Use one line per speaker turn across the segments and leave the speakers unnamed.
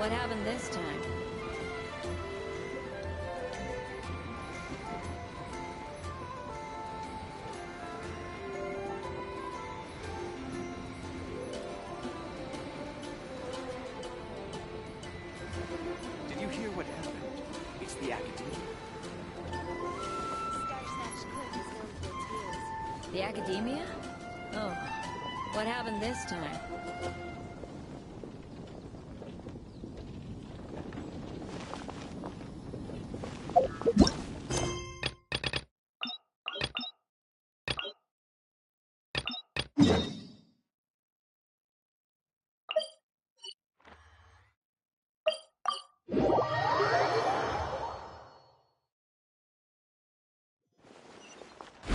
What happened this time?
Did you hear what happened? It's the Academia.
The Academia? Oh, what happened this time?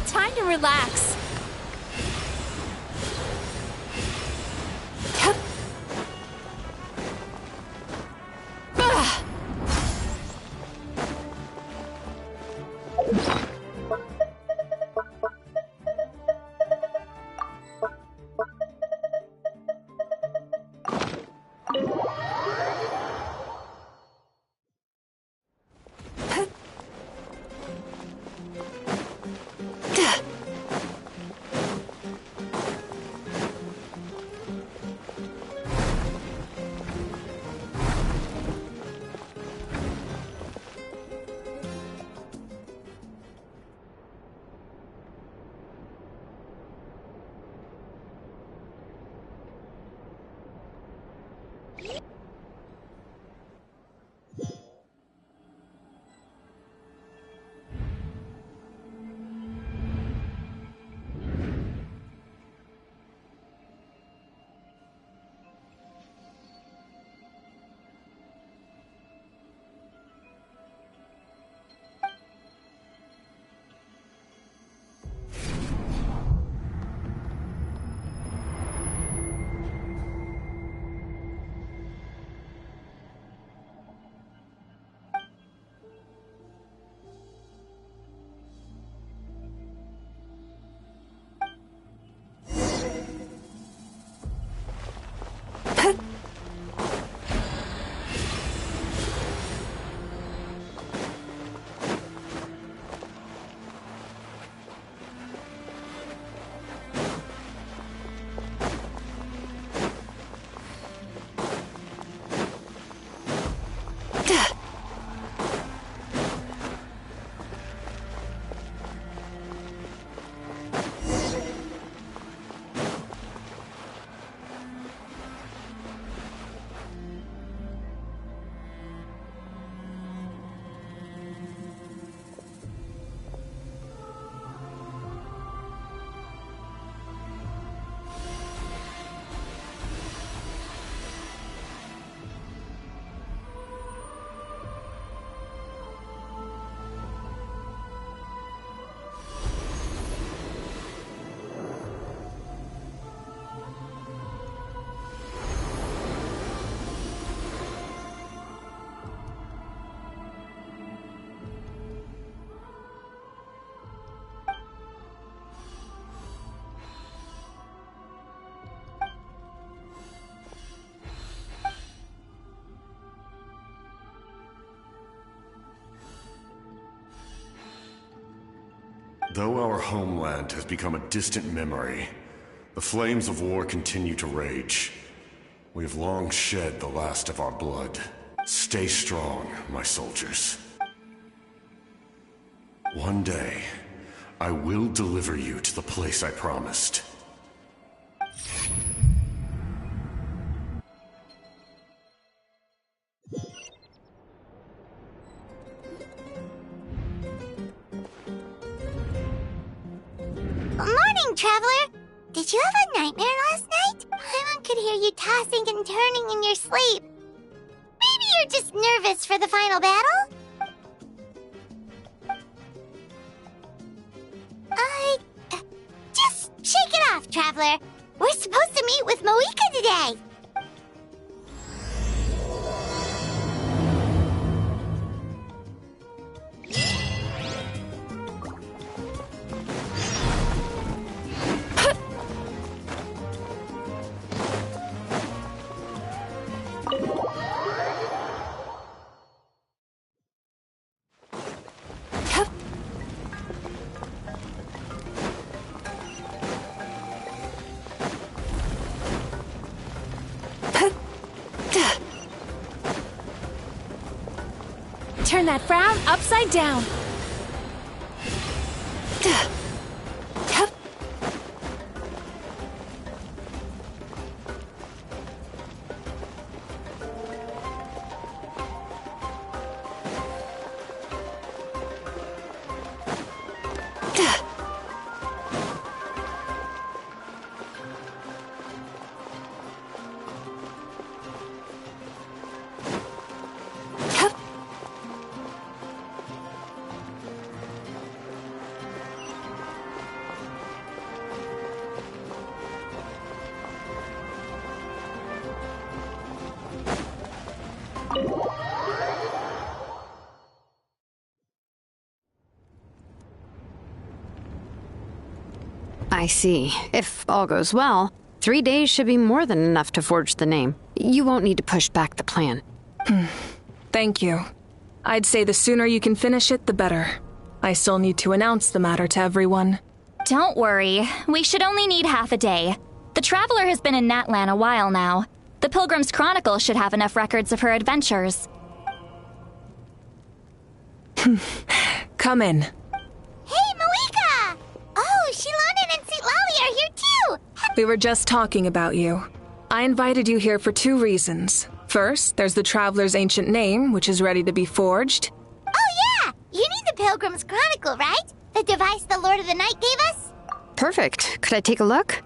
Time to relax.
Though our homeland has become a distant memory, the flames of war continue to rage. We have long shed the last of our blood. Stay strong, my soldiers. One day, I will deliver you to the place I promised.
Morning, Traveler! Did you have a nightmare last night? Paimon could hear you tossing and turning in your sleep. Maybe you're just nervous for the final battle? Just shake it off, Traveler. We're supposed to meet with Moika today.
Turn that frown upside down.
I see. If all goes well, 3 days should be more than enough to forge the name. You won't need to push back the plan.
Thank you. I'd say the sooner you can finish it, the better. I still need to announce the matter to everyone.
Don't worry. We should only need half a day. The Traveler has been in Natlan a while now. The Pilgrim's Chronicle should have enough records of her adventures.
Come in.
Hey, Malika! Oh, Shilonen and St. Lally are here too!
We were just talking about you. I invited you here for 2 reasons. First, there's the Traveler's ancient name, which is ready to be forged.
Oh yeah! You need the Pilgrim's Chronicle, right? The device the Lord of the Night gave us?
Perfect. Could I take a look?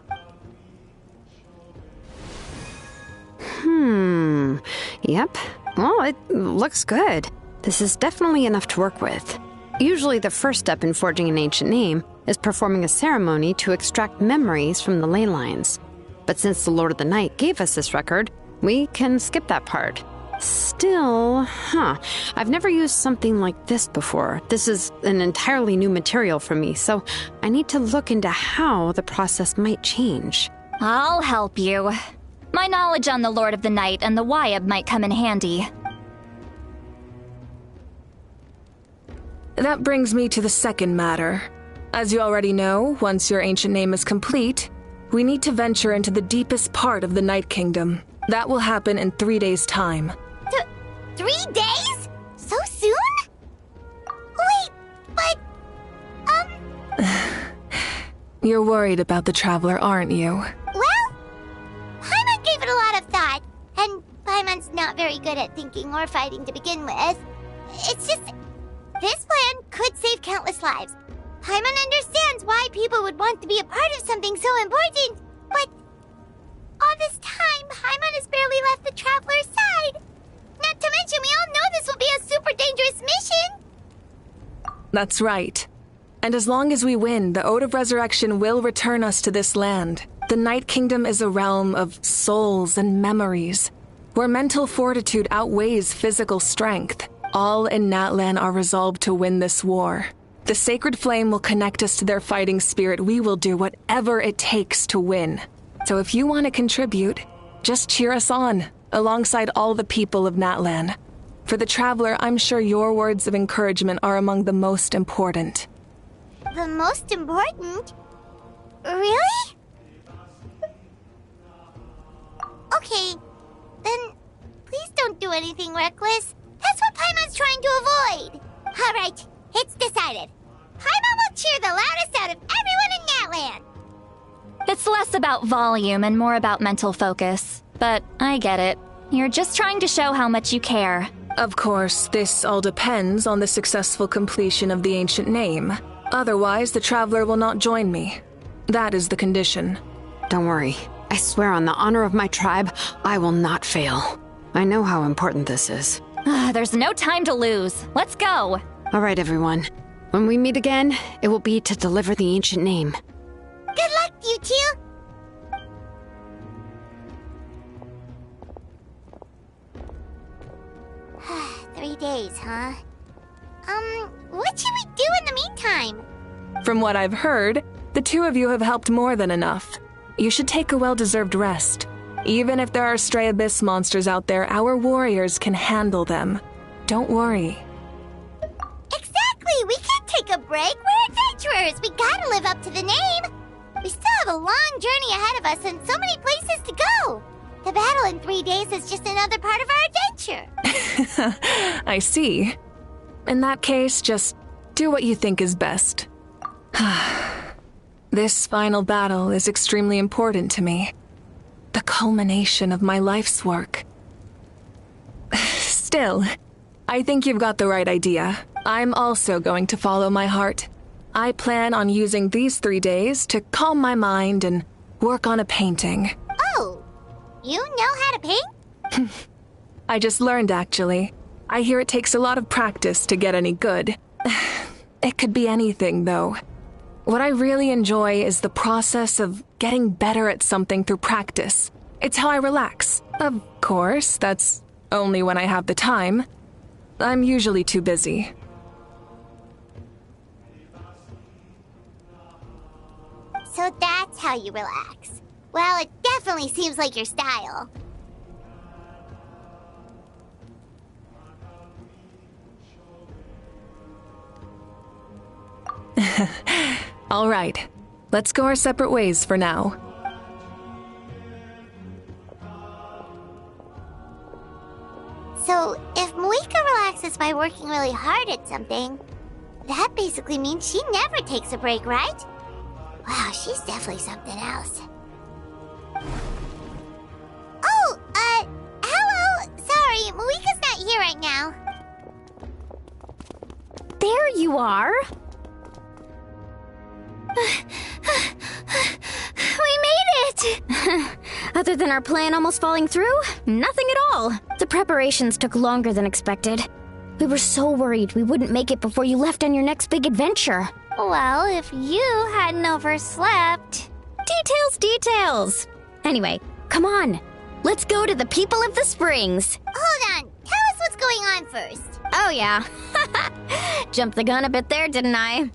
Yep. Well, it looks good. This is definitely enough to work with. Usually the first step in forging an ancient name is performing a ceremony to extract memories from the ley lines. But since the Lord of the Night gave us this record, we can skip that part. Still, I've never used something like this before. This is an entirely new material for me, so I need to look into how the process might change.
I'll help you. My knowledge on the Lord of the Night and the Wyab might come in handy.
That brings me to the second matter. As you already know, once your ancient name is complete, we need to venture into the deepest part of the Night Kingdom. That will happen in 3 days' time.
3 days? So soon? Wait, but...
You're worried about the Traveler, aren't you?
Well, Paimon gave it a lot of thought, and Paimon's not very good at thinking or fighting to begin with. It's just... this plan could save countless lives. Paimon understands why people would want to be a part of something so important, but... all this time, Paimon has barely left the Traveler's side. Not to mention, we all know this will be a super dangerous mission.
That's right. And as long as we win, the Ode of Resurrection will return us to this land. The Night Kingdom is a realm of souls and memories, where mental fortitude outweighs physical strength. All in Natlan are resolved to win this war. The Sacred Flame will connect us to their fighting spirit. We will do whatever it takes to win. So if you want to contribute, just cheer us on, alongside all the people of Natlan. For the Traveler, I'm sure your words of encouragement are among the most important.
The most important? Really? Okay, then please don't do anything reckless. That's what Paimon's trying to avoid. All right, it's decided. Paimon will cheer the loudest out of everyone in Natlan.
It's less about volume and more about mental focus. But I get it. You're just trying to show how much you care.
Of course, this all depends on the successful completion of the ancient name. Otherwise, the Traveler will not join me. That is the condition.
Don't worry. I swear on the honor of my tribe, I will not fail. I know how important this is.
There's no time to lose. Let's go.
All right, everyone. When we meet again, it will be to deliver the ancient name.
Good luck, you two. Three days, huh? What should we do in the meantime?
From what I've heard, the 2 of you have helped more than enough. You should take a well-deserved rest. Even if there are stray abyss monsters out there, our warriors can handle them. Don't worry.
Exactly! We can't take a break. We're adventurers. We gotta live up to the name. We still have a long journey ahead of us and so many places to go. The battle in 3 days is just another part of our adventure.
I see. In that case, just do what you think is best. This final battle is extremely important to me. The culmination of my life's work. Still, I think you've got the right idea. I'm also going to follow my heart. I plan on using these 3 days to calm my mind and work on a painting.
Oh, you know how to paint?
I just learned, actually. I hear it takes a lot of practice to get any good. It could be anything, though. What I really enjoy is the process of getting better at something through practice. It's how I relax. Of course, that's only when I have the time. I'm usually too busy.
So that's how you relax. Well, it definitely seems like your style.
All right, let's go our separate ways for now.
So, if Moika relaxes by working really hard at something, that basically means she never takes a break, right? Wow, she's definitely something else. Oh, hello! Sorry, Moika's not here right now.
There you are!
We made it!
Other than our plan almost falling through, nothing at all. The preparations took longer than expected. We were so worried we wouldn't make it before you left on your next big adventure.
Well, if you hadn't overslept...
Details! Anyway, come on. Let's go to the People of the Springs.
Hold on, tell us what's going on first.
Oh yeah. Jumped the gun a bit there, didn't I?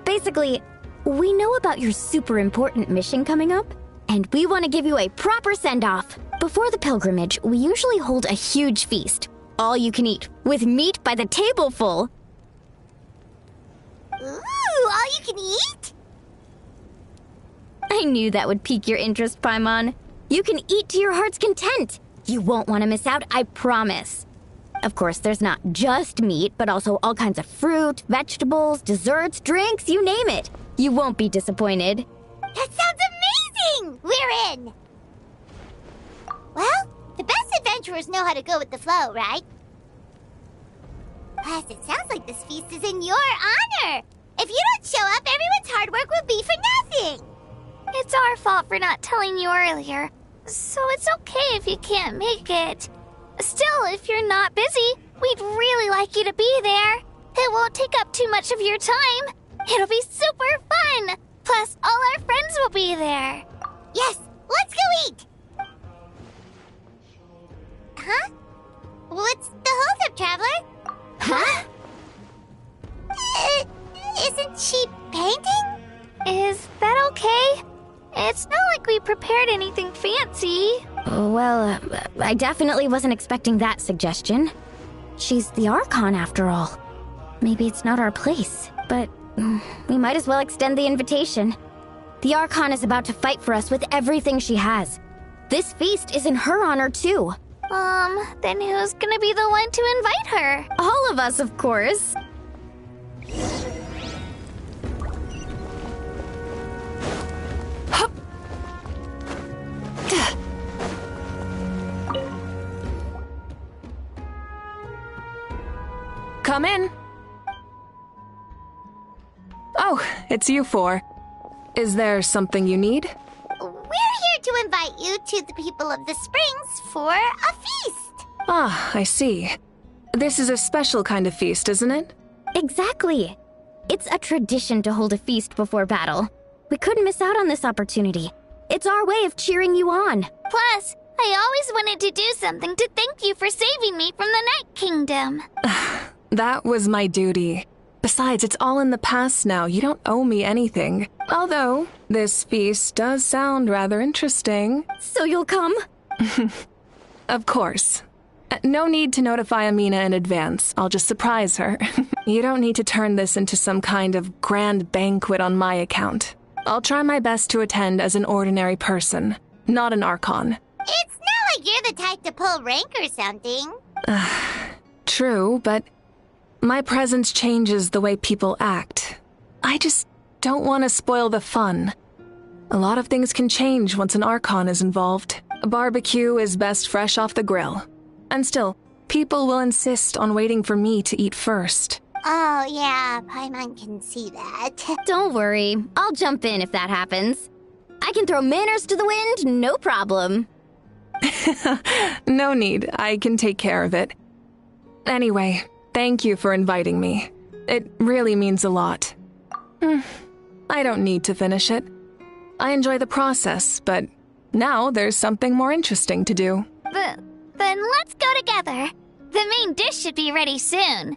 Basically, we know about your super important mission coming up, and we want to give you a proper send-off. Before the pilgrimage, we usually hold a huge feast. All you can eat, with meat by the tableful.
Ooh, all you can eat?
I knew that would pique your interest, Paimon. You can eat to your heart's content. You won't want to miss out, I promise. Of course, there's not just meat, but also all kinds of fruit, vegetables, desserts, drinks, you name it. You won't be disappointed.
That sounds amazing! We're in! Well, the best adventurers know how to go with the flow, right? Plus, it sounds like this feast is in your honor! If you don't show up, everyone's hard work will be for nothing! It's our fault for not telling you earlier, so it's okay if you can't make it. Still, if you're not busy, we'd really like you to be there. It won't take up too much of your time. It'll be super fun! Plus, all our friends will be there. Yes, let's go eat! Huh? What's the holdup, Traveler?
Huh?
Isn't she painting? Is that okay? It's not like we prepared anything fancy.
Well, I definitely wasn't expecting that suggestion. She's the Archon, after all. Maybe it's not our place, but we might as well extend the invitation. The Archon is about to fight for us with everything she has. This feast is in her honor, too.
Then who's gonna be the one to invite her?
All of us, of course.
Come in. Oh, it's you four. Is there something you need?
We're here to invite you to the People of the Springs for a feast.
Ah, I see. This is a special kind of feast, isn't it?
Exactly. It's a tradition to hold a feast before battle. We couldn't miss out on this opportunity. It's our way of cheering you on.
Plus, I always wanted to do something to thank you for saving me from the Night Kingdom.
That was my duty. Besides, it's all in the past now. You don't owe me anything. Although, this feast does sound rather interesting.
So you'll come?
Of course. No need to notify Amina in advance. I'll just surprise her. You don't need to turn this into some kind of grand banquet on my account. I'll try my best to attend as an ordinary person, not an Archon.
It's not like you're the type to pull rank or something.
True, but My presence changes the way people act. I just don't want to spoil the fun. A lot of things can change once an Archon is involved. A barbecue is best fresh off the grill. And still, people will insist on waiting for me to eat first.
Oh, yeah, Paimon can see that.
Don't worry, I'll jump in if that happens. I can throw manners to the wind, no problem.
No need, I can take care of it. Anyway, thank you for inviting me. It really means a lot. I don't need to finish it. I enjoy the process, but now there's something more interesting to do.
Then let's go together. The main dish should be ready soon.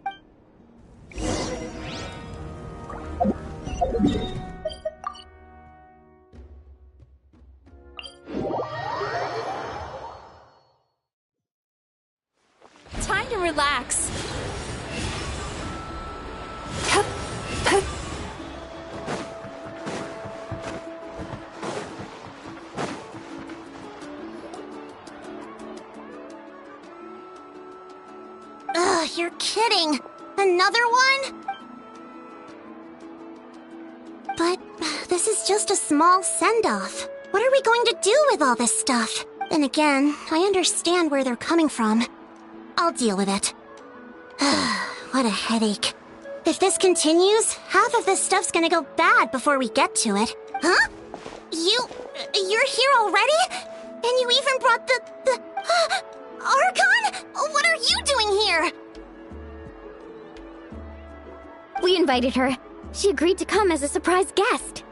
Time to relax.
Ugh, you're kidding. Another one? But this is just a small send-off. What are we going to do with all this stuff? Then again, I understand where they're coming from. I'll deal with it. What a headache. If this continues, half of this stuff's gonna go bad before we get to it. Huh? You're here already? And you even brought the Archon? What are you doing here?
We invited her. She agreed to come as a surprise guest.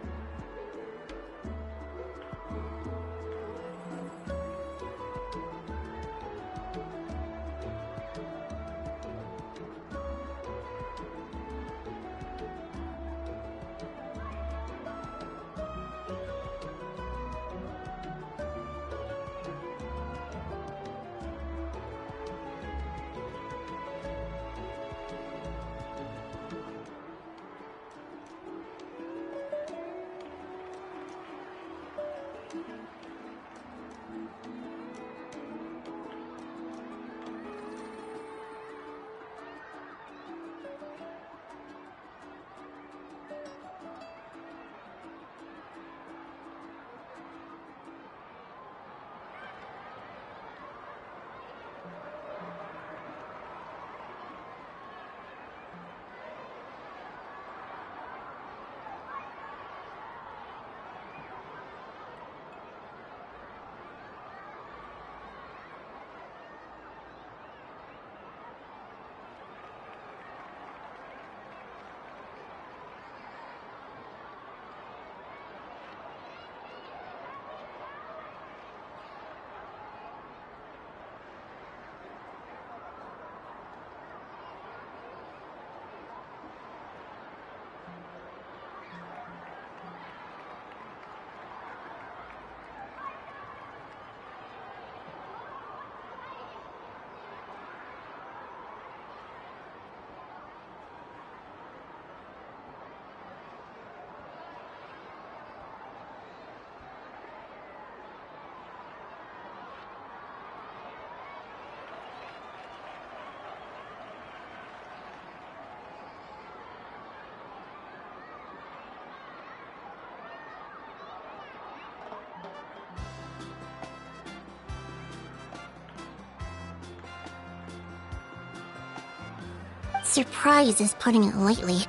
Surprise is putting it lightly.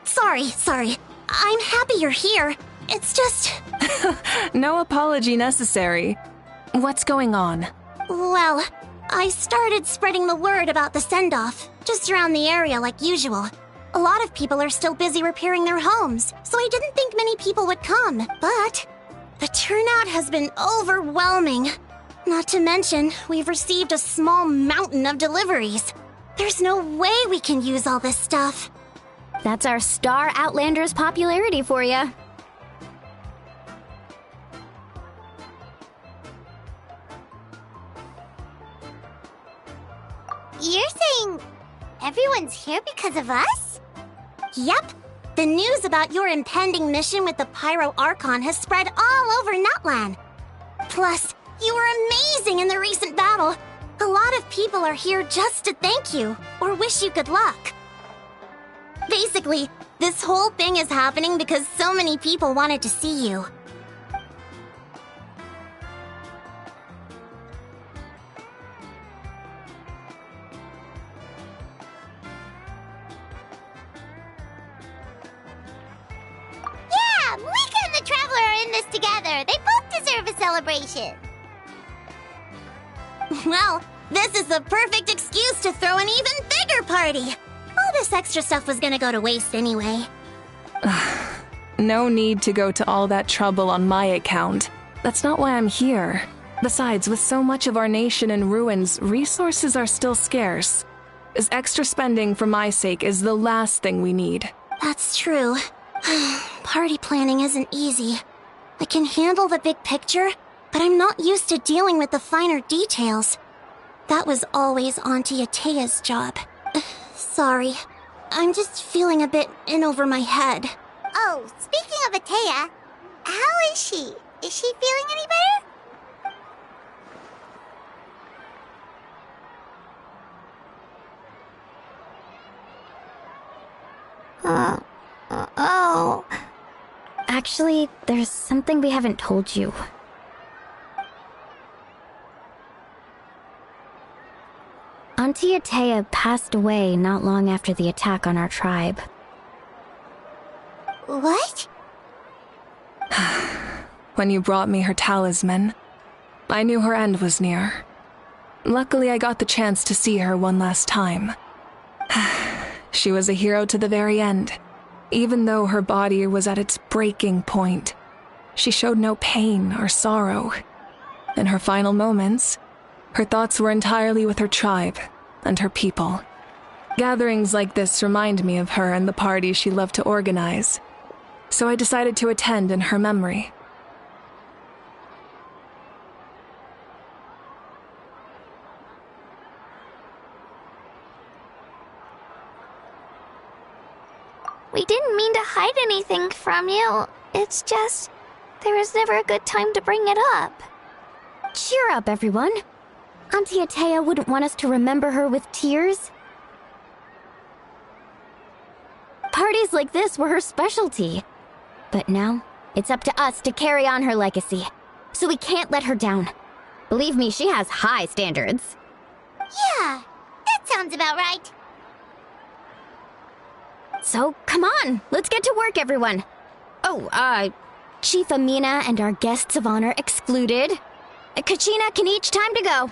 Sorry. I'm happy you're here. It's just...
No apology necessary. What's going on?
Well, I started spreading the word about the send-off, just around the area like usual. A lot of people are still busy repairing their homes, so I didn't think many people would come. But the turnout has been overwhelming. Not to mention, we've received a small mountain of deliveries. There's no way we can use all this stuff.
That's our Star Outlander's popularity for ya.
You're saying everyone's here because of us? Yep. The news about your impending mission with the Pyro Archon has spread all over Nutland. Plus, you were amazing in the recent battle. A lot of people are here just to thank you, or wish you good luck. Basically, this whole thing is happening because so many people wanted to see you. Yeah, Mika and the Traveler are in this together. They both deserve a celebration. Well, this is the perfect excuse to throw an even bigger party. All this extra stuff was gonna go to waste anyway.
No need to go to all that trouble on my account. That's not why I'm here. Besides, with so much of our nation in ruins, resources are still scarce. This extra spending for my sake is the last thing we need.
That's true. Party planning isn't easy. I can handle the big picture, but I'm not used to dealing with the finer details. That was always Auntie Atea's job. Sorry. I'm just feeling a bit in over my head. Oh, speaking of Atea, how is she? Is she feeling any better? Oh.
Actually, there's something we haven't told you. Auntie Atea passed away not long after the attack on our tribe.
What?
When you brought me her talisman, I knew her end was near. Luckily, I got the chance to see her one last time. She was a hero to the very end. Even though her body was at its breaking point, she showed no pain or sorrow. In her final moments, her thoughts were entirely with her tribe and her people. Gatherings like this remind me of her and the parties she loved to organize, so I decided to attend in her memory.
We didn't mean to hide anything from you. It's just, there was never a good time to bring it up.
Cheer up, everyone. Auntie Atea wouldn't want us to remember her with tears. Parties like this were her specialty. But now, it's up to us to carry on her legacy. So we can't let her down. Believe me, she has high standards.
Yeah, that sounds about right.
So, come on, let's get to work, everyone. Oh, Chief Amina and our guests of honor excluded. Kachina can each time to go.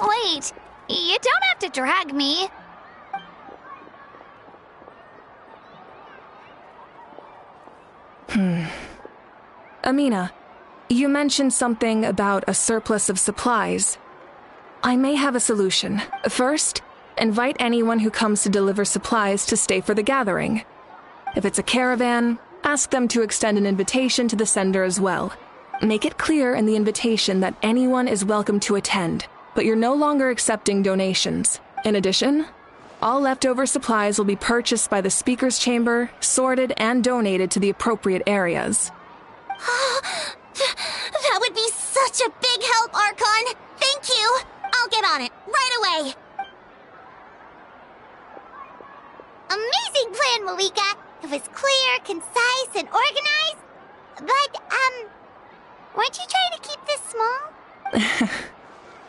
Wait, you don't have to drag me.
Amina, you mentioned something about a surplus of supplies. I may have a solution. First, invite anyone who comes to deliver supplies to stay for the gathering. If it's a caravan, ask them to extend an invitation to the sender as well. Make it clear in the invitation that anyone is welcome to attend, but you're no longer accepting donations. In addition, all leftover supplies will be purchased by the speaker's chamber, sorted, and donated to the appropriate areas.
That would be such a big help, Archon! Thank you! I'll get on it, right away! Amazing plan, Malika! It was clear, concise, and organized. But, weren't you trying to keep this small?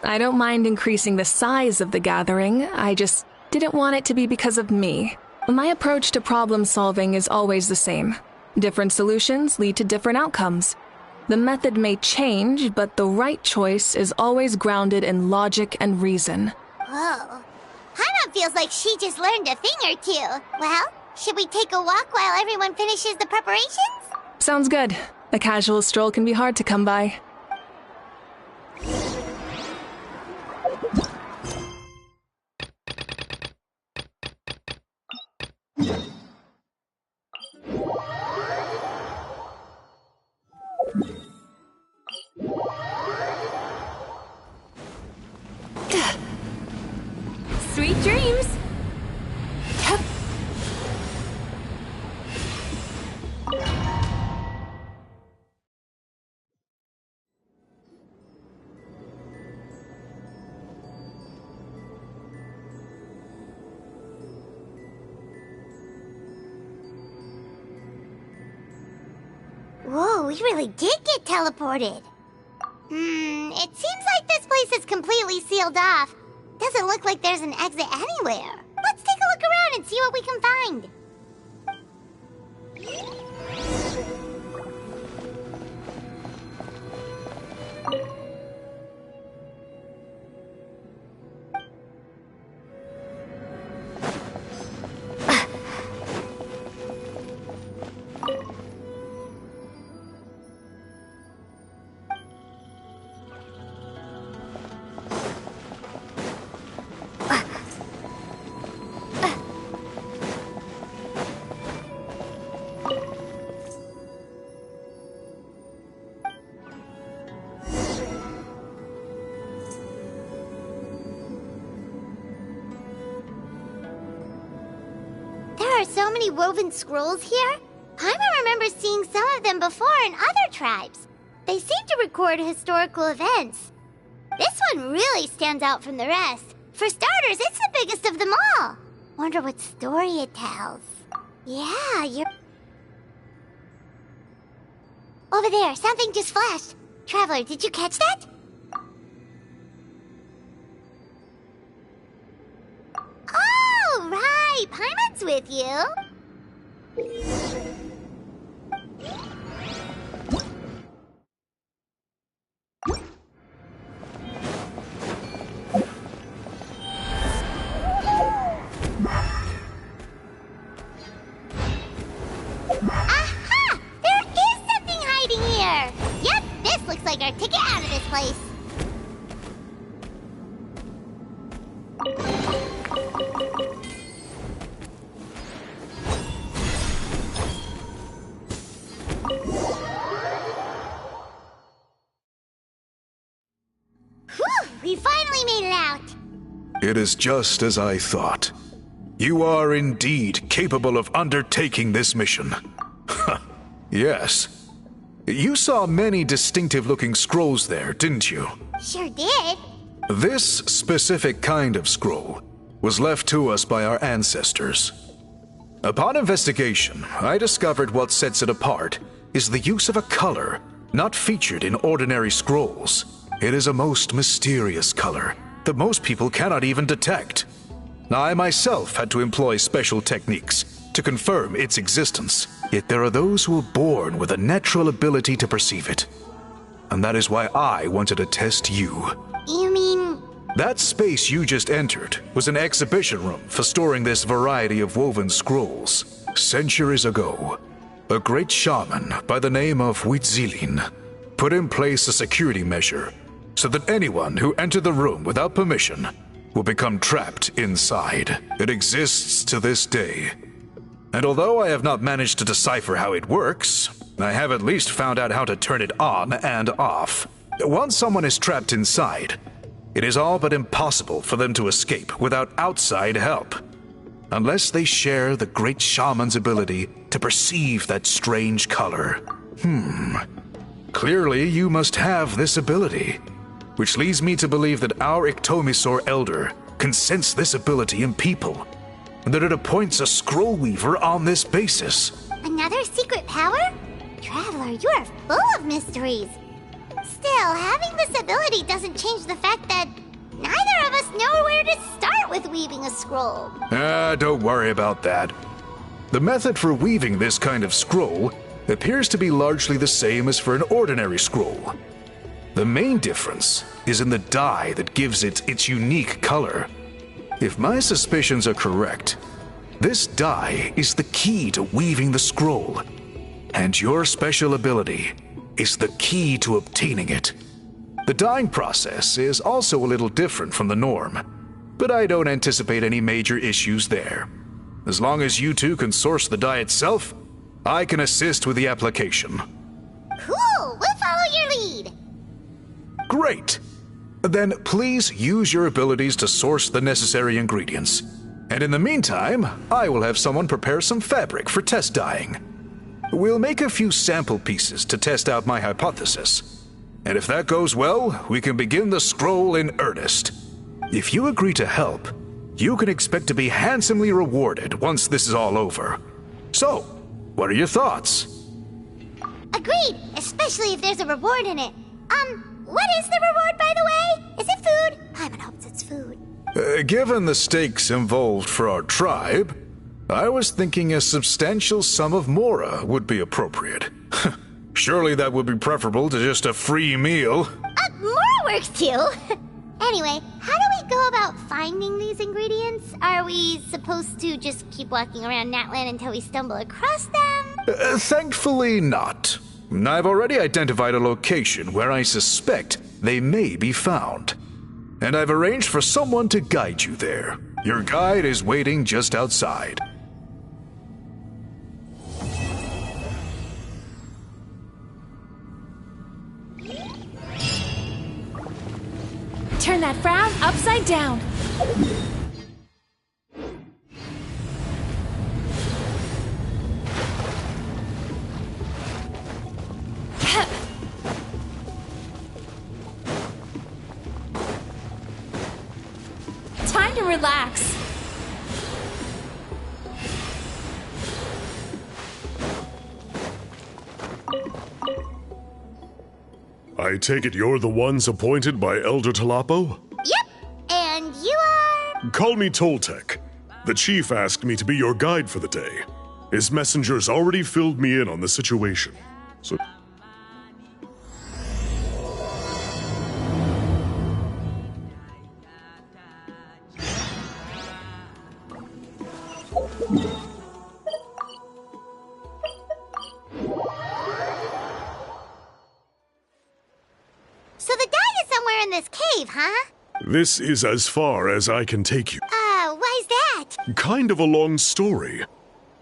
I don't mind increasing the size of the gathering, I just didn't want it to be because of me. My approach to problem solving is always the same. Different solutions lead to different outcomes. The method may change, but the right choice is always grounded in logic and reason.
Whoa. Hana feels like she just learned a thing or two. Well, should we take a walk while everyone finishes the preparations?
Sounds good. A casual stroll can be hard to come by.
Sweet dreams!
we really did get teleported. It seems like this place is completely sealed off. Doesn't look like there's an exit anywhere. Let's take a look around and see what we can find. There are so many woven scrolls here. Paimon remembers seeing some of them before in other tribes. They seem to record historical events. This one really stands out from the rest. For starters, it's the biggest of them all. Wonder what story it tells. Yeah, you're... Over there, something just flashed. Traveler, did you catch that? Oh, right! Paimon's with you. Aha! There is something hiding here! Yep, this looks like our ticket out of this place. Whew! We finally made it out!
It is just as I thought. You are indeed capable of undertaking this mission. Yes. You saw many distinctive-looking scrolls there, didn't you?
Sure did.
This specific kind of scroll was left to us by our ancestors. Upon investigation, I discovered what sets it apart is the use of a color not featured in ordinary scrolls. It is a most mysterious color that most people cannot even detect. I myself had to employ special techniques to confirm its existence, yet there are those who are born with a natural ability to perceive it. And that is why I wanted to test you.
You mean...
That space you just entered was an exhibition room for storing this variety of woven scrolls. Centuries ago, a great shaman by the name of Huitzilin put in place a security measure so that anyone who entered the room without permission will become trapped inside. It exists to this day. And although I have not managed to decipher how it works, I have at least found out how to turn it on and off. Once someone is trapped inside, it is all but impossible for them to escape without outside help, unless they share the great shaman's ability to perceive that strange color. Clearly you must have this ability, which leads me to believe that our Iktomisor Elder can sense this ability in people, and that it appoints a scroll weaver on this basis.
Another secret power? Traveler, you are full of mysteries. Still, having this ability doesn't change the fact that neither of us know where to start with weaving a scroll.
Don't worry about that. The method for weaving this kind of scroll appears to be largely the same as for an ordinary scroll. The main difference is in the dye that gives it its unique color. If my suspicions are correct, this dye is the key to weaving the scroll, and your special ability is the key to obtaining it. The dyeing process is also a little different from the norm, but I don't anticipate any major issues there. As long as you two can source the dye itself, I can assist with the application.
Cool! We'll follow your lead!
Great! Then please use your abilities to source the necessary ingredients. And in the meantime, I will have someone prepare some fabric for test dyeing. We'll make a few sample pieces to test out my hypothesis. And if that goes well, we can begin the scroll in earnest. If you agree to help, you can expect to be handsomely rewarded once this is all over. So, what are your thoughts?
Agreed, especially if there's a reward in it. What is the reward, by the way? Is it food? Paimon hopes it's food.
Given the stakes involved for our tribe, I was thinking a substantial sum of mora would be appropriate. Surely that would be preferable to just a free meal.
Mora works too. Anyway, how do we go about finding these ingredients? Are we supposed to just keep walking around Natlan until we stumble across them?
Thankfully not. I've already identified a location where I suspect they may be found. And I've arranged for someone to guide you there. Your guide is waiting just outside.
Turn that frown upside down. Time to relax.
I take it you're the ones appointed by Elder Talapo?
Yep, and you are...
Call me Toltec. The chief asked me to be your guide for the day. His messengers already filled me in on the situation. So...
So the guy is somewhere in this cave, huh?
This is as far as I can take you.
Why's that?
Kind of a long story.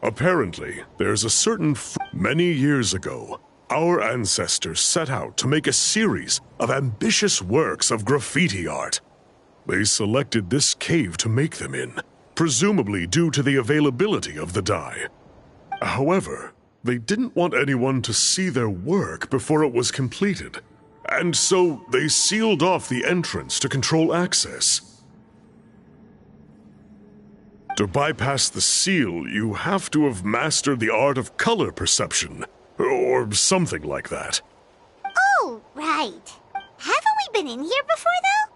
Apparently, there's a certain many years ago, our ancestors set out to make a series of ambitious works of graffiti art. They selected this cave to make them in, presumably due to the availability of the dye. However, they didn't want anyone to see their work before it was completed, and so they sealed off the entrance to control access. To bypass the seal, you have to have mastered the art of color perception, or something like that.
Oh, right. Haven't we been in here before, though?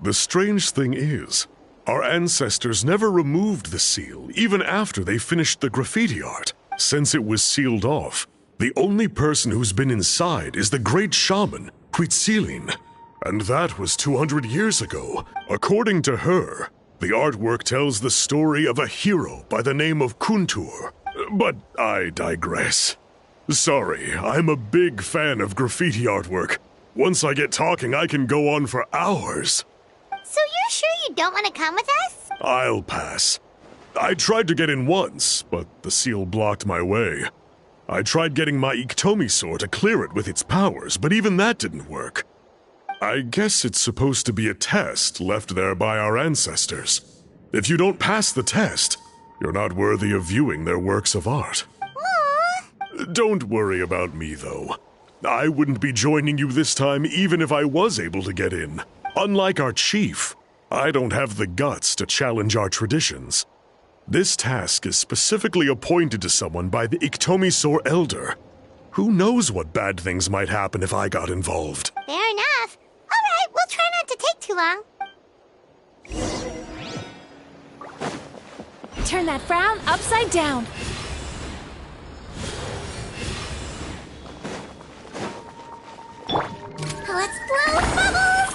The strange thing is, our ancestors never removed the seal, even after they finished the graffiti art. Since it was sealed off, the only person who's been inside is the great shaman, Huitzilin. And that was 200 years ago. According to her, the artwork tells the story of a hero by the name of Kuntur. But I digress. Sorry, I'm a big fan of graffiti artwork. Once I get talking, I can go on for hours.
So you're sure you don't want to come with us?
I'll pass. I tried to get in once, but the seal blocked my way. I tried getting my Iktomi sword to clear it with its powers, but even that didn't work. I guess it's supposed to be a test left there by our ancestors. If you don't pass the test, you're not worthy of viewing their works of art.
Aww.
Don't worry about me, though. I wouldn't be joining you this time even if I was able to get in. Unlike our chief, I don't have the guts to challenge our traditions. This task is specifically appointed to someone by the Iktomi Elder. Who knows what bad things might happen if I got involved?
Fair enough. All right, we'll try not to take too long.
Turn that frown upside down.
Let's blow bubbles!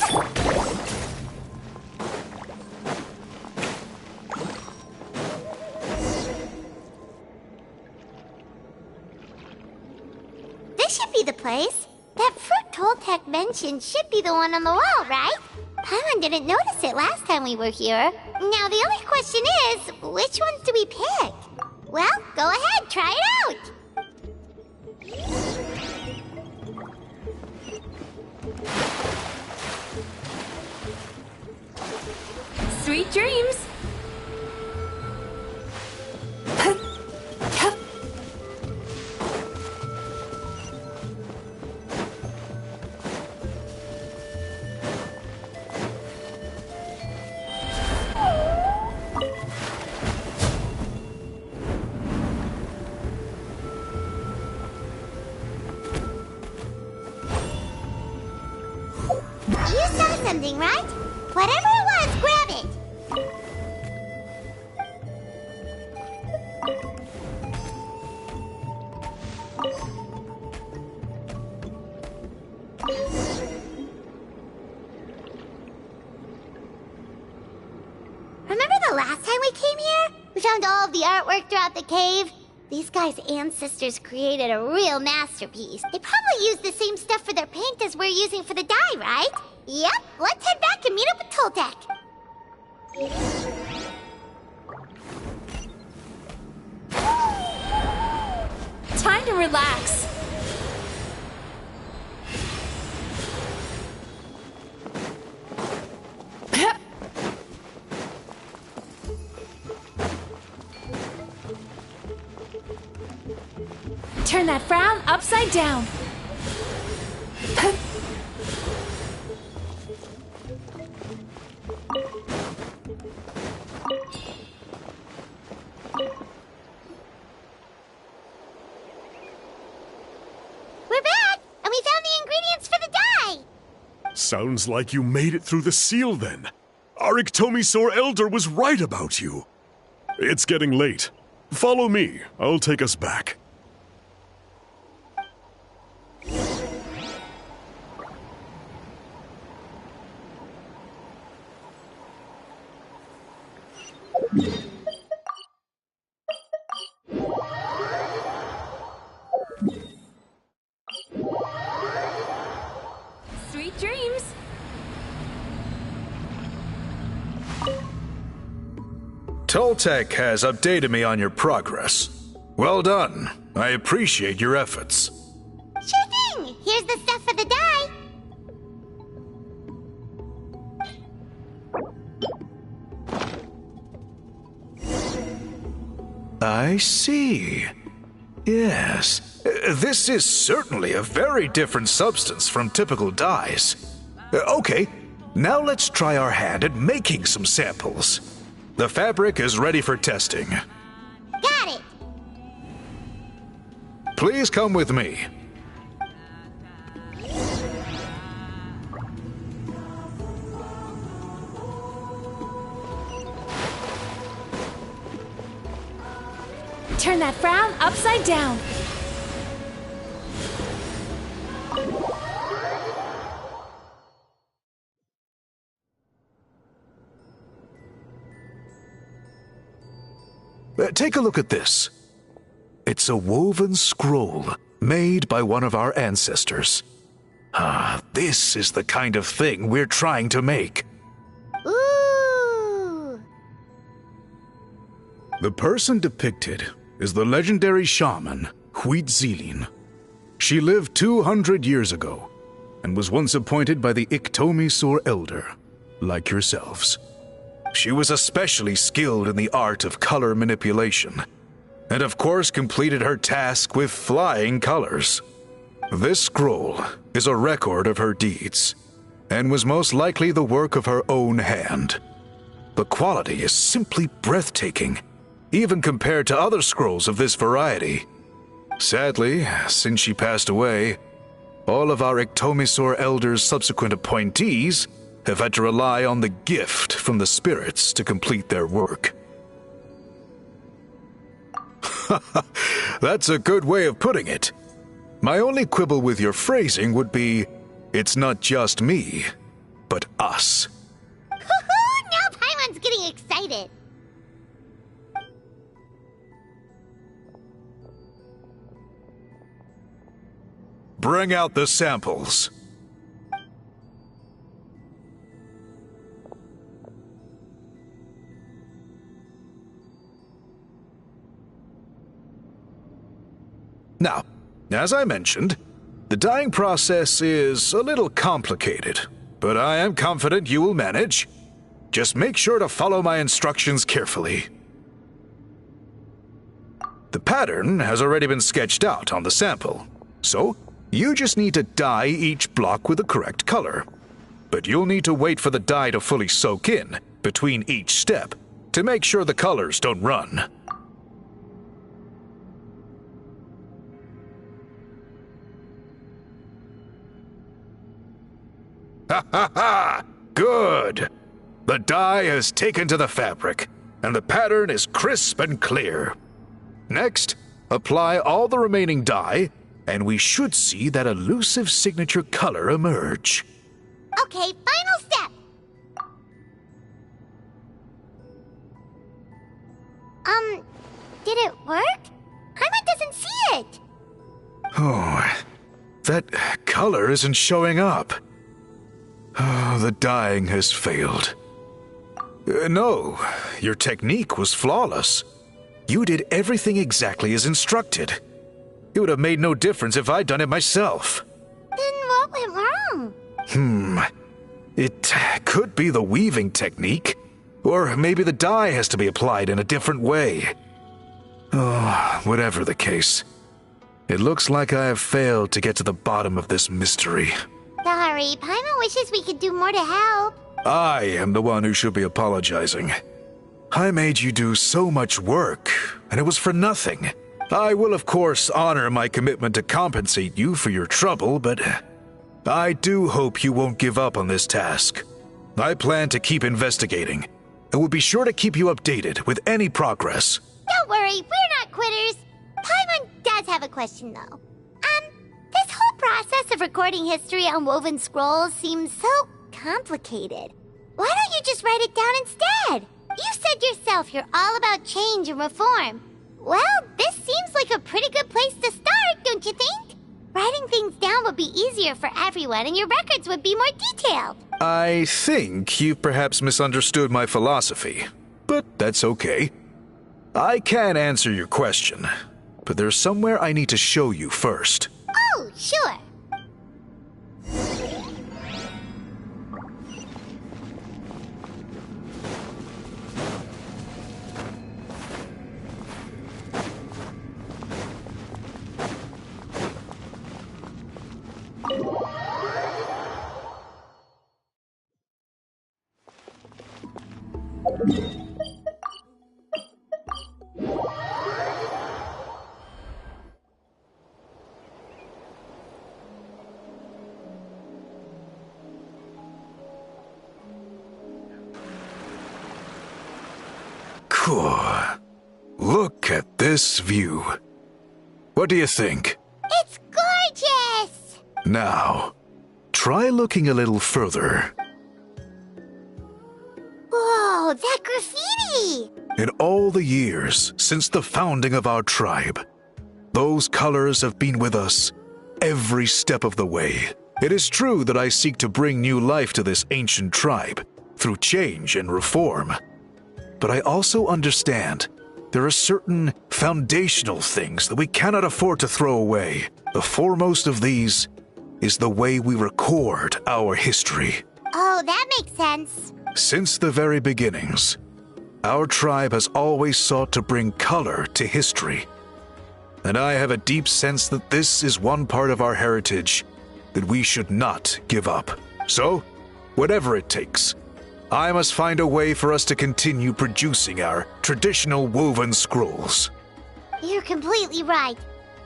This should be the place. That fruit Toltec mentioned should be the one on the wall, right? Paimon didn't notice it last time we were here. Now the only question is, which ones do we pick? Well, go ahead, try it out!
Sweet dreams.
You saw something, right? Whatever it was, grab it! Remember the last time we came here? We found all of the artwork throughout the cave. These guys' ancestors created a real masterpiece. They probably used the same stuff for their paint as we're using for the dye, right? Yep, let's head back and meet up with Toltec.
Time to relax. Turn that frown upside down.
We're back, and we found the ingredients for the dye.
Sounds like you made it through the seal then. Our Iktomisaur Elder was right about you. It's getting late. Follow me. I'll take us back.
Sweet dreams.
Toltec has updated me on your progress. Well done. I appreciate your efforts.
Sure thing. Here's the stuff for the dye.
I see. Yes. This is certainly a very different substance from typical dyes. Okay, now let's try our hand at making some samples. The fabric is ready for testing.
Got it.
Please come with me.
Turn that frown upside down.
Take a look at this. It's a woven scroll made by one of our ancestors. This is the kind of thing we're trying to make.
Ooh.
The person depicted is the legendary shaman, Huitzilin. She lived 200 years ago and was once appointed by the Iktomisaur Elder, like yourselves. She was especially skilled in the art of color manipulation, and of course completed her task with flying colors. This scroll is a record of her deeds, and was most likely the work of her own hand. The quality is simply breathtaking, even compared to other scrolls of this variety. Sadly, since she passed away, all of our Iktomisaur Elder's subsequent appointees have had to rely on the gift from the spirits to complete their work. That's a good way of putting it. My only quibble with your phrasing would be, it's not just me, but us.
Now Paimon's getting excited.
Bring out the samples. Now, as I mentioned, the dyeing process is a little complicated, but I am confident you will manage. Just make sure to follow my instructions carefully. The pattern has already been sketched out on the sample, so you just need to dye each block with the correct color. But you'll need to wait for the dye to fully soak in between each step to make sure the colors don't run. Ha ha ha! Good! The dye has taken to the fabric, and the pattern is crisp and clear. Next, apply all the remaining dye, and we should see that elusive signature color emerge.
Okay, final step. Did it work? Paimon doesn't see it.
Oh, that color isn't showing up. Oh, the dyeing has failed. No, your technique was flawless. You did everything exactly as instructed. It would have made no difference if I'd done it myself.
Then what went wrong?
It could be the weaving technique, or maybe the dye has to be applied in a different way. Oh, whatever the case, it looks like I have failed to get to the bottom of this mystery.
Sorry, Paimon wishes we could do more to help.
I am the one who should be apologizing. I made you do so much work, and it was for nothing. I will, of course, honor my commitment to compensate you for your trouble, but I do hope you won't give up on this task. I plan to keep investigating, and will be sure to keep you updated with any progress.
Don't worry, we're not quitters. Paimon does have a question, though. This whole process of recording history on woven scrolls seems so complicated. Why don't you just write it down instead? You said yourself you're all about change and reform. Well, this seems like a pretty good place to start, don't you think? Writing things down would be easier for everyone, and your records would be more detailed.
I think you've perhaps misunderstood my philosophy, but that's okay. I can answer your question, but there's somewhere I need to show you first.
Oh, sure.
Cool. Look at this view. What do you think?
It's gorgeous!
Now, try looking a little further.
Whoa, that graffiti!
In all the years since the founding of our tribe, those colors have been with us every step of the way. It is true that I seek to bring new life to this ancient tribe through change and reform. But I also understand there are certain foundational things that we cannot afford to throw away. The foremost of these is the way we record our history.
Oh, that makes sense.
Since the very beginnings, our tribe has always sought to bring color to history. And I have a deep sense that this is one part of our heritage that we should not give up. So, whatever it takes, I must find a way for us to continue producing our traditional woven scrolls.
You're completely right.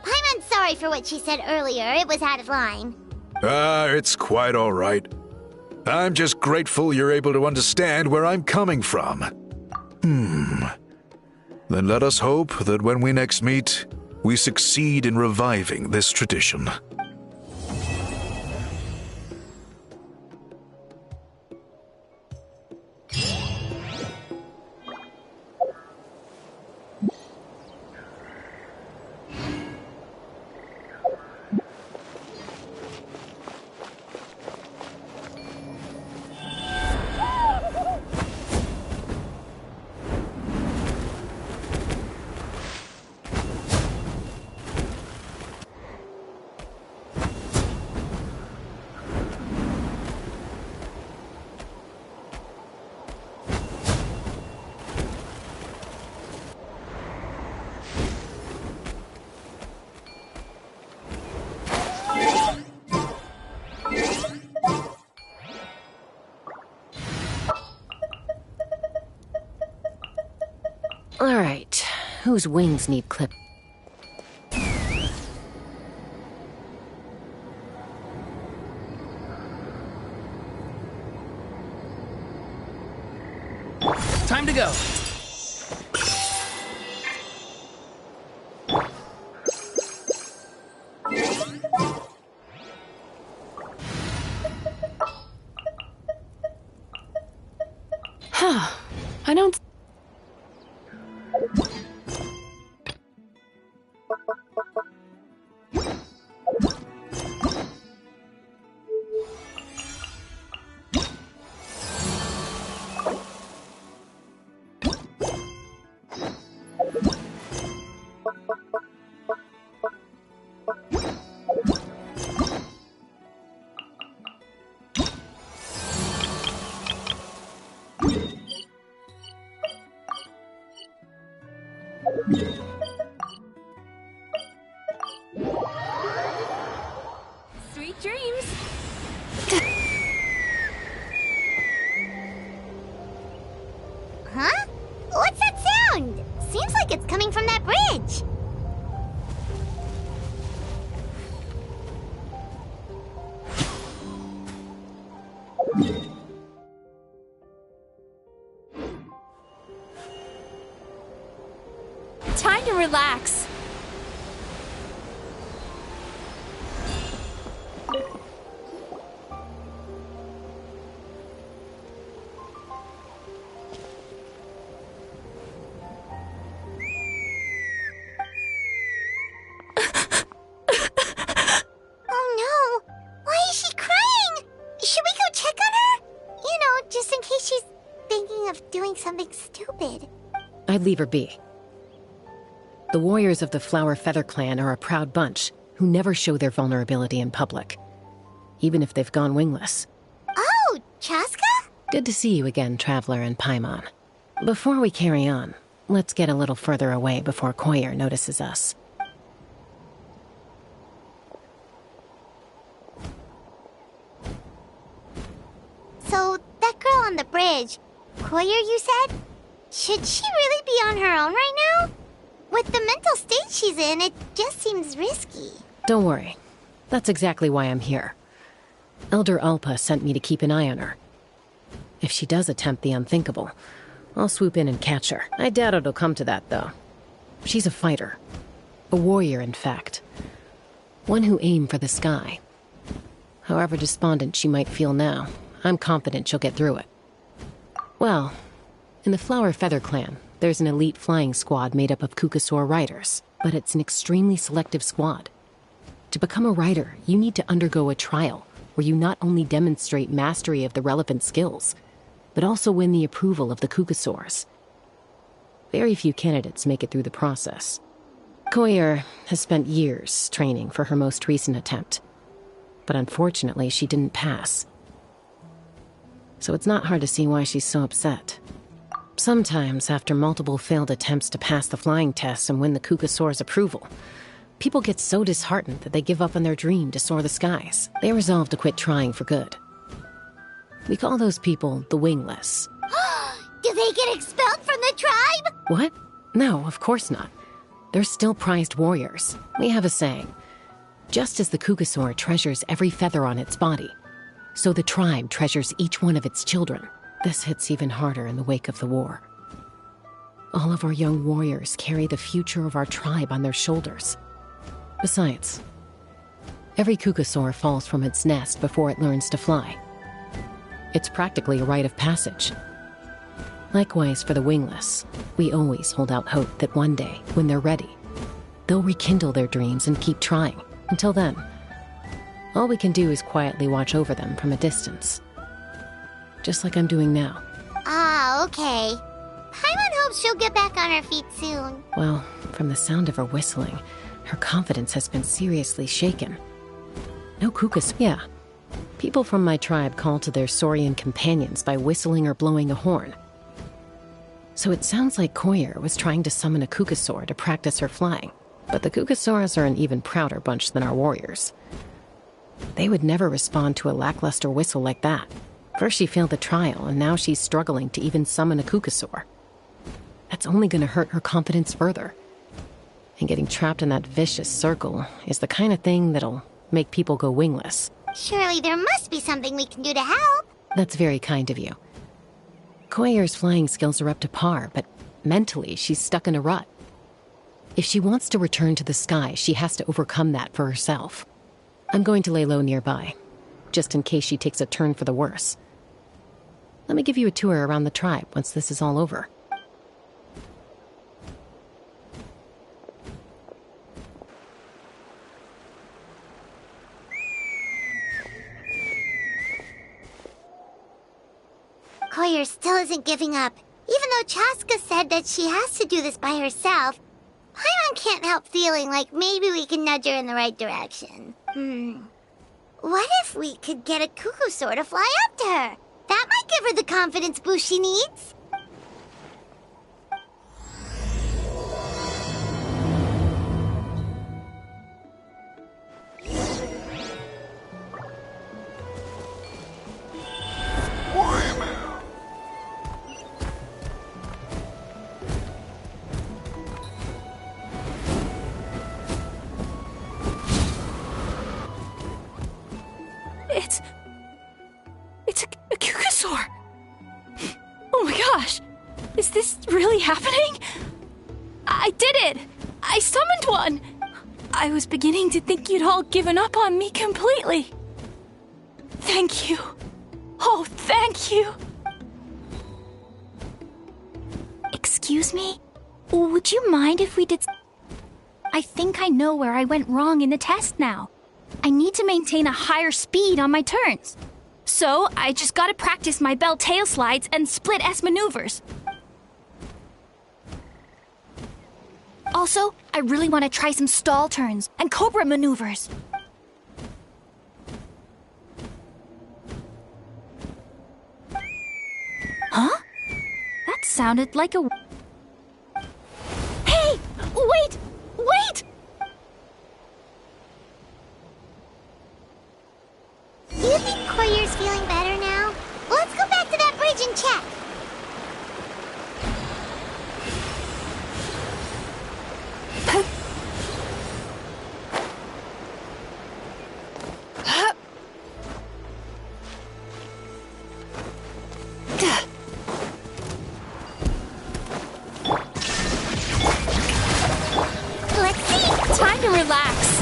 Paimon's sorry for what she said earlier. It was out of line.
It's quite all right. I'm just grateful you're able to understand where I'm coming from. Then let us hope that when we next meet, we succeed in reviving this tradition.
All right, whose wings need clip?
Time to go.
I don't...
Sweet dreams.
Huh? What's that sound? Seems like it's coming from that bridge.
Time to relax.
Oh no! Why is she crying? Should we go check on her? You know, just in case she's thinking of doing something stupid.
I'd leave her be. The warriors of the Flower Feather Clan are a proud bunch who never show their vulnerability in public, even if they've gone wingless.
Oh, Chaska?
Good to see you again, Traveler and Paimon. Before we carry on, let's get a little further away before Koyer notices us.
So, that girl on the bridge, Koyer, you said? Should she really be on her own right now? With the mental state she's in, it just seems risky.
Don't worry. That's exactly why I'm here. Elder Alpa sent me to keep an eye on her. If she does attempt the unthinkable, I'll swoop in and catch her. I doubt it'll come to that, though. She's a fighter. A warrior, in fact. One who aimed for the sky. However despondent she might feel now, I'm confident she'll get through it. Well, in the Flower Feather Clan, there's an elite flying squad made up of Kukasaur riders, but it's an extremely selective squad. To become a rider, you need to undergo a trial where you not only demonstrate mastery of the relevant skills, but also win the approval of the Kukasaurs. Very few candidates make it through the process. Koyer has spent years training for her most recent attempt, but unfortunately she didn't pass. So it's not hard to see why she's so upset. Sometimes, after multiple failed attempts to pass the flying test and win the Kukasaur's approval, people get so disheartened that they give up on their dream to soar the skies. They resolve to quit trying for good. We call those people the wingless.
Do they get expelled from the tribe?
What? No, of course not. They're still prized warriors. We have a saying. Just as the Kukasaur treasures every feather on its body, so the tribe treasures each one of its children. This hits even harder in the wake of the war. All of our young warriors carry the future of our tribe on their shoulders. Besides, every Kukasaur falls from its nest before it learns to fly. It's practically a rite of passage. Likewise for the wingless, we always hold out hope that one day, when they're ready, they'll rekindle their dreams and keep trying. Until then, all we can do is quietly watch over them from a distance. Just like I'm doing now.
Ah, okay. Paimon hopes she'll get back on her feet soon.
Well, from the sound of her whistling, her confidence has been seriously shaken. No Kukas, yeah. People from my tribe call to their Saurian companions by whistling or blowing a horn. So it sounds like Koyer was trying to summon a Kukasaur to practice her flying. But the Kukasaurs are an even prouder bunch than our warriors. They would never respond to a lackluster whistle like that. First she failed the trial, and now she's struggling to even summon a Kukasaur. That's only going to hurt her confidence further. And getting trapped in that vicious circle is the kind of thing that'll make people go wingless.
Surely there must be something we can do to help.
That's very kind of you. Koyer's flying skills are up to par, but mentally she's stuck in a rut. If she wants to return to the sky, she has to overcome that for herself. I'm going to lay low nearby, just in case she takes a turn for the worse. Let me give you a tour around the tribe once this is all over.
Koyer still isn't giving up. Even though Chaska said that she has to do this by herself, Paimon can't help feeling like maybe we can nudge her in the right direction. What if we could get a cuckoo to fly up to her? That might give her the confidence boost she needs.
It's a cuckoosaur! Oh my gosh! Is this really happening? I did it! I summoned one! I was beginning to think you'd all given up on me completely. Thank you. Oh, thank you! Excuse me? Would you mind if we did... I think I know where I went wrong in the test now. I need to maintain a higher speed on my turns. So, I just gotta practice my bell tail slides and split S maneuvers. Also, I really want to try some stall turns and cobra maneuvers. Huh? That sounded like a... Hey! Wait! Wait!
Do you think Koyer's feeling better now? Let's go back to that bridge and check.
Let's see! Time to relax.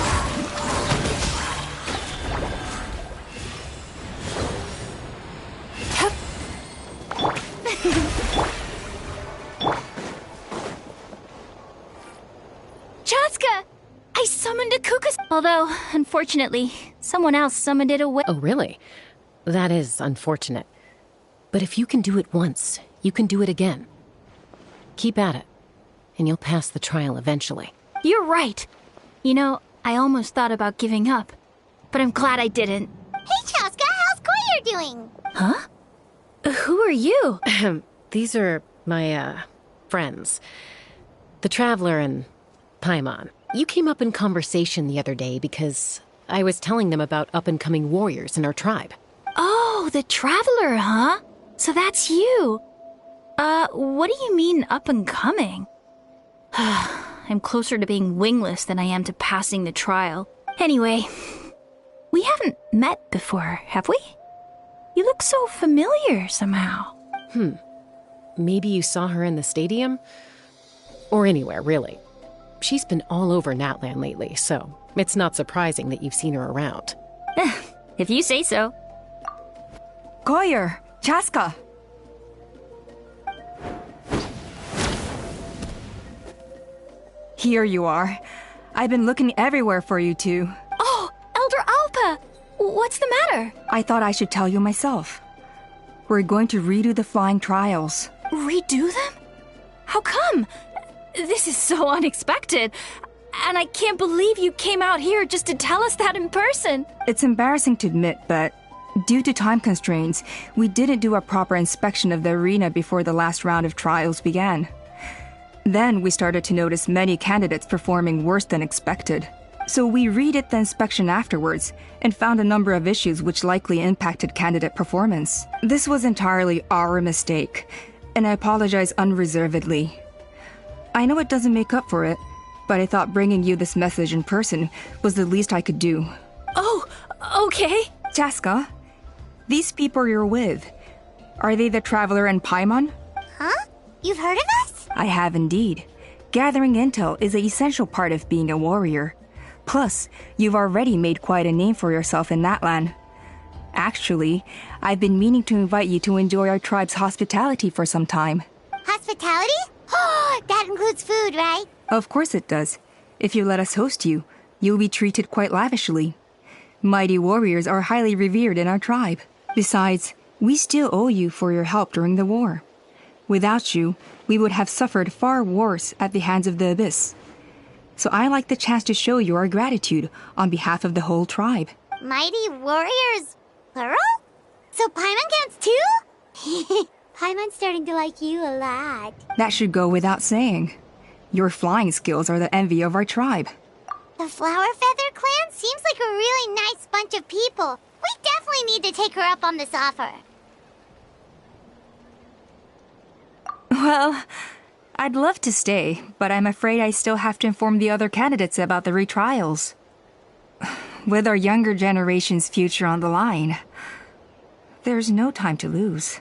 Chaska! I summoned a cuckoo. Although, unfortunately, someone else summoned it away.
Oh, really? That is unfortunate. But if you can do it once, you can do it again. Keep at it, and you'll pass the trial eventually.
You're right. You know, I almost thought about giving up, but I'm glad I didn't.
Hey, Chaska, how's Koyer doing?
Huh? Who are you?
These are my, friends. The Traveler and Paimon. You came up in conversation the other day because I was telling them about up-and-coming warriors in our tribe.
Oh, the Traveler, huh? So that's you. What do you mean up-and-coming? I'm closer to being wingless than I am to passing the trial. Anyway, we haven't met before, have we? You look so familiar somehow.
Maybe you saw her in the stadium? Or anywhere, really. She's been all over Natlan lately, so it's not surprising that you've seen her around.
If you say so.
Koyer, Chaska. Here you are. I've been looking everywhere for you two.
Oh, Elder Alpa! What's the matter?
I thought I should tell you myself. We're going to redo the flying trials.
Redo them? How come? This is so unexpected. And I can't believe you came out here just to tell us that in person.
It's embarrassing to admit, but due to time constraints, we didn't do a proper inspection of the arena before the last round of trials began. Then we started to notice many candidates performing worse than expected. So we redid the inspection afterwards and found a number of issues which likely impacted candidate performance. This was entirely our mistake, and I apologize unreservedly. I know it doesn't make up for it, but I thought bringing you this message in person was the least I could do.
Oh, okay.
Chaska, these people you're with, Are they the Traveler and Paimon?
Huh? You've heard of us?
I have indeed. Gathering intel is an essential part of being a warrior. Plus, you've already made quite a name for yourself in Natlan. Actually, I've been meaning to invite you to enjoy our tribe's hospitality for some time.
Hospitality? Oh, that includes food, right?
Of course it does. If you let us host you, you'll be treated quite lavishly. Mighty warriors are highly revered in our tribe. Besides, we still owe you for your help during the war. Without you, we would have suffered far worse at the hands of the Abyss. So I like the chance to show you our gratitude on behalf of the whole tribe.
Mighty warriors, plural? So Paimon counts too? Paimon's starting to like you a lot.
That should go without saying. Your flying skills are the envy of our tribe.
The Flower Feather clan seems like a really nice bunch of people. We definitely need to take her up on this offer.
Well, I'd love to stay, but I'm afraid I still have to inform the other candidates about the retrials. With our younger generation's future on the line, there's no time to lose.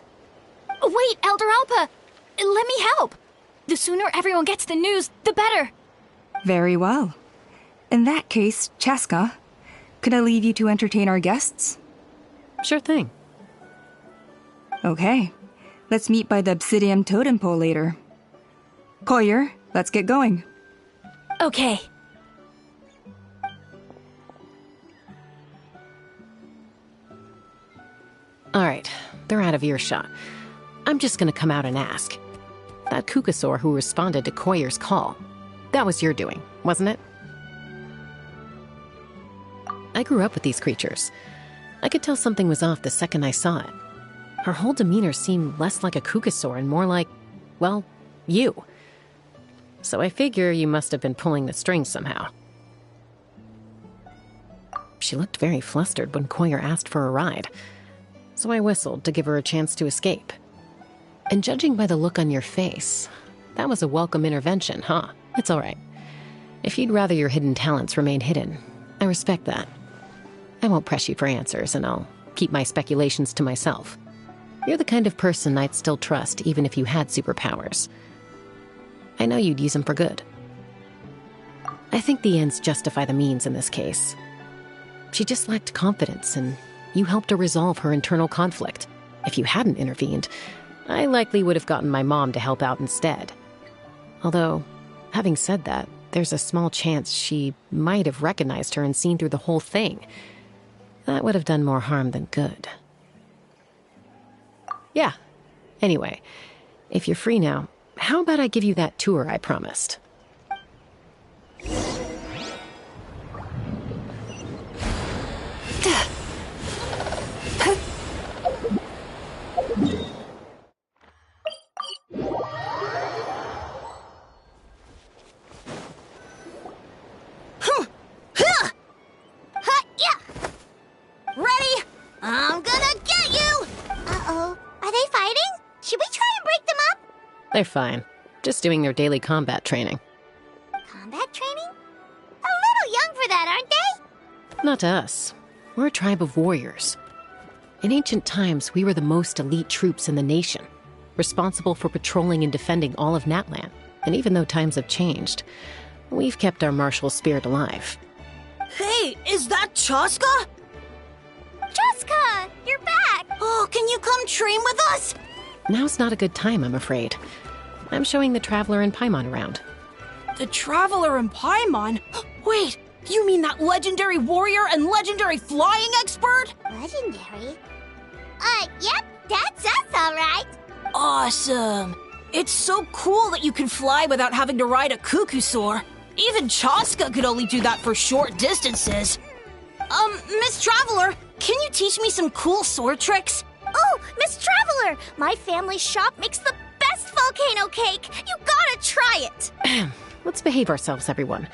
Wait, Elder Alpa! Let me help! The sooner everyone gets the news, the better.
Very well. In that case, Chaska, could I leave you to entertain our guests?
Sure thing.
Okay. Let's meet by the Obsidian Totem Pole later. Koyer, let's get going.
Okay.
All right, they're out of earshot. I'm just gonna come out and ask. That Kukasaur who responded to Koyer's call, that was your doing, wasn't it? I grew up with these creatures. I could tell something was off the second I saw it. Her whole demeanor seemed less like a Kukasaur and more like, well, you. So I figure you must have been pulling the strings somehow. She looked very flustered when Koyer asked for a ride, so I whistled to give her a chance to escape. And judging by the look on your face, that was a welcome intervention, huh? It's all right. If you'd rather your hidden talents remain hidden, I respect that. I won't press you for answers, and I'll keep my speculations to myself. You're the kind of person I'd still trust even if you had superpowers. I know you'd use them for good. I think the ends justify the means in this case. She just lacked confidence, and you helped her resolve her internal conflict. If you hadn't intervened, I likely would have gotten my mom to help out instead. Although, having said that, there's a small chance she might have recognized her and seen through the whole thing. That would have done more harm than good. Yeah. Anyway, if you're free now, how about I give you that tour I promised?
Ready? I'm gonna get you! Uh-oh. Are they fighting? Should we try and break them up?
They're fine. Just doing their daily combat training.
Combat training? A little young for that, aren't they?
Not to us. We're a tribe of warriors. In ancient times, we were the most elite troops in the nation, responsible for patrolling and defending all of Natlan. And even though times have changed, we've kept our martial spirit alive.
Hey, is that Chaska?
Jessica, you're back!
Oh, can you come train with us?
Now's not a good time, I'm afraid. I'm showing the Traveler and Paimon around.
The Traveler and Paimon? Wait, you mean that legendary warrior and legendary flying expert?
Legendary? Yep, that's us, all right.
Awesome. It's so cool that you can fly without having to ride a Kukusaur. Even Chaska could only do that for short distances. Miss Traveler, can you teach me some cool sword tricks?
Oh, Miss Traveler! My family's shop makes the best volcano cake! You gotta try it!
Let's behave ourselves, everyone.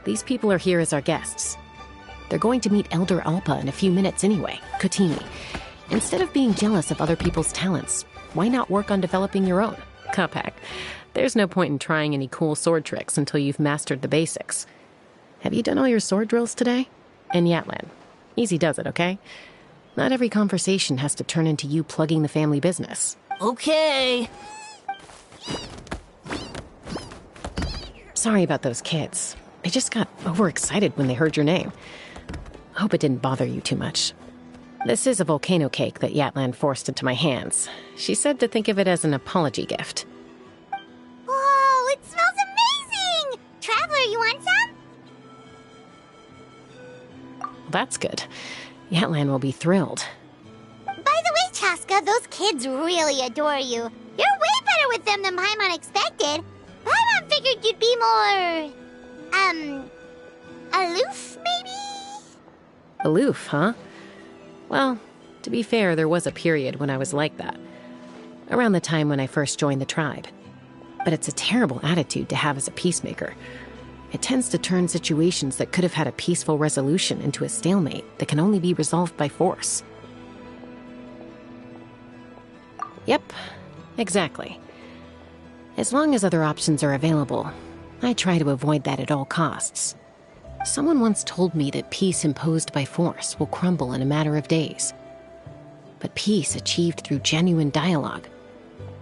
These people are here as our guests. They're going to meet Elder Alpa in a few minutes anyway, Kotini. Instead of being jealous of other people's talents, why not work on developing your own? Kapak, there's no point in trying any cool sword tricks until you've mastered the basics. Have you done all your sword drills today? And Yatlan. Easy does it, okay? Not every conversation has to turn into you plugging the family business.
Okay.
Sorry about those kids. They just got overexcited when they heard your name. Hope it didn't bother you too much. This is a volcano cake that Yatlan forced into my hands. She said to think of it as an apology gift.
Whoa, it smells amazing! Traveler, you want some?
Well, that's good. Yatlan will be thrilled.
By the way, Chaska, those kids really adore you. You're way better with them than Paimon expected. Paimon figured you'd be more... aloof, maybe?
Aloof, huh? Well, to be fair, there was a period when I was like that. Around the time when I first joined the tribe. But it's a terrible attitude to have as a peacemaker. It tends to turn situations that could have had a peaceful resolution into a stalemate that can only be resolved by force. Yep, exactly. As long as other options are available, I try to avoid that at all costs. Someone once told me that peace imposed by force will crumble in a matter of days. But peace achieved through genuine dialogue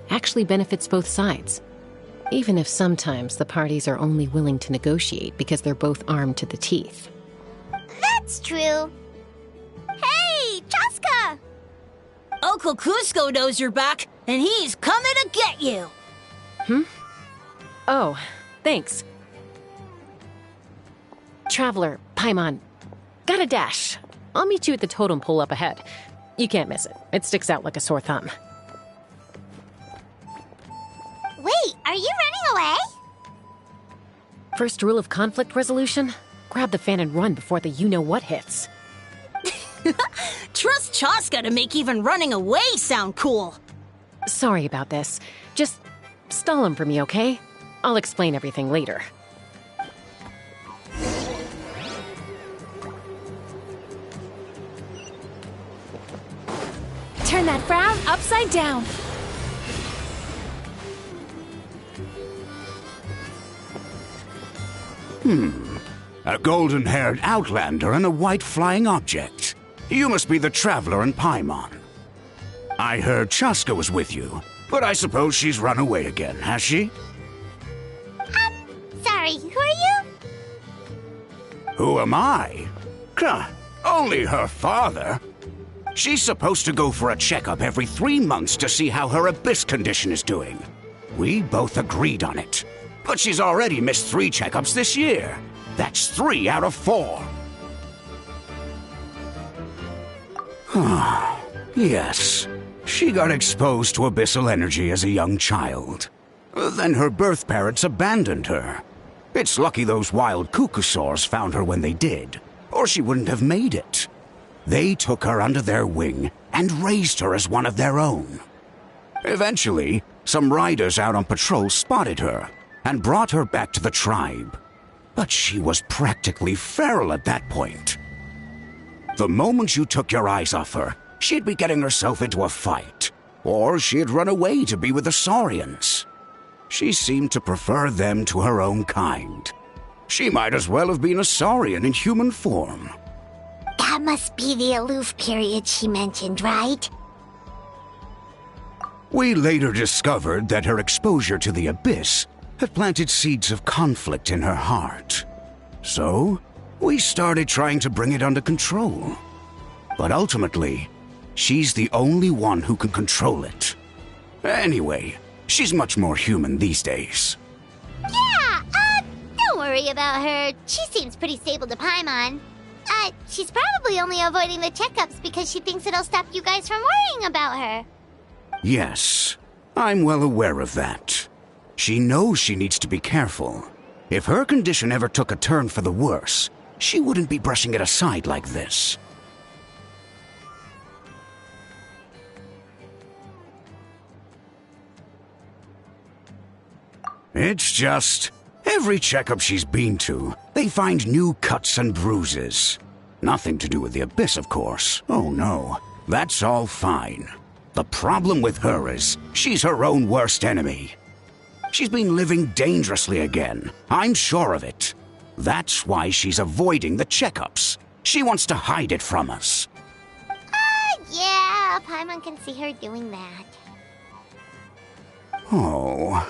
actually benefits both sides, even if sometimes the parties are only willing to negotiate because they're both armed to the teeth.
That's true. Hey, Chaska!
Uncle Cusco knows you're back, and he's coming to get you.
Oh, thanks. Traveler, Paimon, got a dash. I'll meet you at the totem pole up ahead. You can't miss it. It sticks out like a sore thumb.
Wait, are you running away?
First rule of conflict resolution? Grab the fan and run before the you-know-what hits.
Trust Chaska to make even running away sound cool.
Sorry about this. Just stall him for me, okay? I'll explain everything later.
Turn that frown upside down.
A golden-haired outlander and a white flying object. You must be the traveler in Paimon. I heard Chaska was with you, but I suppose she's run away again, has she?
Sorry, who are you?
Who am I? Only her father. She's supposed to go for a checkup every 3 months to see how her abyss condition is doing. We both agreed on it. But she's already missed 3 checkups this year. That's 3 out of 4. Yes. She got exposed to abyssal energy as a young child. Then her birth parents abandoned her. It's lucky those wild cuckoosaurs found her when they did, or she wouldn't have made it. They took her under their wing and raised her as one of their own. Eventually, some riders out on patrol spotted her and brought her back to the tribe. But she was practically feral at that point. The moment you took your eyes off her, she'd be getting herself into a fight, or she'd run away to be with the Saurians. She seemed to prefer them to her own kind. She might as well have been a Saurian in human form.
That must be the aloof period she mentioned, right?
We later discovered that her exposure to the abyss had planted seeds of conflict in her heart. So, we started trying to bring it under control. But ultimately, she's the only one who can control it. Anyway, she's much more human these days.
Yeah, don't worry about her. She seems pretty stable to Paimon. She's probably only avoiding the checkups because she thinks it'll stop you guys from worrying about her.
Yes, I'm well aware of that. She knows she needs to be careful. If her condition ever took a turn for the worse, she wouldn't be brushing it aside like this. It's just, every checkup she's been to, they find new cuts and bruises. Nothing to do with the abyss, of course. Oh no, that's all fine. The problem with her is, she's her own worst enemy. She's been living dangerously again. I'm sure of it. That's why she's avoiding the checkups. She wants to hide it from us.
Paimon can see her doing that.
Oh.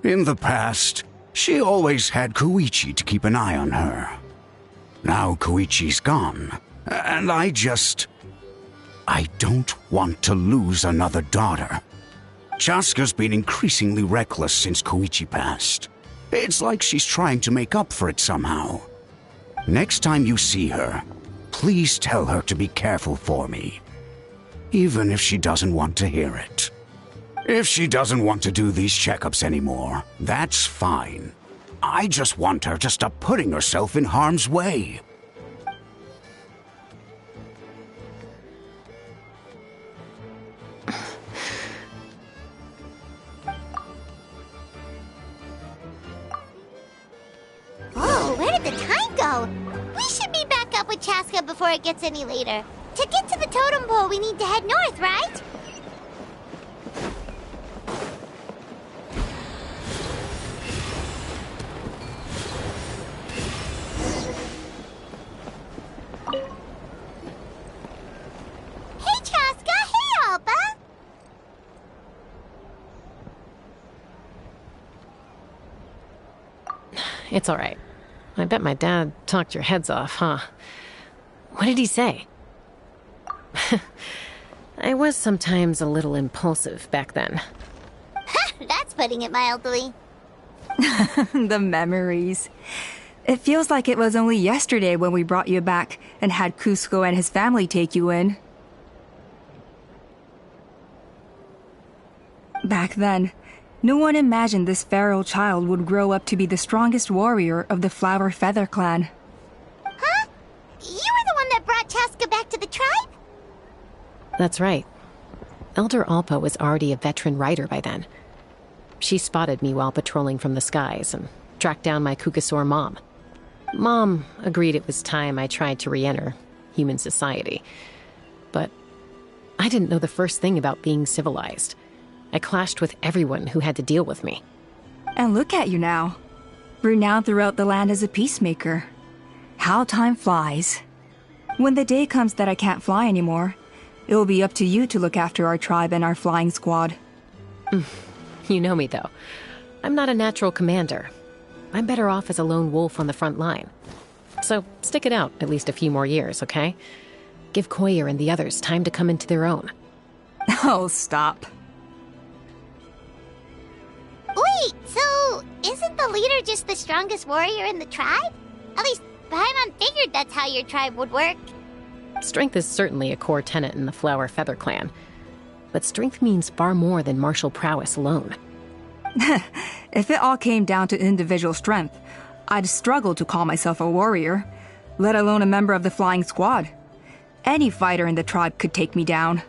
In the past, she always had Koichi to keep an eye on her. Now Koichi's gone, and I don't want to lose another daughter. Chaska's been increasingly reckless since Koichi passed. It's like she's trying to make up for it somehow. Next time you see her, please tell her to be careful for me. Even if she doesn't want to hear it. If she doesn't want to do these checkups anymore, that's fine. I just want her to stop putting herself in harm's way.
Oh, where did the time go? We should be back up with Chaska before it gets any later. To get to the totem pole, we need to head north, right? Hey, Chaska! Hey, Alba!
It's all right. I bet my dad talked your heads off, huh? What did he say? I was sometimes a little impulsive back then.
That's putting it mildly.
The memories. It feels like it was only yesterday when we brought you back and had Cusco and his family take you in. Back then, no one imagined this feral child would grow up to be the strongest warrior of the Flower Feather clan.
Huh? You were the one that brought Chaska back to the tribe?
That's right. Elder Alpa was already a veteran rider by then. She spotted me while patrolling from the skies and tracked down my Kukasaur mom. Mom agreed it was time I tried to re-enter human society. But I didn't know the first thing about being civilized. I clashed with everyone who had to deal with me.
And look at you now. Renowned throughout the land as a peacemaker. How time flies. When the day comes that I can't fly anymore, it will be up to you to look after our tribe and our flying squad.
You know me, though. I'm not a natural commander. I'm better off as a lone wolf on the front line. So stick it out at least a few more years, okay? Give Koyer and the others time to come into their own.
Oh, stop.
Wait, so isn't the leader just the strongest warrior in the tribe? At least Paimon figured that's how your tribe would work.
Strength is certainly a core tenet in the Flower Feather clan. But strength means far more than martial prowess alone.
If it all came down to individual strength, I'd struggle to call myself a warrior, let alone a member of the flying squad. Any fighter in the tribe could take me down.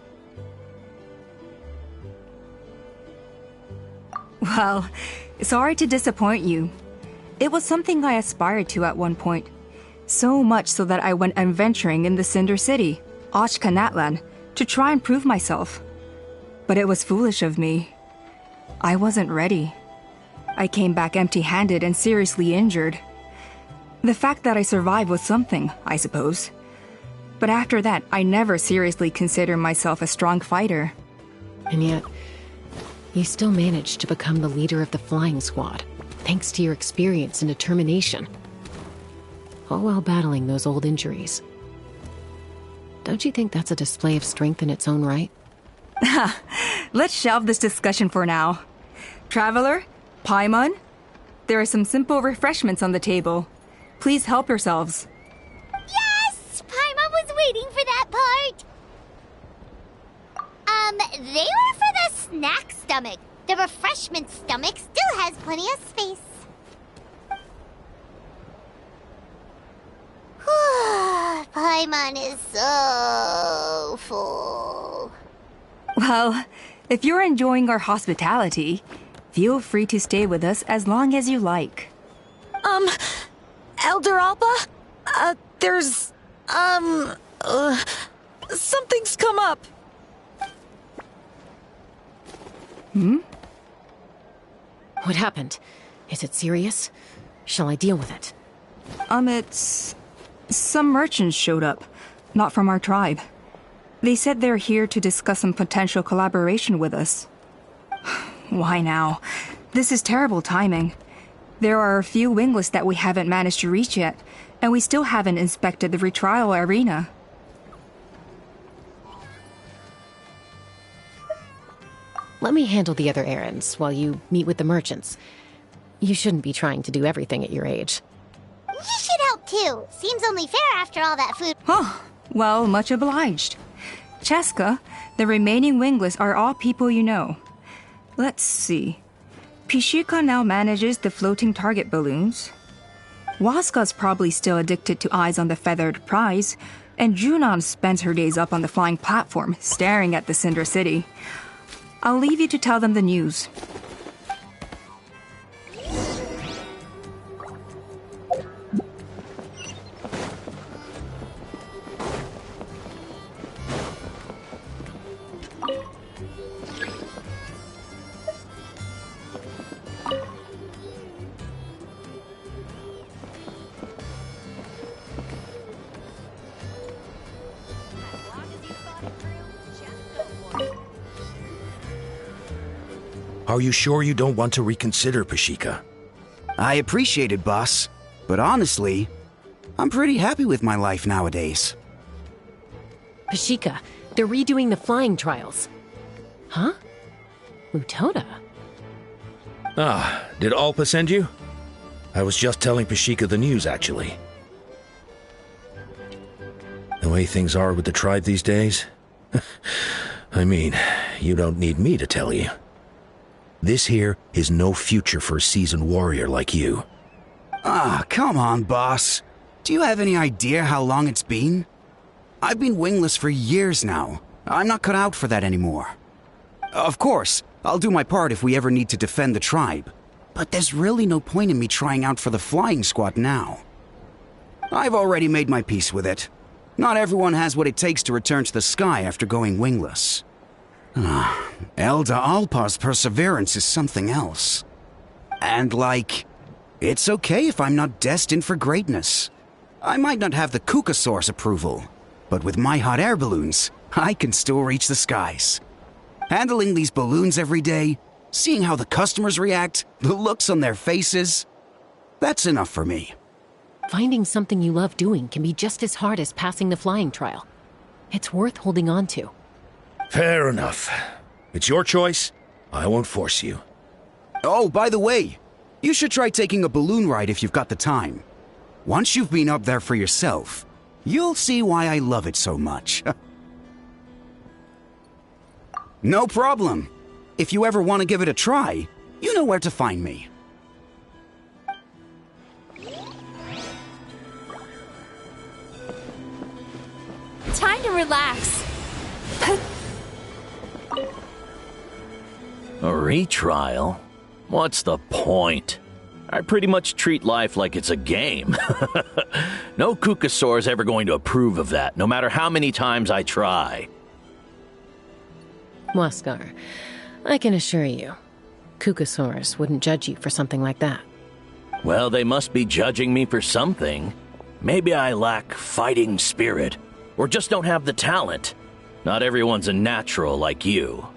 Well, sorry to disappoint you. It was something I aspired to at one point. So much so that I went adventuring in the Cinder City, Ashkanatlan, to try and prove myself. But it was foolish of me. I wasn't ready. I came back empty-handed and seriously injured. The fact that I survived was something, I suppose. But after that, I never seriously considered myself a strong fighter.
And yet, you still managed to become the leader of the flying squad, thanks to your experience and determination. All while battling those old injuries. Don't you think that's a display of strength in its own right?
Let's shelve this discussion for now. Traveler, Paimon, there are some simple refreshments on the table. Please help yourselves.
Yes! Paimon was waiting for that part! They were for the snack stomach. The refreshment stomach still has plenty of space. Paimon is so full.
Well, if you're enjoying our hospitality, feel free to stay with us as long as you like.
Elder Alpa? Something's come up.
What happened? Is it serious? Shall I deal with it?
It's... Some merchants showed up. Not from our tribe. They said they're here to discuss some potential collaboration with us. Why now? This is terrible timing. There are a few wingless that we haven't managed to reach yet, and we still haven't inspected the retrial arena.
Let me handle the other errands while you meet with the merchants. You shouldn't be trying to do everything at your age.
You should help too. Seems only fair after all that food.
Oh, well, much obliged. Cheska, the remaining wingless are all people you know. Let's see. Pishika now manages the floating target balloons. Waska's probably still addicted to Eyes on the Feathered Prize, and Junon spends her days up on the flying platform, staring at the Cinder City. I'll leave you to tell them the news.
Are you sure you don't want to reconsider, Pashika?
I appreciate it, boss. But honestly, I'm pretty happy with my life nowadays.
Pashika, they're redoing the flying trials. Huh? Mutoda?
Ah, did Alpa send you? I was just telling Pashika the news, actually. The way things are with the tribe these days? I mean, you don't need me to tell you. This here is no future for a seasoned warrior like you.
Ah, come on, boss. Do you have any idea how long it's been? I've been wingless for years now. I'm not cut out for that anymore. Of course, I'll do my part if we ever need to defend the tribe. But there's really no point in me trying out for the flying squad now. I've already made my peace with it. Not everyone has what it takes to return to the sky after going wingless. Elder Alpa's perseverance is something else. And it's okay if I'm not destined for greatness. I might not have the Kukasaur's approval, but with my hot air balloons, I can still reach the skies. Handling these balloons every day, seeing how the customers react, the looks on their faces, that's enough for me.
Finding something you love doing can be just as hard as passing the flying trial. It's worth holding on to.
Fair enough. It's your choice. I won't force you.
Oh, by the way, you should try taking a balloon ride if you've got the time. Once you've been up there for yourself, you'll see why I love it so much. No problem. If you ever want to give it a try, you know where to find me.
Time to relax.
A retrial? What's the point? I pretty much treat life like it's a game. No Kukasaur's ever going to approve of that, no matter how many times I try.
Waskar, I can assure you, Kukasaurus wouldn't judge you for something like that.
Well, they must be judging me for something. Maybe I lack fighting spirit, or just don't have the talent. Not everyone's a natural like you.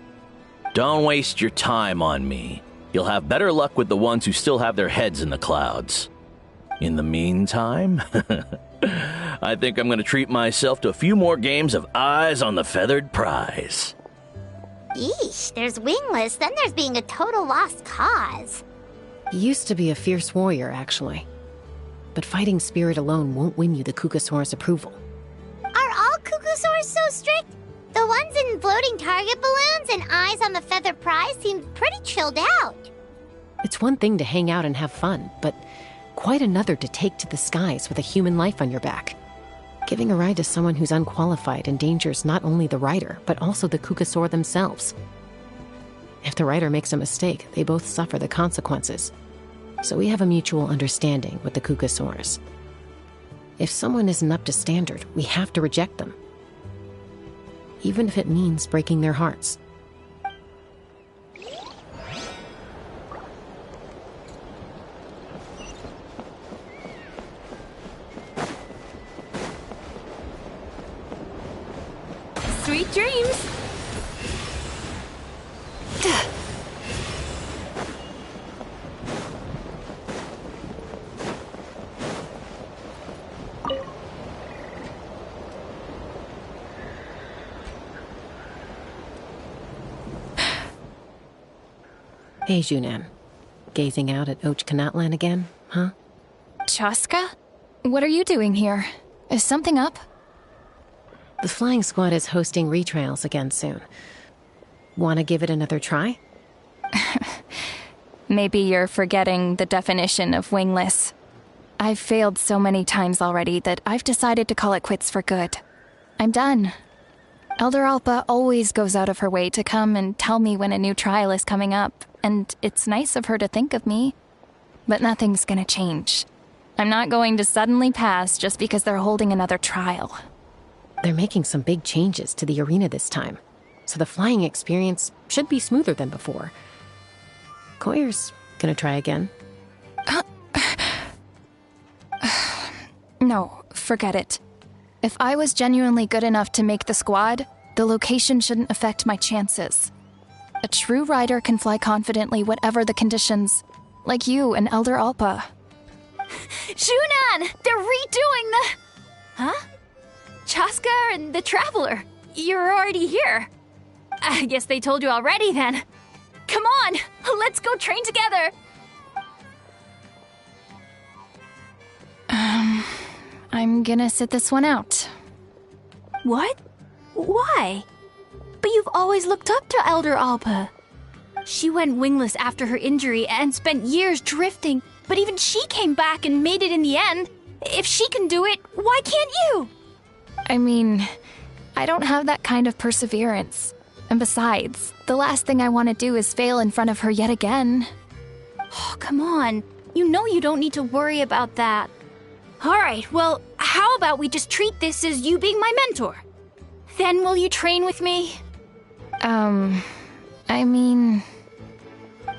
Don't waste your time on me. You'll have better luck with the ones who still have their heads in the clouds. In the meantime, I think I'm going to treat myself to a few more games of Eyes on the Feathered Prize.
Yeesh, there's wingless, then there's being a total lost cause.
You used to be a fierce warrior, actually. But fighting spirit alone won't win you the Kukasaur's approval.
Are all Kukasaurs so strict? The ones in floating target balloons and Eyes on the Feathered Prize seem pretty chilled out.
It's one thing to hang out and have fun, but quite another to take to the skies with a human life on your back. Giving a ride to someone who's unqualified endangers not only the rider, but also the Kukasaur themselves. If the rider makes a mistake, they both suffer the consequences. So we have a mutual understanding with the Kukasaurs. If someone isn't up to standard, we have to reject them. Even if it means breaking their hearts.
Sweet dreams!
Hey, Junan. Gazing out at Ochkanatlan again, huh?
Chaska? What are you doing here? Is something up?
The flying squad is hosting retrials again soon. Want to give it another try?
Maybe you're forgetting the definition of wingless. I've failed so many times already that I've decided to call it quits for good. I'm done. Elder Alpa always goes out of her way to come and tell me when a new trial is coming up, and it's nice of her to think of me. But nothing's gonna change. I'm not going to suddenly pass just because they're holding another trial.
They're making some big changes to the arena this time, so the flying experience should be smoother than before. Koyer's gonna try again.
No, forget it. If I was genuinely good enough to make the squad, the location shouldn't affect my chances. A true rider can fly confidently whatever the conditions, like you and Elder Alpa.
Junan! They're redoing the... Huh? Chaska and the Traveler. You're already here. I guess they told you already then. Come on, let's go train together.
I'm gonna sit this one out.
What? Why? But you've always looked up to Elder Alpa. She went wingless after her injury and spent years drifting, but even she came back and made it in the end. If she can do it, why can't you?
I mean, I don't have that kind of perseverance. And besides, the last thing I want to do is fail in front of her yet again.
Oh, come on. You know you don't need to worry about that. Alright, well, how about we just treat this as you being my mentor? Then will you train with me?
I mean...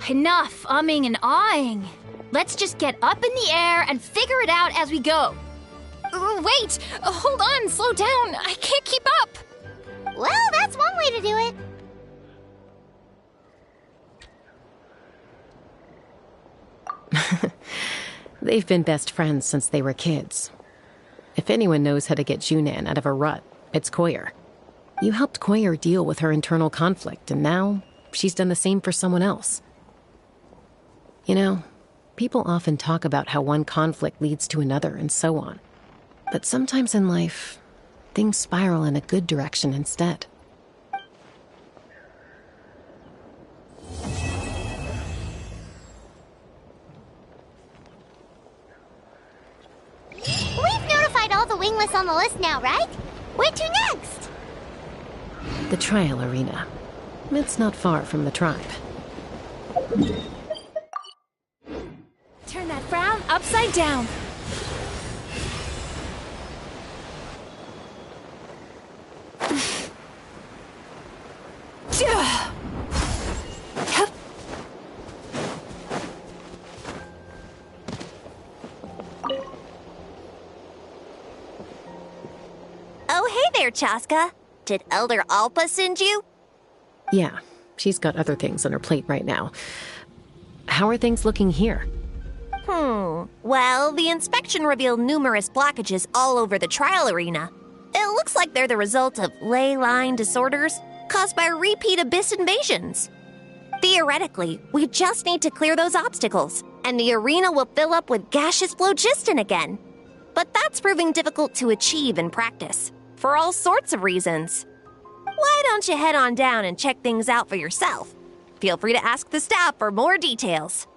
Enough umming and ahhing. Let's just get up in the air and figure it out as we go.
Wait! Hold on, slow down. I can't keep up.
Well, that's one way to do it.
They've been best friends since they were kids. If anyone knows how to get Junan out of a rut, it's Koyer. You helped Koyer deal with her internal conflict, and now she's done the same for someone else. You know, people often talk about how one conflict leads to another and so on. But sometimes in life, things spiral in a good direction instead.
We've notified all the wingless on the list now, right? Where to next?
The trial arena. It's not far from the tribe.
Turn that frown upside down.
Oh, hey there, Chaska. Did Elder Alpa send you?
Yeah, she's got other things on her plate right now. How are things looking here?
Well, the inspection revealed numerous blockages all over the trial arena. It looks like they're the result of ley line disorders caused by repeat abyss invasions. Theoretically, we just need to clear those obstacles, and the arena will fill up with gaseous phlogiston again. But that's proving difficult to achieve in practice, for all sorts of reasons. Why don't you head on down and check things out for yourself? Feel free to ask the staff for more details.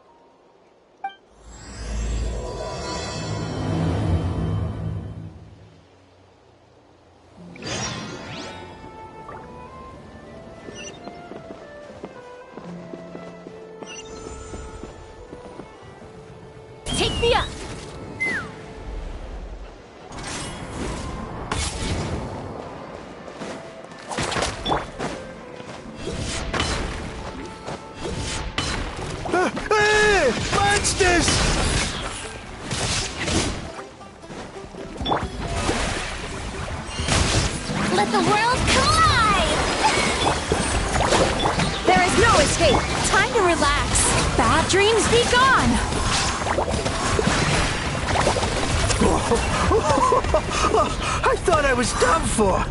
Take me up.
Hey! Monsters!
Let the world collide!
escape. Time to relax. Bad dreams be gone.
I thought I was done for.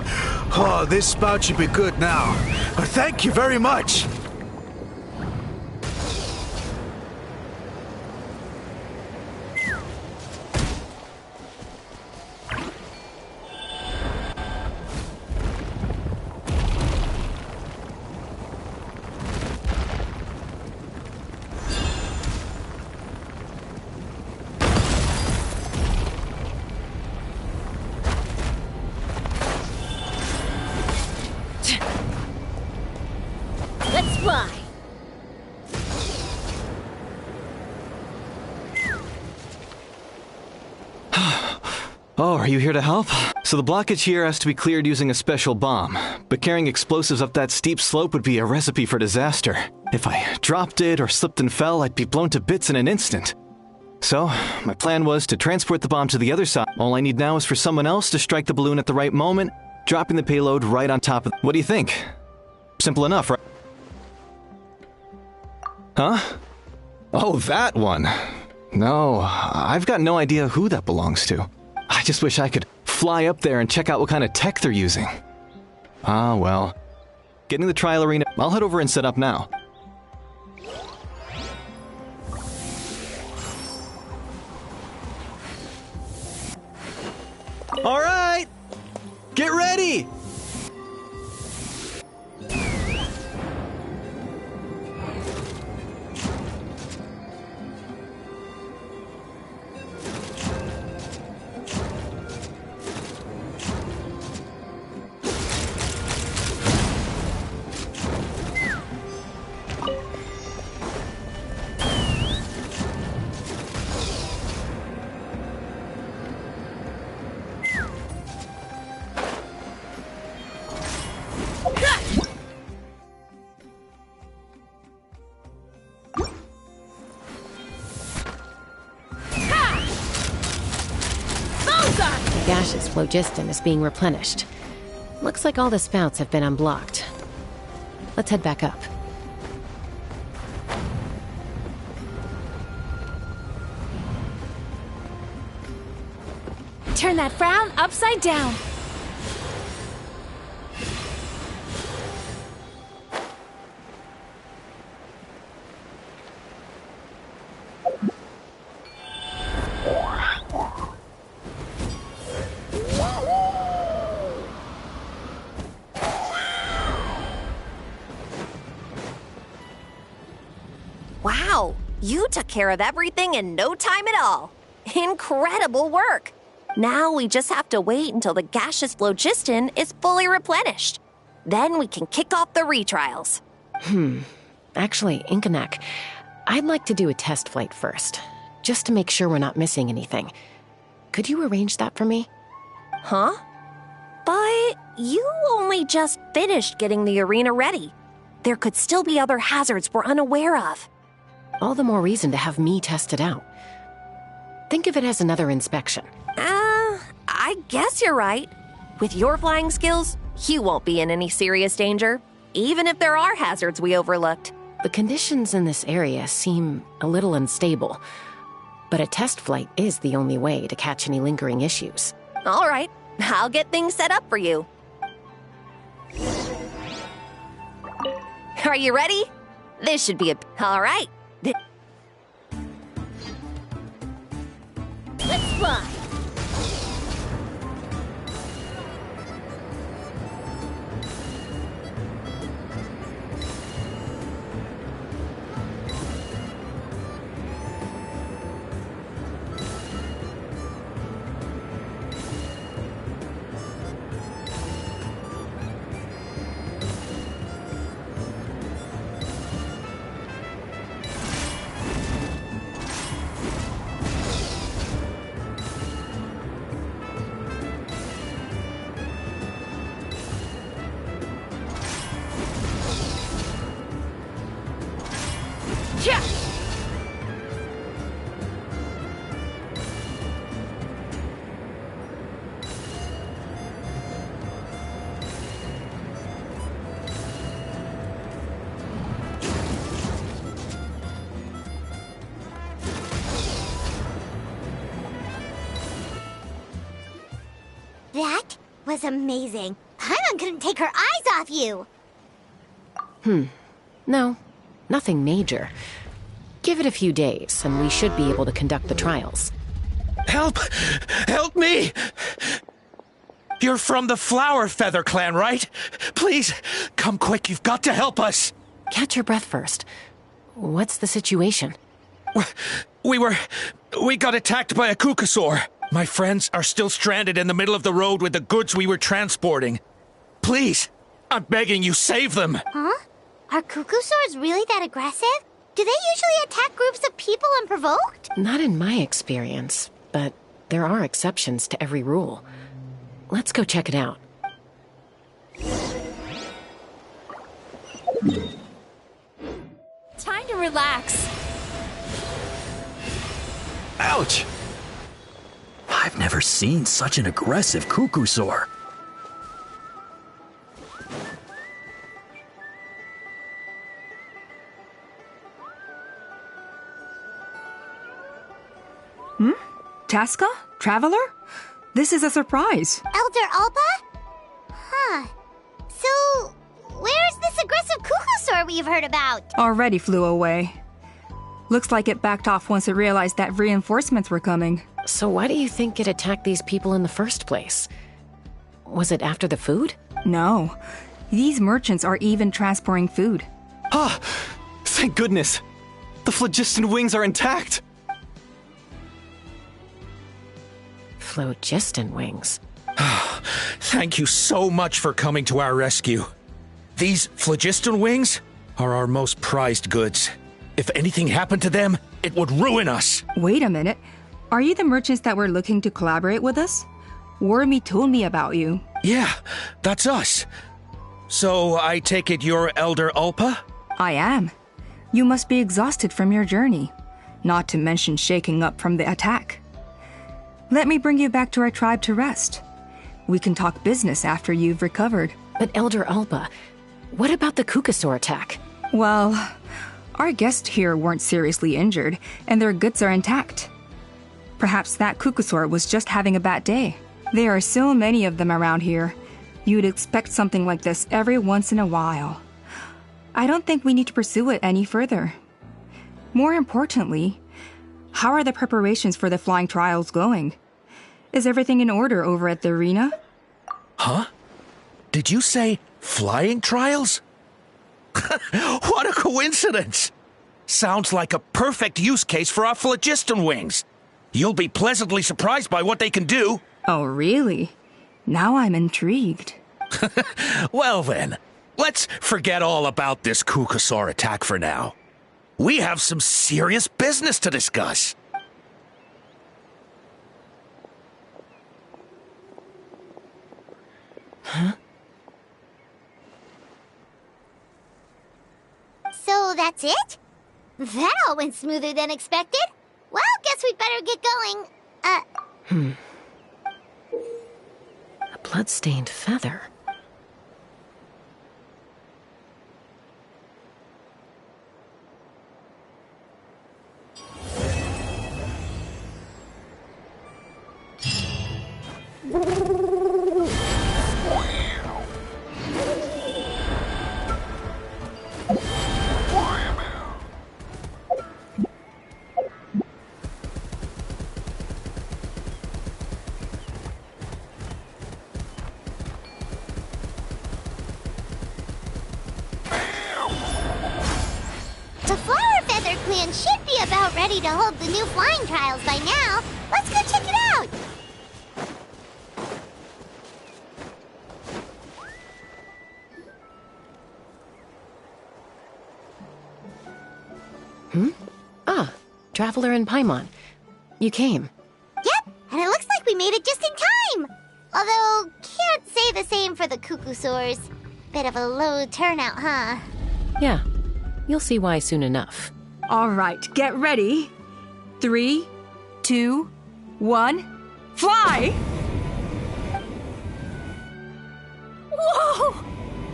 Oh, this spout should be good now. Thank you very much.
Let's fly.
Oh, are you here to help? So the blockage here has to be cleared using a special bomb, but carrying explosives up that steep slope would be a recipe for disaster. If I dropped it or slipped and fell, I'd be blown to bits in an instant. So, my plan was to transport the bomb to the other side. All I need now is for someone else to strike the balloon at the right moment, dropping the payload right on top of it. What do you think? Simple enough, right? Huh? Oh, that one. No, I've got no idea who that belongs to. I just wish I could fly up there and check out what kind of tech they're using. Ah, well. Getting the trial arena, I'll head over and set up now. All right! Get ready!
The gaseous phlogiston is being replenished. Looks like all the spouts have been unblocked. Let's head back up.
Turn that frown upside down.
Wow, you took care of everything in no time at all. Incredible work. Now we just have to wait until the gaseous phlogiston is fully replenished. Then we can kick off the retrials.
Actually, Inkanak, I'd like to do a test flight first, just to make sure we're not missing anything. Could you arrange that for me?
Huh? But you only just finished getting the arena ready. There could still be other hazards we're unaware of.
All the more reason to have me test it out. Think of it as another inspection.
I guess you're right. With your flying skills, you won't be in any serious danger, even if there are hazards we overlooked.
The conditions in this area seem a little unstable, but a test flight is the only way to catch any lingering issues.
All right, I'll get things set up for you. Are you ready? This should be all right.
Let's fly.
was amazing. Paimon couldn't take her eyes off you.
No, nothing major. Give it a few days, and we should be able to conduct the trials.
Help! Help me! You're from the Flower Feather clan, right? Please, come quick, you've got to help us!
Catch your breath first. What's the situation?
We got attacked by a Kukusaur. My friends are still stranded in the middle of the road with the goods we were transporting. Please, I'm begging you, save them!
Huh? Are Kukusaurs really that aggressive? Do they usually attack groups of people unprovoked?
Not in my experience, but there are exceptions to every rule. Let's go check it out.
Time to relax.
Ouch! I've never seen such an aggressive Kukusaur.
Tasca? Traveler? This is a surprise.
Elder Alpa? Huh. So, where's this aggressive Kukusaur we've heard about?
Already flew away. Looks like it backed off once it realized that reinforcements were coming.
So why do you think it attacked these people in the first place? Was it after the food?
No. These merchants are even transporting food.
Ah! Thank goodness! The phlogiston wings are intact!
Phlogiston wings.
Thank you so much for coming to our rescue. These phlogiston wings are our most prized goods. If anything happened to them, it would ruin us.
Wait a minute. Are you the merchants that were looking to collaborate with us? Wormy told me about you.
Yeah, that's us. So I take it you're Elder Ulpa?
I am. You must be exhausted from your journey, not to mention shaking up from the attack. Let me bring you back to our tribe to rest. We can talk business after you've recovered.
But Elder Alpa, what about the Kukusaur attack?
Well, our guests here weren't seriously injured, and their goods are intact. Perhaps that Kukusaur was just having a bad day. There are so many of them around here. You'd expect something like this every once in a while. I don't think we need to pursue it any further. More importantly, how are the preparations for the flying trials going? Is everything in order over at the arena?
Huh? Did you say flying trials? What a coincidence! Sounds like a perfect use case for our phlogiston wings. You'll be pleasantly surprised by what they can do.
Oh, really? Now I'm intrigued.
Well then, let's forget all about this Kukusaur attack for now. We have some serious business to discuss.
Huh?
So that's it? That all went smoother than expected. Well, guess we'd better get going.
A blood-stained feather.
The Flower Feather Clan should be about ready to hold the new flying trials by now. Let's go check it out.
Ah, Traveler and Paimon. You came.
Yep, and it looks like we made it just in time. Although, can't say the same for the Kukusaurs. Bit of a low turnout, huh?
Yeah, you'll see why soon enough.
All right, get ready. 3, 2, 1, fly!
Whoa!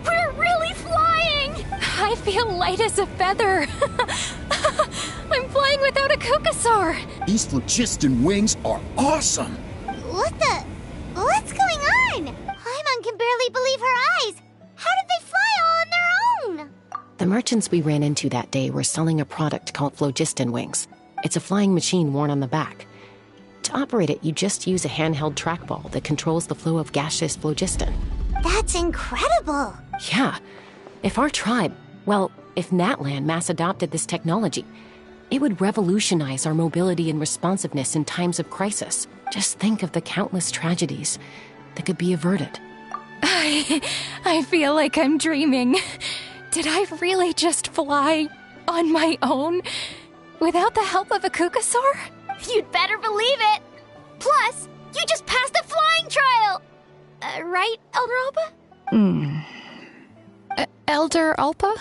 We're really flying! I feel light as a feather. I'm flying without a Kukusaur.
These phlogiston wings are awesome.
What's going on? really believe her eyes. How did they fly all on their own?
The merchants we ran into that day were selling a product called phlogiston wings. It's a flying machine worn on the back. To operate it, you just use a handheld trackball that controls the flow of gaseous phlogiston.
That's incredible.
Yeah. If our tribe, well, if Natlan mass adopted this technology, it would revolutionize our mobility and responsiveness in times of crisis. Just think of the countless tragedies that could be averted.
I feel like I'm dreaming. Did I really just fly on my own without the help of a kukasaur?
You'd better believe it. Plus, you just passed a flying trial. Right, Elder Alpa?
Elder Alpa?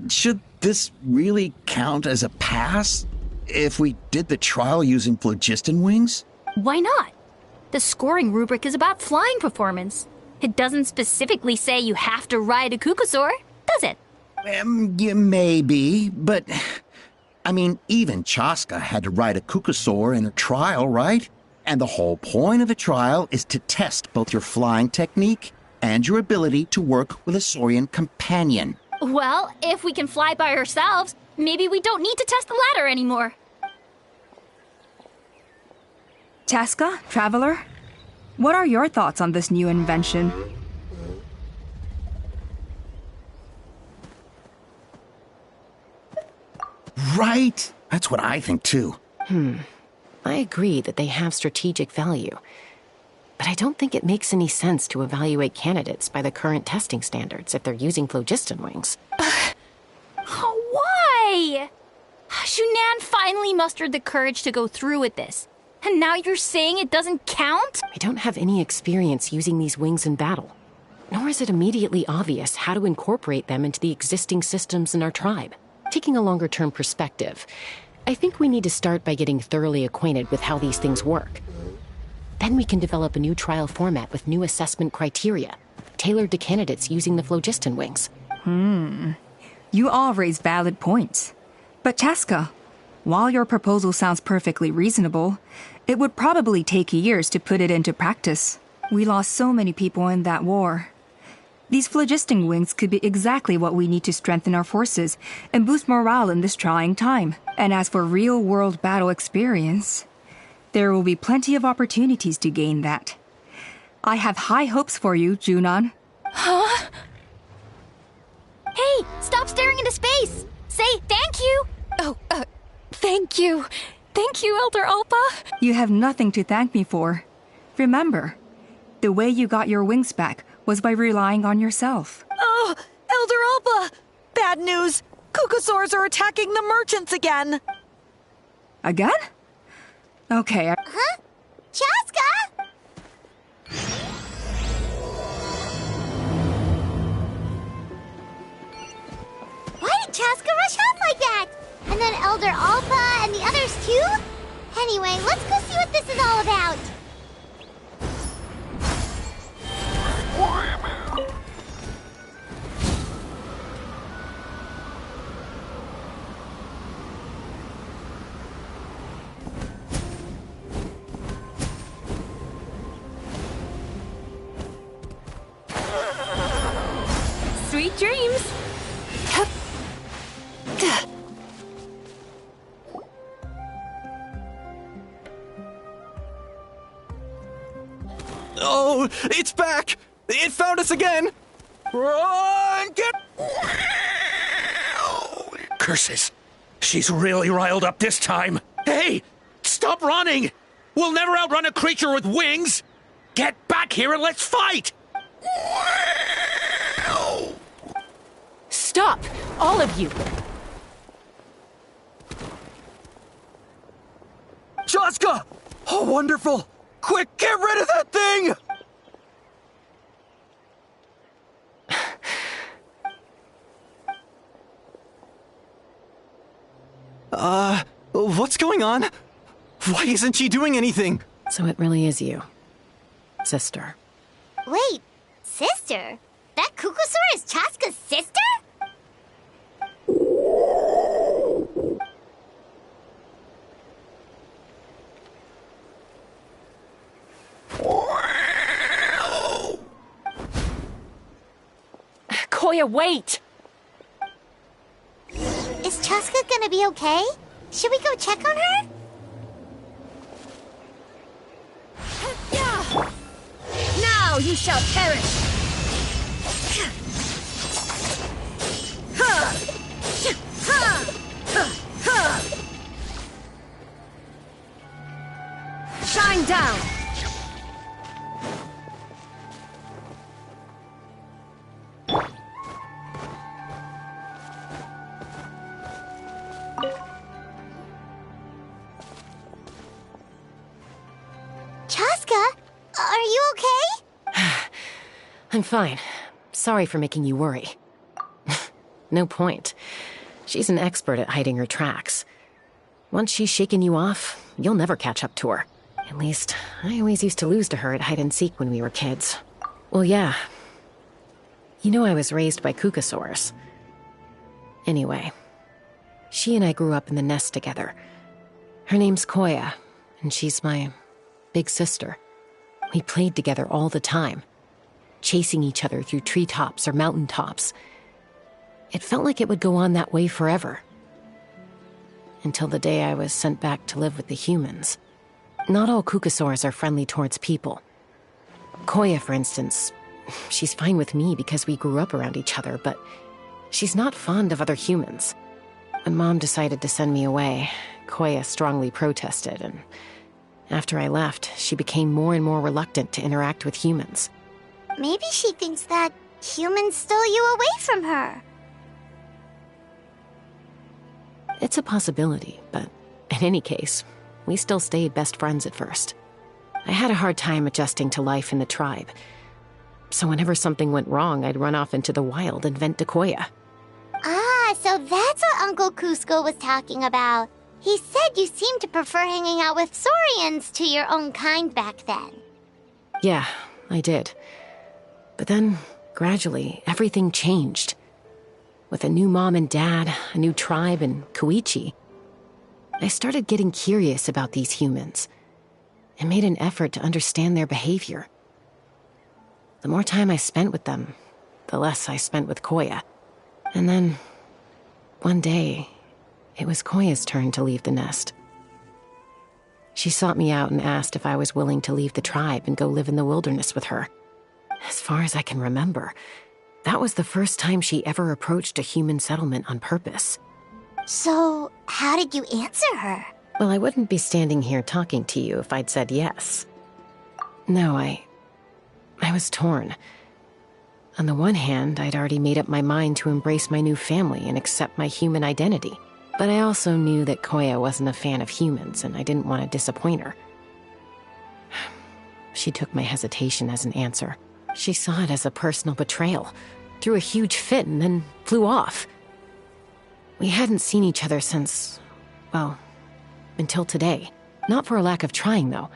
Should this really count as a pass if we did the trial using phlogiston wings?
Why not? The scoring rubric is about flying performance. It doesn't specifically say you have to ride a kukasaur, does it?
Yeah, maybe, but I mean, even Chaska had to ride a kukasaur in her trial, right? And the whole point of the trial is to test both your flying technique and your ability to work with a Saurian companion.
Well, if we can fly by ourselves, maybe we don't need to test the ladder anymore.
Chaska, Traveler, what are your thoughts on this new invention?
Right? That's what I think too.
I agree that they have strategic value, but I don't think it makes any sense to evaluate candidates by the current testing standards if they're using phlogiston wings.
Why? Shunan finally mustered the courage to go through with this, and now you're saying it doesn't count?
I don't have any experience using these wings in battle, nor is it immediately obvious how to incorporate them into the existing systems in our tribe. Taking a longer-term perspective, I think we need to start by getting thoroughly acquainted with how these things work. Then we can develop a new trial format with new assessment criteria, tailored to candidates using the phlogiston wings.
You all raise valid points. But Chaska, while your proposal sounds perfectly reasonable, it would probably take years to put it into practice. We lost so many people in that war. These phlogiston wings could be exactly what we need to strengthen our forces and boost morale in this trying time. And as for real-world battle experience, there will be plenty of opportunities to gain that. I have high hopes for you, Junon.
Huh? Hey, stop staring into space! Say thank you!
Oh, thank you. Thank you, Elder Alpa.
You have nothing to thank me for. Remember, the way you got your wings back was by relying on yourself.
Oh, Elder Alpa! Bad news! Kukasaurs are attacking the merchants again!
Again? Okay.
Huh? Chaska? Why did Chaska rush off like that? And then Elder Alpa and the others too? Anyway, let's go see what this is all about.
Sweet dreams.
Oh, it's back! It found us again! Run! Get...
Curses. She's really riled up this time.
Hey! Stop running! We'll never outrun a creature with wings! Get back here and let's fight!
Stop! All of you!
Chaska! Oh, wonderful! Quick, get rid of that thing! What's going on? Why isn't she doing anything?
So it really is you, sister.
Wait, sister? That kukasaur is Chaska's sister?
Koya, wait!
Is Chaska gonna be okay? Should we go check on her?
Now you shall perish! Shine down!
Chaska, are you okay?
I'm fine. Sorry for making you worry. No point. She's an expert at hiding her tracks. Once she's shaken you off, you'll never catch up to her. At least, I always used to lose to her at hide-and-seek when we were kids. Well, yeah. You know I was raised by Kukasaurs. Anyway, she and I grew up in the nest together. Her name's Koya, and she's my big sister. We played together all the time, chasing each other through treetops or mountaintops. It felt like it would go on that way forever. Until the day I was sent back to live with the humans. Not all Kukasaurs are friendly towards people. Koya, for instance, she's fine with me because we grew up around each other, but she's not fond of other humans. When Mom decided to send me away, Koya strongly protested, and after I left, she became more and more reluctant to interact with humans.
Maybe she thinks that humans stole you away from her.
It's a possibility, but in any case, we still stayed best friends at first. I had a hard time adjusting to life in the tribe. So whenever something went wrong, I'd run off into the wild and vent to Koya.
Ah, so that's what Uncle Cusco was talking about. He said you seemed to prefer hanging out with Saurians to your own kind back then.
Yeah, I did. But then, gradually, everything changed. With a new mom and dad, a new tribe, and Koichi, I started getting curious about these humans and made an effort to understand their behavior. The more time I spent with them, the less I spent with Koya. And then, one day, it was Koya's turn to leave the nest. She sought me out and asked if I was willing to leave the tribe and go live in the wilderness with her. As far as I can remember, that was the first time she ever approached a human settlement on purpose.
So, how did you answer her?
Well, I wouldn't be standing here talking to you if I'd said yes. No, I was torn. On the one hand, I'd already made up my mind to embrace my new family and accept my human identity. But I also knew that Koya wasn't a fan of humans, and I didn't want to disappoint her. She took my hesitation as an answer. She saw it as a personal betrayal, threw a huge fit, and then flew off. We hadn't seen each other since, well, until today. Not for a lack of trying, though.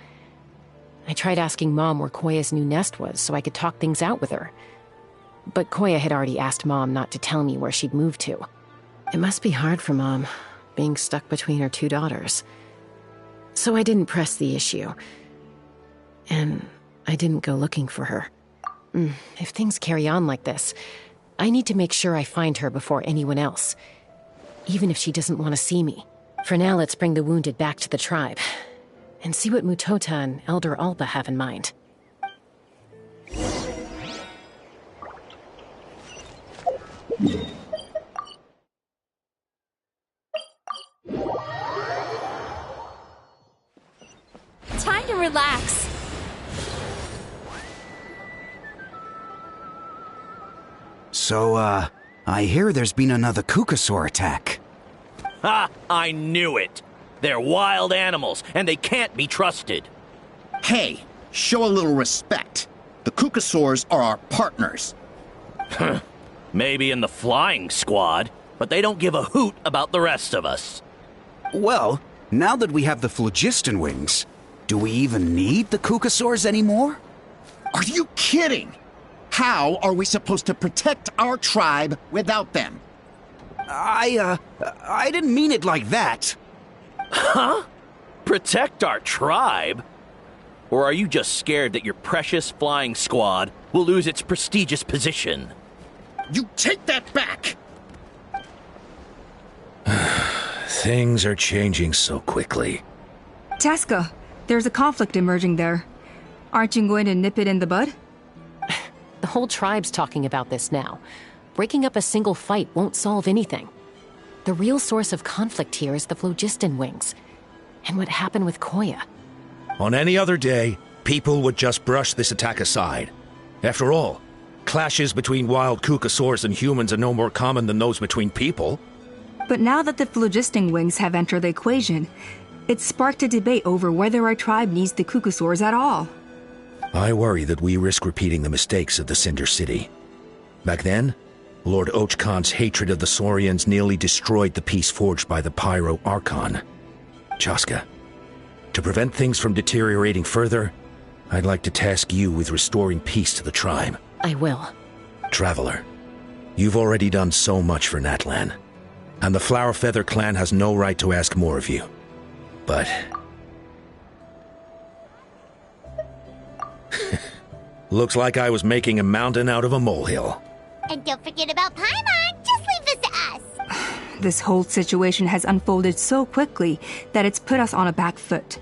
I tried asking Mom where Koya's new nest was so I could talk things out with her. But Koya had already asked Mom not to tell me where she'd moved to. It must be hard for Mom, being stuck between her two daughters. So I didn't press the issue. And I didn't go looking for her. If things carry on like this, I need to make sure I find her before anyone else. Even if she doesn't want to see me. For now, let's bring the wounded back to the tribe. And see what Mutota and Elder Alpa have in mind.
Time to relax.
So, I hear there's been another Kukasaur attack.
Ha! I knew it! They're wild animals, and they can't be trusted.
Hey, show a little respect. The Kukasaurs are our partners.
Maybe in the flying squad, but they don't give a hoot about the rest of us.
Well, now that we have the phlogiston wings, do we even need the Kukasaurs anymore?
Are you kidding? How are we supposed to protect our tribe without them?
I didn't mean it like that.
Huh? Protect our tribe? Or are you just scared that your precious flying squad will lose its prestigious position?
You take that back!
Things are changing so quickly.
Chaska, there's a conflict emerging there. Aren't you going to nip it in the bud?
The whole tribe's talking about this now. Breaking up a single fight won't solve anything. The real source of conflict here is the phlogiston wings. And what happened with Koya.
On any other day, people would just brush this attack aside. After all, clashes between wild kukasaurs and humans are no more common than those between people.
But now that the phlogiston wings have entered the equation, it's sparked a debate over whether our tribe needs the kukasaurs at all.
I worry that we risk repeating the mistakes of the Cinder City. Back then, Lord Ochkon's hatred of the Saurians nearly destroyed the peace forged by the Pyro Archon. Chaska, to prevent things from deteriorating further, I'd like to task you with restoring peace to the tribe.
I will.
Traveler, you've already done so much for Natlan, and the Flower Feather clan has no right to ask more of you. But... looks like I was making a mountain out of a molehill.
And don't forget about Paimon! Just leave this to us!
This whole situation has unfolded so quickly that it's put us on a back foot.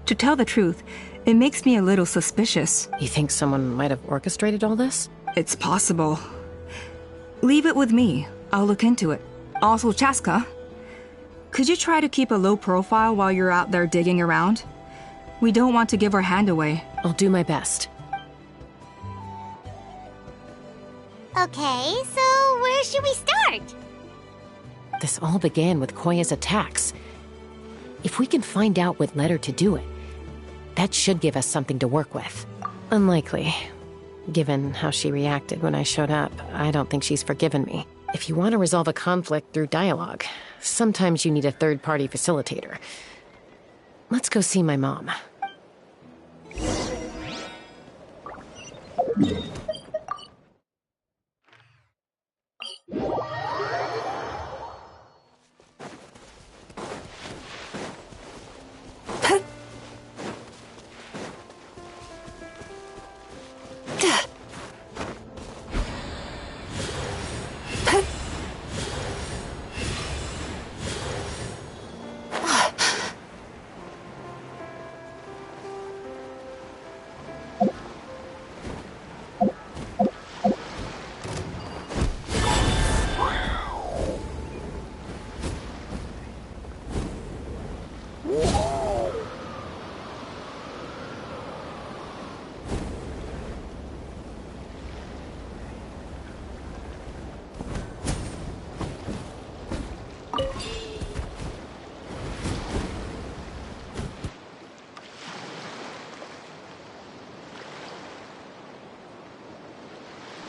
To tell the truth, it makes me a little suspicious.
You think someone might have orchestrated all this?
It's possible. Leave it with me. I'll look into it. Also, Chaska, could you try to keep a low profile while you're out there digging around? We don't want to give our hand away.
I'll do my best.
Okay, so where should we start?
This all began with Koya's attacks. If we can find out what led her to do it, that should give us something to work with. Unlikely. Given how she reacted when I showed up, I don't think she's forgiven me. If you want to resolve a conflict through dialogue, sometimes you need a third-party facilitator. Let's go see my mom.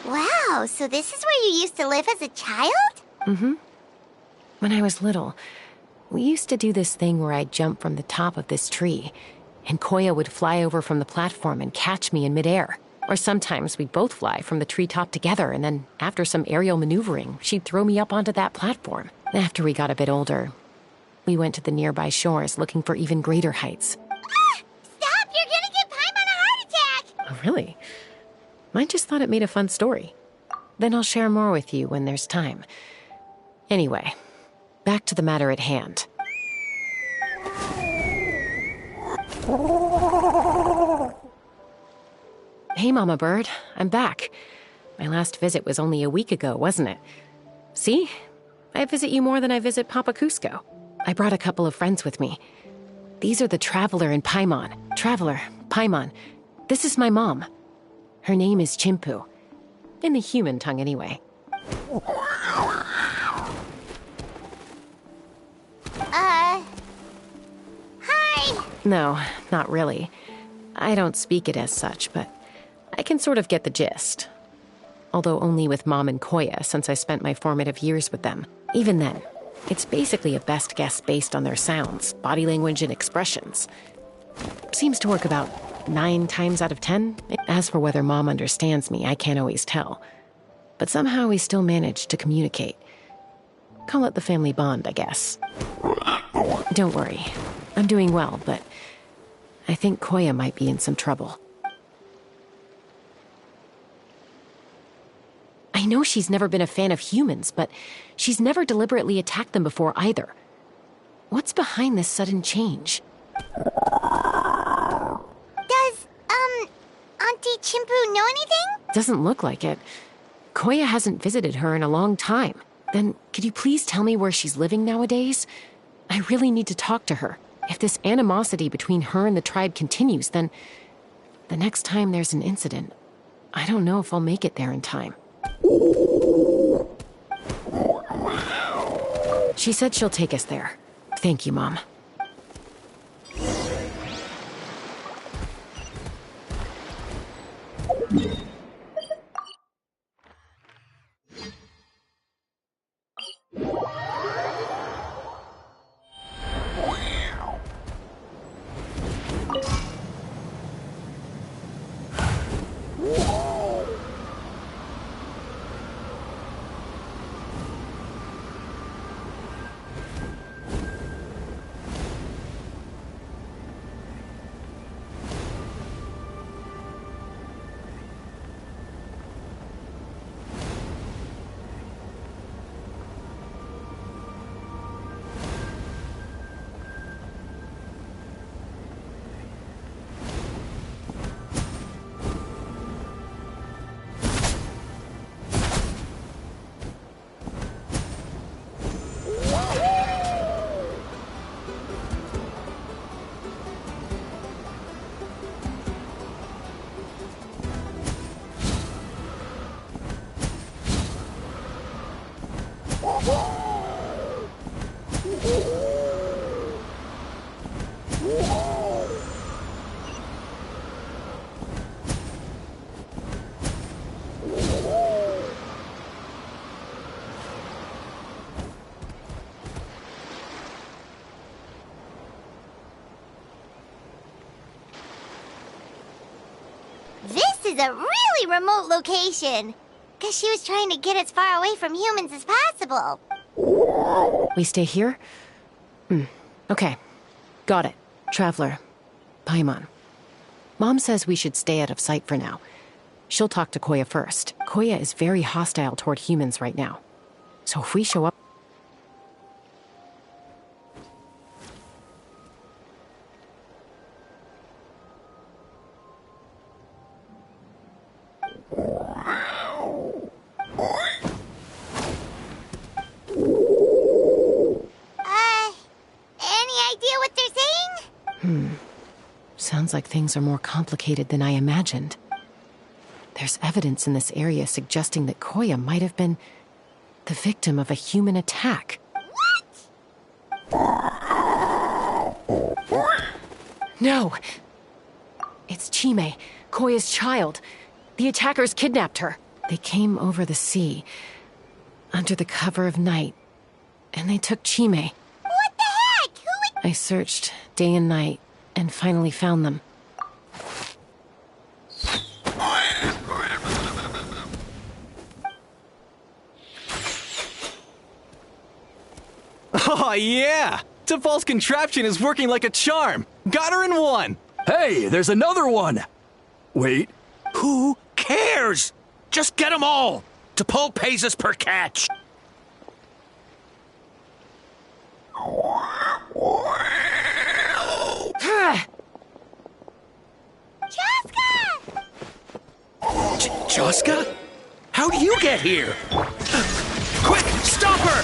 Wow, so this is where you used to live as a child?
Mm-hmm. When I was little, we used to do this thing where I'd jump from the top of this tree, and Koya would fly over from the platform and catch me in midair. Or sometimes we'd both fly from the treetop together, and then after some aerial maneuvering, she'd throw me up onto that platform. After we got a bit older, we went to the nearby shores looking for even greater heights.
Ah! Stop! You're gonna give Paimon a heart attack!
Oh, really? I just thought it made a fun story. Then I'll share more with you when there's time. Anyway, back to the matter at hand. Hey, Mama Bird. I'm back. My last visit was only a week ago, wasn't it? See? I visit you more than I visit Papa Cusco. I brought a couple of friends with me. These are the Traveler and Paimon. Traveler, Paimon. This is my mom. Her name is Chimpu. In the human tongue, anyway.
Hi!
No, not really. I don't speak it as such, but I can sort of get the gist. Although only with Mom and Koya, since I spent my formative years with them. Even then, it's basically a best guess based on their sounds, body language, and expressions. Seems to work about 9 times out of 10. As for whether Mom understands me, I can't always tell. But somehow we still manage to communicate. Call it the family bond, I guess. Don't worry. I'm doing well, but I think Koya might be in some trouble. I I know she's never been a fan of humans, but she's never deliberately attacked them before either. What's behind this sudden change?
Does, Auntie Chimpu know anything?
Doesn't look like it. Koya hasn't visited her in a long time. Then, could you please tell me where she's living nowadays? I really need to talk to her. If this animosity between her and the tribe continues, then the next time there's an incident, I don't know if I'll make it there in time. She said she'll take us there. Thank you, Mom.
This is a really remote location. Guess she was trying to get as far away from humans as possible.
We stay here? Okay. Got it. Traveler. Paimon. Mom says we should stay out of sight for now. She'll talk to Koya first. Koya is very hostile toward humans right now. So if we show up...
Any idea what they're saying?
Sounds like things are more complicated than I imagined. There's evidence in this area suggesting that Koya might have been the victim of a human attack. No! It's Chime, Koya's child. The attackers kidnapped her. They came over the sea, under the cover of night, and they took Chime.
What the heck? Who would...
I searched day and night, and finally found them.
Oh, yeah! Tafal's contraption is working like a charm! Got her in one!
Hey, there's another one! Wait, who cares? Just get them all! T'Pol pays us per catch! Joska? How do you get here? Quick, stop her!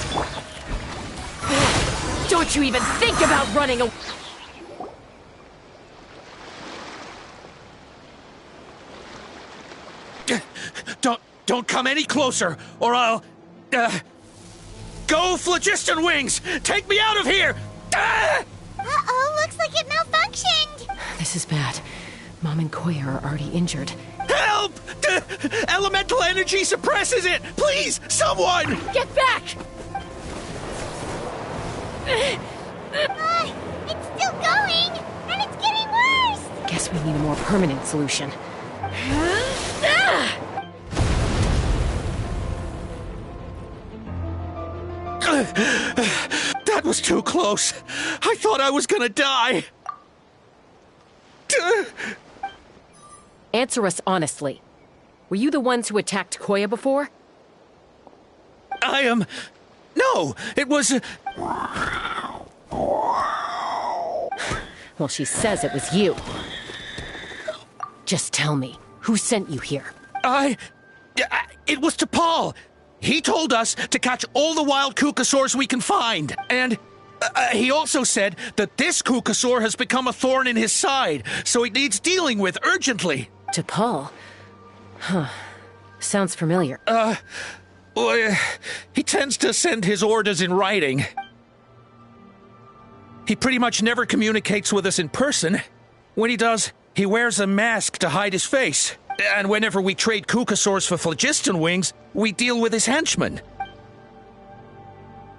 Don't you even think about running away!
Don't come any closer, or I'll... Go, Phlogiston Wings! Take me out of here!
Uh-oh, looks like it malfunctioned!
This is bad. Mom and Koya are already injured.
Help! Elemental energy suppresses it! Please, someone!
Get back!
It's still going, and it's getting worse!
Guess we need a more permanent solution.
That was too close. I thought I was gonna die.
Answer us honestly. Were you the ones who attacked Koya before?
No, it was...
Well, she says it was you. Just tell me, who sent you here?
It was T'Pol. He told us to catch all the wild Kukasaurs we can find. And he also said that this Kukasaur has become a thorn in his side, so he needs dealing with urgently.
T'Pol? Huh. Sounds familiar.
Well, he tends to send his orders in writing. He pretty much never communicates with us in person. When he does, he wears a mask to hide his face. And whenever we trade Kukasaurs for phlogiston wings, we deal with his henchmen.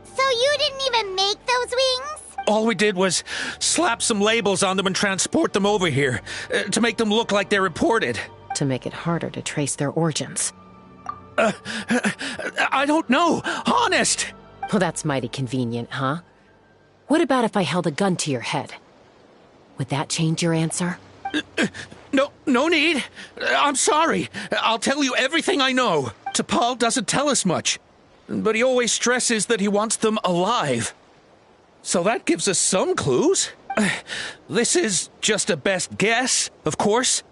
So you didn't even make those wings?
All we did was slap some labels on them and transport them over here, to make them look like they're imported.
To make it harder to trace their origins.
I don't know, honest!
Well, that's mighty convenient, huh? What about if I held a gun to your head? Would that change your answer?
No need. I'm sorry. I'll tell you everything I know. T'Pol doesn't tell us much, but he always stresses that he wants them alive. So that gives us some clues. This is just a best guess, of course,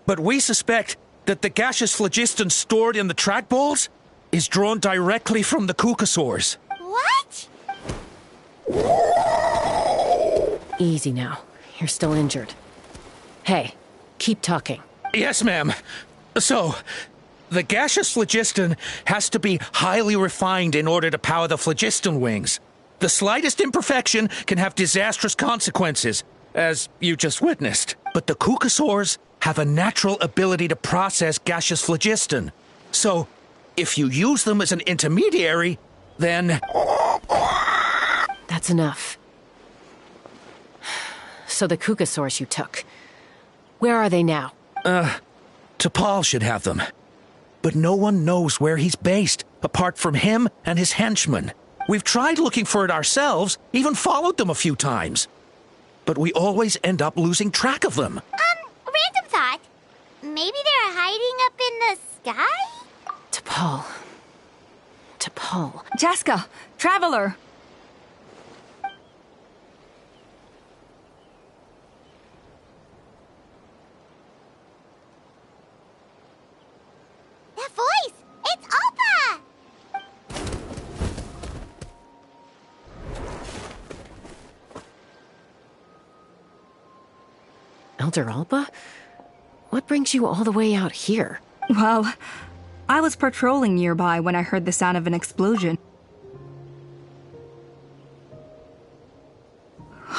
but we suspect that the gaseous phlogiston stored in the trackballs is drawn directly from the Kukasaurs.
What?
Easy now. You're still injured. Hey, keep talking.
Yes, ma'am. So, the gaseous phlogiston has to be highly refined in order to power the phlogiston wings. The slightest imperfection can have disastrous consequences, as you just witnessed. But the Kukasaurs have a natural ability to process gaseous phlogiston. So, if you use them as an intermediary, then...
That's enough. So the Kukasaurs you took, where are they now?
T'Pol should have them. But no one knows where he's based, apart from him and his henchmen. We've tried looking for it ourselves, even followed them a few times. But we always end up losing track of them.
Random thought. Maybe they're hiding up in the sky?
T'Pol.
Jaska, Traveler!
That voice! It's Alpa!
Elder Alpa? What brings you all the way out here?
Well, I was patrolling nearby when I heard the sound of an explosion.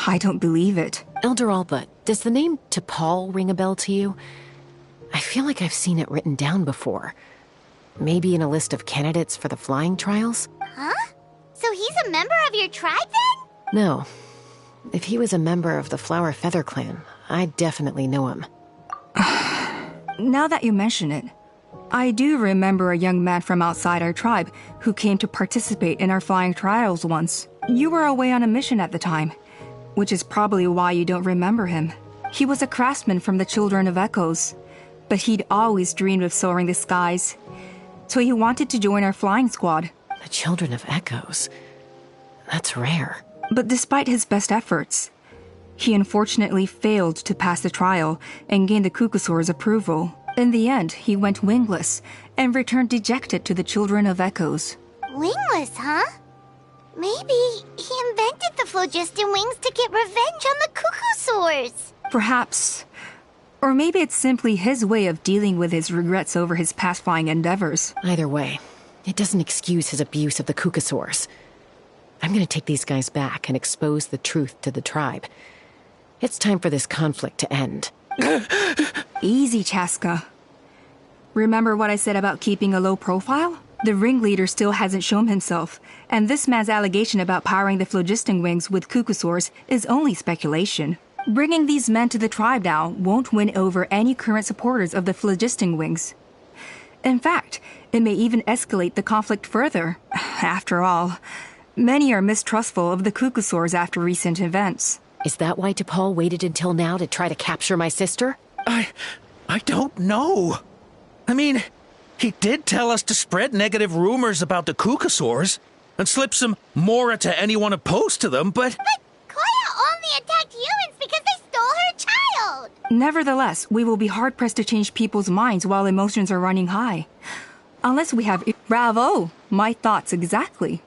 I don't believe it.
Elder Alpa, does the name T'Pol ring a bell to you? I feel like I've seen it written down before. Maybe in a list of candidates for the flying trials?
Huh? So he's a member of your tribe then?
No. If he was a member of the Flower Feather Clan, I'd definitely know him.
Now that you mention it, I do remember a young man from outside our tribe who came to participate in our flying trials once. You were away on a mission at the time, which is probably why you don't remember him. He was a craftsman from the Children of Echoes, but he'd always dreamed of soaring the skies, so he wanted to join our flying squad.
The Children of Echoes? That's rare.
But despite his best efforts, he unfortunately failed to pass the trial and gain the Kukasaur's approval. In the end, he went wingless and returned dejected to the Children of Echoes.
Wingless, huh? Maybe he invented the phlogiston wings to get revenge on the Kukasaurs.
Perhaps. Or maybe it's simply his way of dealing with his regrets over his past flying endeavors.
Either way, it doesn't excuse his abuse of the Kukasaurs. I'm gonna take these guys back and expose the truth to the tribe. It's time for this conflict to end.
Easy, Chaska. Remember what I said about keeping a low profile? The ringleader still hasn't shown himself, and this man's allegation about powering the phlogiston wings with Kukasaurs is only speculation. Bringing these men to the tribe now won't win over any current supporters of the phlogiston wings. In fact, it may even escalate the conflict further. After all, many are mistrustful of the Kukasaurs after recent events.
Is that why T'Pol waited until now to try to capture my sister?
I don't know. I mean, He did tell us to spread negative rumors about the Kukasaurs and slip some Mora to anyone opposed to them, but...
Koya only attacked humans because they stole her child!
Nevertheless, we will be hard-pressed to change people's minds while emotions are running high. Unless we have... Bravo! My thoughts exactly.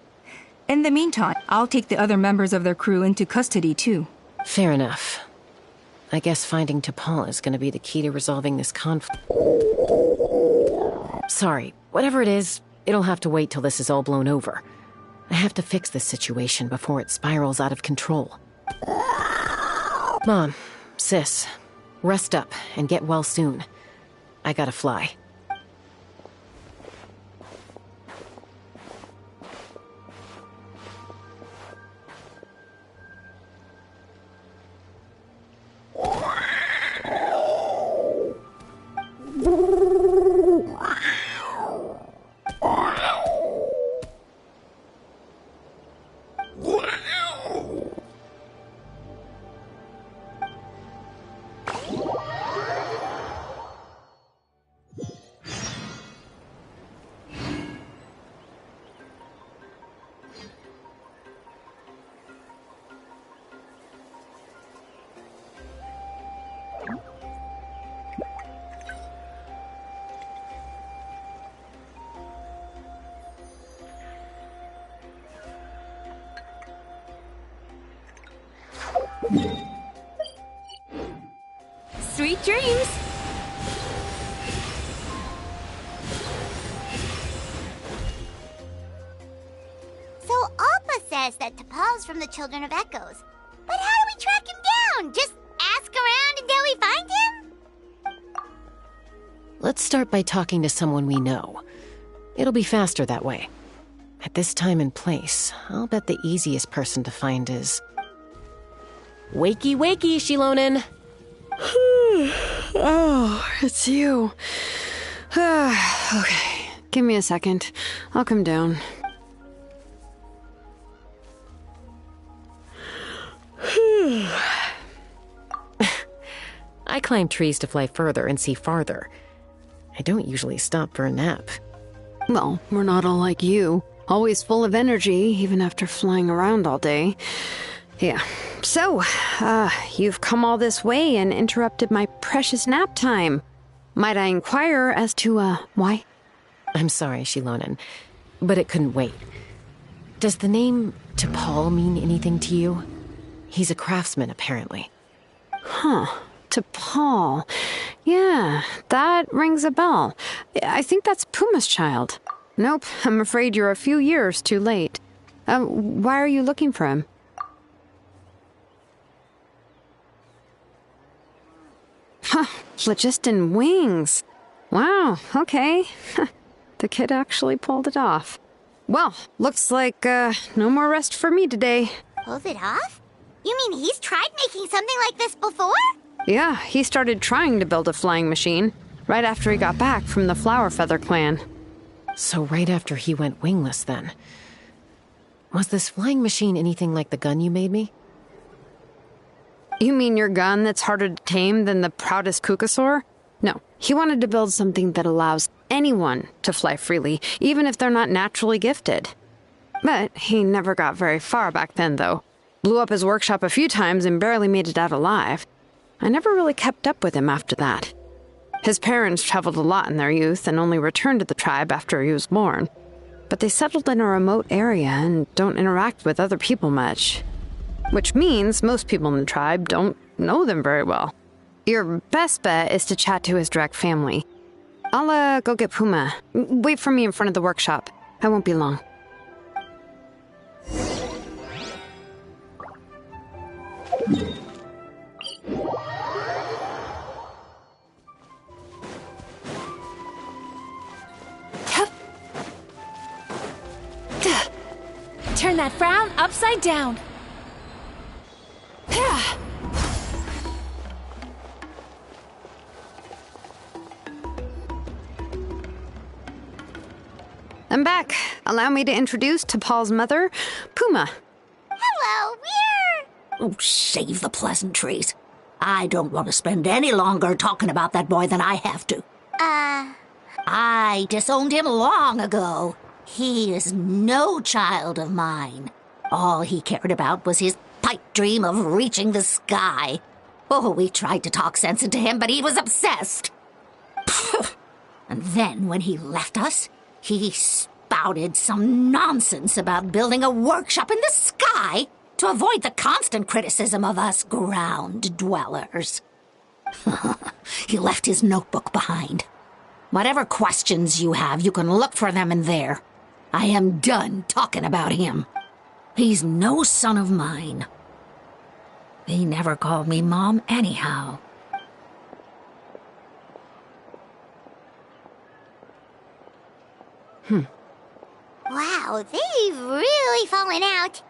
In the meantime, I'll take the other members of their crew into custody, too.
Fair enough. I guess finding T'Pol is going to be the key to resolving this conflict. Sorry, whatever it is, it'll have to wait till this is all blown over. I have to fix this situation before it spirals out of control. Mom, sis, rest up and get well soon. I gotta fly.
Sweet dreams!
So Alpa says that T'Pol's from the Children of Echoes. But how do we track him down? Just ask around until we find him?
Let's start by talking to someone we know. It'll be faster that way. At this time and place, I'll bet the easiest person to find is... Wakey, wakey, Shilonen!
Oh, it's you. Okay, give me a second. I'll come down.
I climb trees to fly further and see farther. I don't usually stop for a nap.
Well, we're not all like you. Always full of energy, even after flying around all day. Yeah. So, you've come all this way and interrupted my precious nap time. Might I inquire as to, why?
I'm sorry, Shilonen, but it couldn't wait. Does the name T'Pol mean anything to you? He's a craftsman, apparently.
Huh. T'Pol. Yeah, that rings a bell. I think that's Puma's child. Nope, I'm afraid you're a few years too late. Why are you looking for him? Huh, phlogiston wings. Wow, okay. The kid actually pulled it off. Well, looks like, no more rest for me today.
Pulled it off? You mean he's tried making something like this before?
Yeah, he started trying to build a flying machine right after he got back from the Flower Feather clan.
So right after he went wingless, then. Was this flying machine anything like the gun you made me?
You mean your gun that's harder to tame than the proudest Kukasaur? No, he wanted to build something that allows anyone to fly freely, even if they're not naturally gifted. But he never got very far back then, though. Blew up his workshop a few times and barely made it out alive. I never really kept up with him after that. His parents traveled a lot in their youth and only returned to the tribe after he was born. But they settled in a remote area and don't interact with other people much. Which means most people in the tribe don't know them very well. Your best bet is to chat to his direct family. I'll, go get Puma. Wait for me in front of the workshop. I won't be long.
Turn that frown upside down.
I'm back. Allow me to introduce T'Pol's mother, Puma.
Hello, we're...
Oh, save the pleasantries. I don't want to spend any longer talking about that boy than I have to. I disowned him long ago. He is no child of mine. All he cared about was his pipe dream of reaching the sky. Oh, we tried to talk sense into him, but he was obsessed. And then when he left us, he spouted some nonsense about building a workshop in the sky to avoid the constant criticism of us ground dwellers. He left his notebook behind. Whatever questions you have, you can look for them in there. I am done talking about him. He's no son of mine. He never called me Mom anyhow.
Wow, they've really fallen out.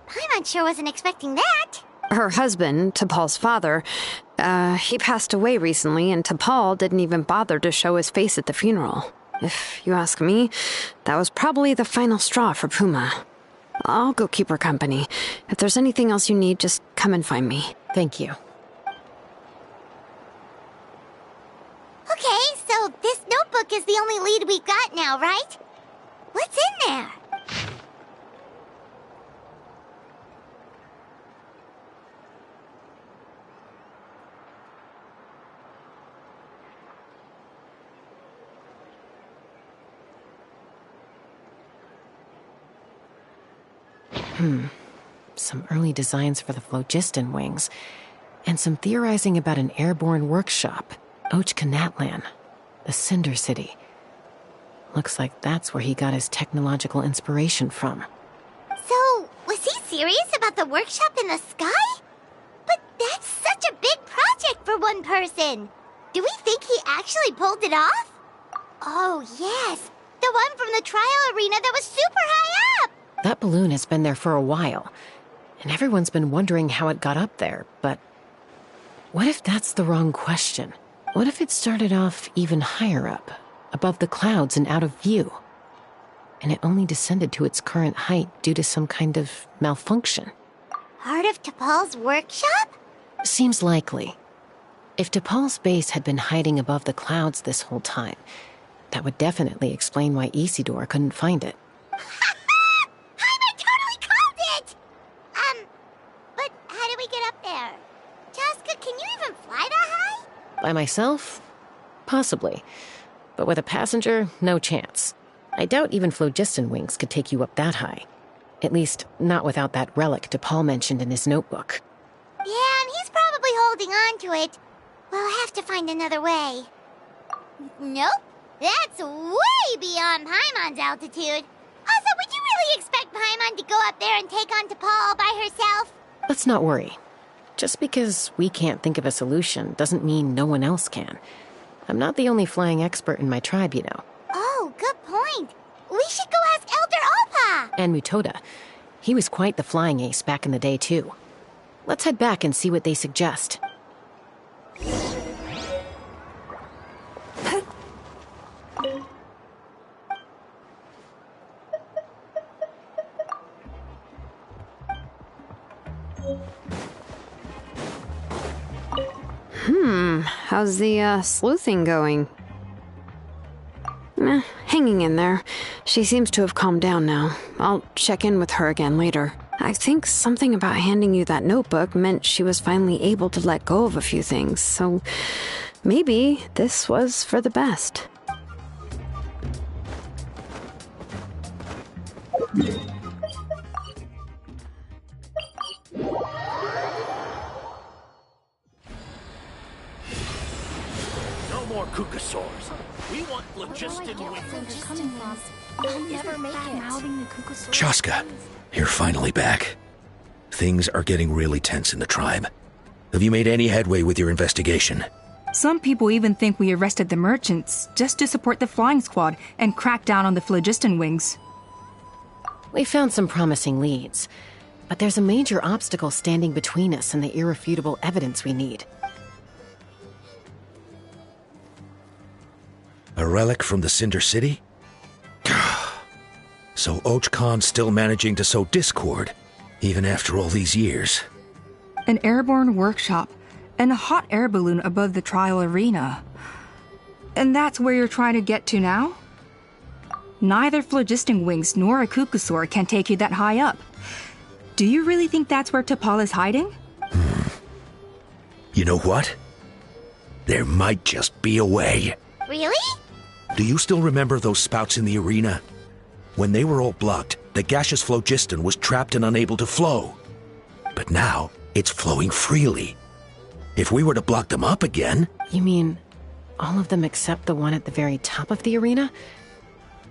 Paimon sure wasn't expecting that.
Her husband, T'Pol's father, he passed away recently, and T'Pol didn't even bother to show his face at the funeral. If you ask me, that was probably the final straw for Puma. I'll go keep her company. If there's anything else you need, just come and find me.
Thank you.
Okay, so this notebook is the only lead we've got now, right? What's in there?
Some early designs for the phlogiston wings, and some theorizing about an airborne workshop, Ochkanatlan, the Cinder City. Looks like that's where he got his technological inspiration from.
So, was he serious about the workshop in the sky? But that's such a big project for one person. Do we think he actually pulled it off? Oh, yes. The one from the trial arena that was super high up.
That balloon has been there for a while, and everyone's been wondering how it got up there, but what if that's the wrong question? What if it started off even higher up, above the clouds and out of view, and it only descended to its current height due to some kind of malfunction?
Part of T'Pol's workshop?
Seems likely. If T'Pol's base had been hiding above the clouds this whole time, that would definitely explain why Isidore couldn't find it.
But how do we get up there? Chaska, can you even fly that high?
By myself? Possibly. But with a passenger, no chance. I doubt even phlogiston wings could take you up that high. At least, not without that relic T'Pol mentioned in his notebook.
Yeah, and he's probably holding on to it. We'll have to find another way. Nope. That's way beyond Paimon's altitude. Also, would you really expect Paimon to go up there and take on T'Pol all by herself?
Let's not worry. Just because we can't think of a solution doesn't mean no one else can. I'm not the only flying expert in my tribe, you know.
Oh, good point. We should go ask Elder Alpa.
And Mutoda. He was quite the flying ace back in the day, too. Let's head back and see what they suggest.
How's the sleuthing going? Hanging in there. She seems to have calmed down now. I'll check in with her again later. I think something about handing you that notebook meant she was finally able to let go of a few things, so maybe this was for the best.
No more Kukasaurs. We want phlogiston wings.
I'll never make it.
Chaska, you're finally back. Things are getting really tense in the tribe. Have you made any headway with your investigation?
Some people even think we arrested the merchants just to support the flying squad and crack down on the phlogiston wings.
We found some promising leads, but there's a major obstacle standing between us and the irrefutable evidence we need.
A relic from the Cinder City? So Ochkon's still managing to sow discord, even after all these years.
An airborne workshop and a hot air balloon above the trial arena. And that's where you're trying to get to now? Neither phlogiston wings nor a cuckoosaur can take you that high up. Do you really think that's where T'Pol is hiding?
You know what? There might just be a way.
Really?
Do you still remember those spouts in the arena? When they were all blocked, the gaseous phlogiston was trapped and unable to flow. But now, it's flowing freely. If we were to block them up again...
You mean all of them except the one at the very top of the arena?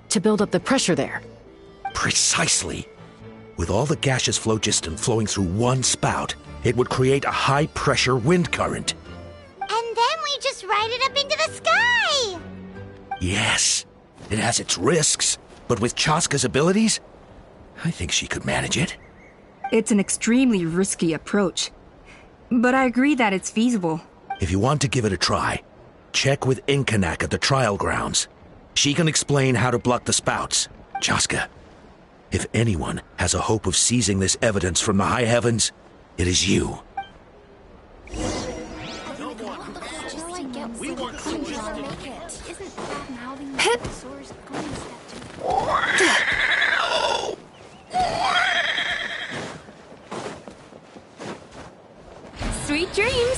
To build up the pressure there?
Precisely. With all the gaseous phlogiston flowing through one spout, it would create a high-pressure wind current.
And then we just ride it up into the sky!
Yes, it has its risks, but with Chaska's abilities, I think she could manage it.
It's an extremely risky approach, but I agree that it's feasible.
If you want to give it a try, check with Inkanak at the trial grounds. She can explain how to block the spouts. Chaska, if anyone has a hope of seizing this evidence from the high heavens, it is you.
Sweet dreams!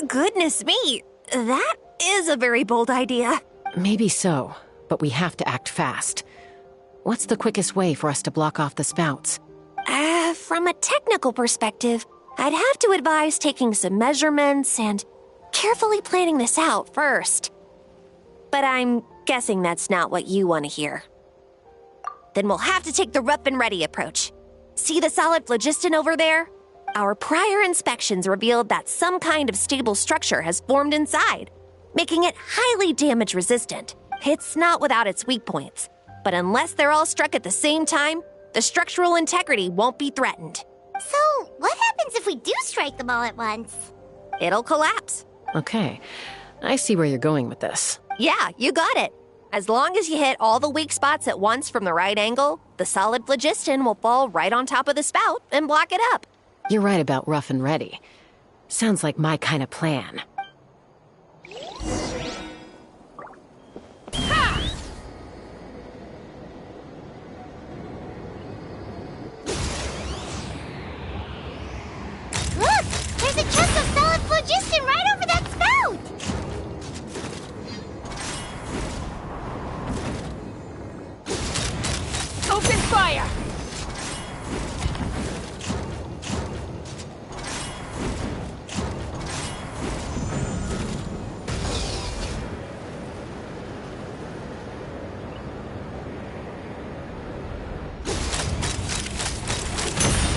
Goodness me, that is a very bold idea.
Maybe so, but we have to act fast. What's the quickest way for us to block off the spouts?
From a technical perspective, I'd have to advise taking some measurements and carefully planning this out first. But I'm guessing that's not what you want to hear. Then we'll have to take the rough and ready approach. See the solid phlogiston over there? Our prior inspections revealed that some kind of stable structure has formed inside, making it highly damage resistant. It's not without its weak points, but unless they're all struck at the same time, the structural integrity won't be threatened.
So, what happens if we do strike them all at once?
It'll collapse.
Okay, I see where you're going with this.
Yeah, you got it. As long as you hit all the weak spots at once from the right angle, the solid phlogiston will fall right on top of the spout and block it up.
You're right about rough and ready. Sounds like my kind of plan.
Look! There's a chunk of solid phlogiston right over that spout!
Open fire!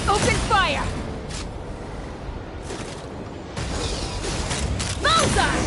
Open fire! Bullseye!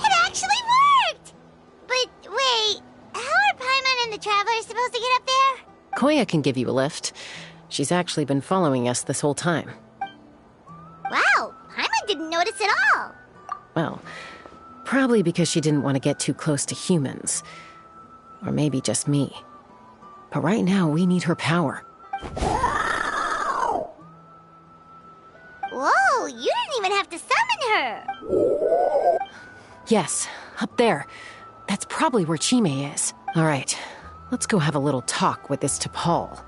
It actually worked! But wait, how are Paimon and the Travelers supposed to get up there?
Koya can give you a lift. She's actually been following us this whole time.
Wow, Paimon didn't notice at all.
Well, probably because she didn't want to get too close to humans. Or maybe just me. But right now, we need her power.
Whoa, you didn't even have to summon her!
Yes, up there. That's probably where Chime is. All right, let's go have a little talk with this T'Pol.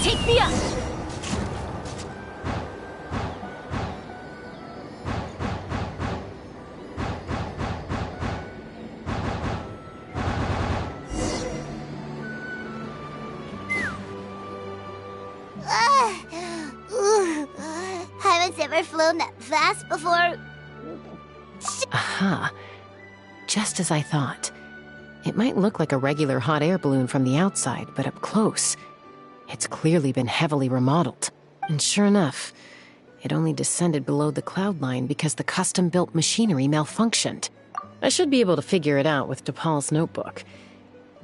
Take me up!
has ever flown that fast before.
Aha. Just as I thought. It might look like a regular hot air balloon from the outside, but up close, it's clearly been heavily remodeled. And sure enough, it only descended below the cloud line because the custom-built machinery malfunctioned. I should be able to figure it out with DePaul's notebook.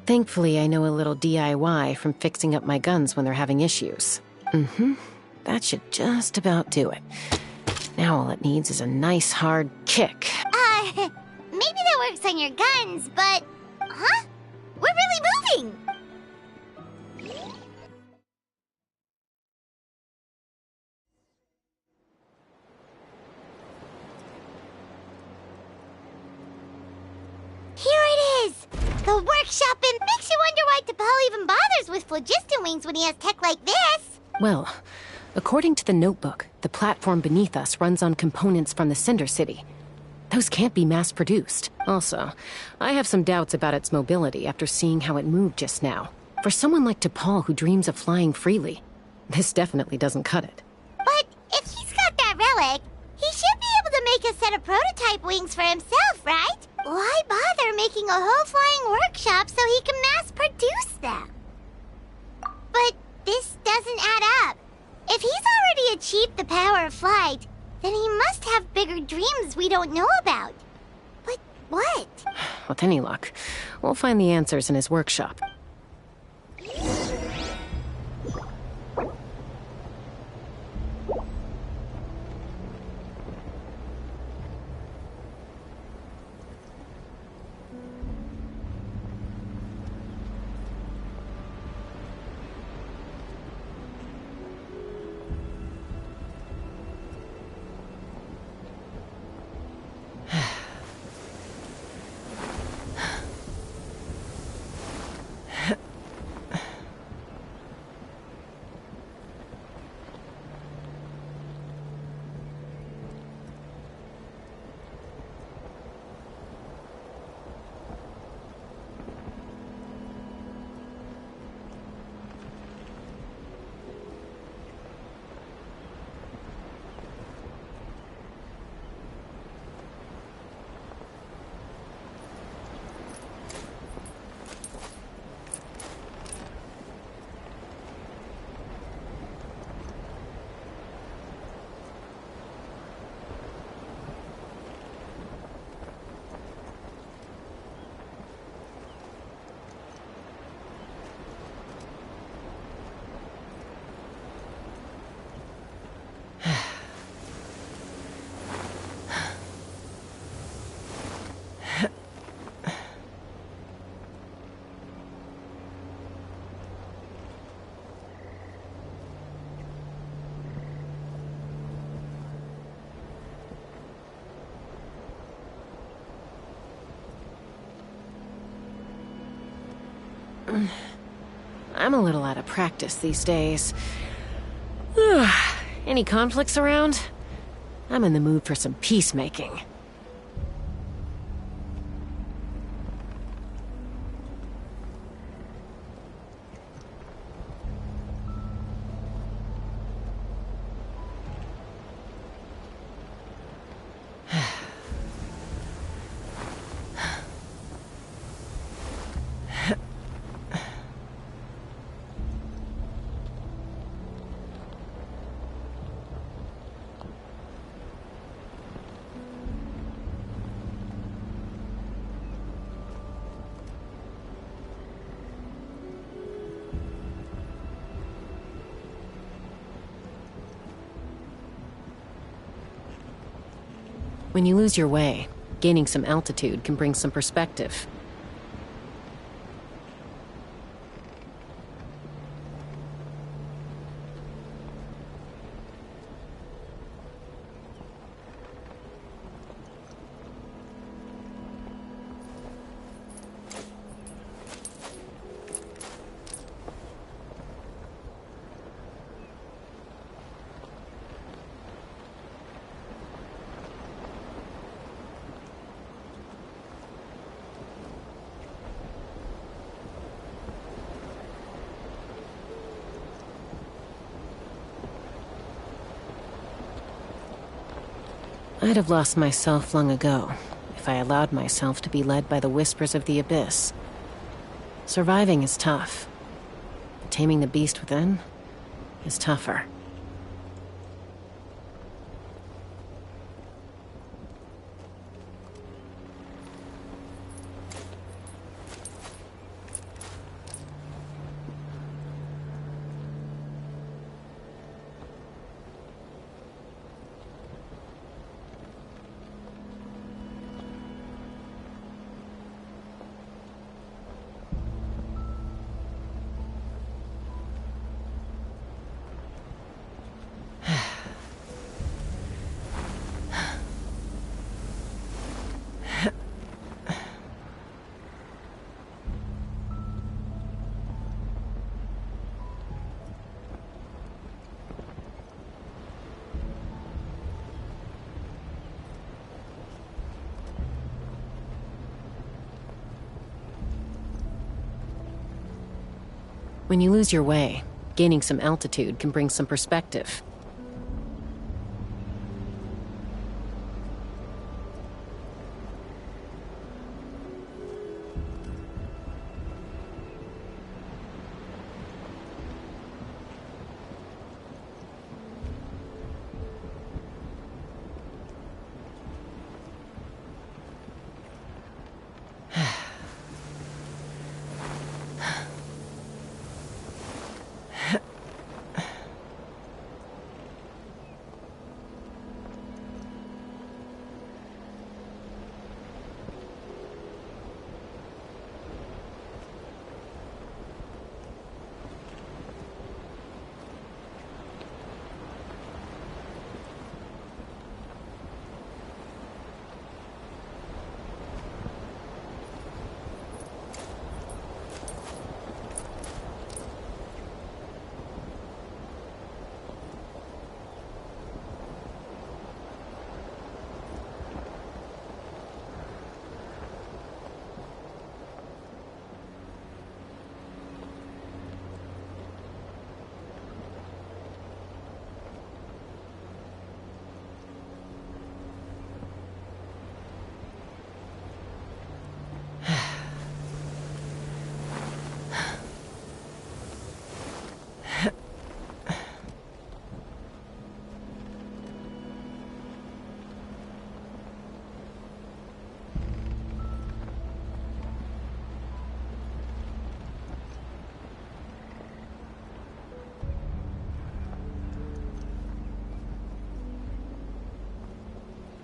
Thankfully, I know a little DIY from fixing up my guns when they're having issues. That should just about do it. Now all it needs is a nice hard kick.
Maybe that works on your guns, but... Huh? We're really moving! Here it is! The workshop, and makes you wonder why DePaul even bothers with phlogiston wings when he has tech like this.
Well, according to the notebook, the platform beneath us runs on components from the Cinder City. Those can't be mass-produced. Also, I have some doubts about its mobility after seeing how it moved just now. For someone like DePaul who dreams of flying freely, this definitely doesn't cut it.
But if he's got that relic, he should be able to make a set of prototype wings for himself, right? Why bother making a whole flying workshop so he can mass-produce them? But this doesn't add up. If he's already achieved the power of flight, then he must have bigger dreams we don't know about. But what?
With any luck, we'll find the answers in his workshop. I'm a little out of practice these days. Any conflicts around? I'm in the mood for some peacemaking. When you lose your way, gaining some altitude can bring some perspective. I'd have lost myself long ago if I allowed myself to be led by the whispers of the abyss. Surviving is tough. Taming the beast within is tougher. When you lose your way, gaining some altitude can bring some perspective.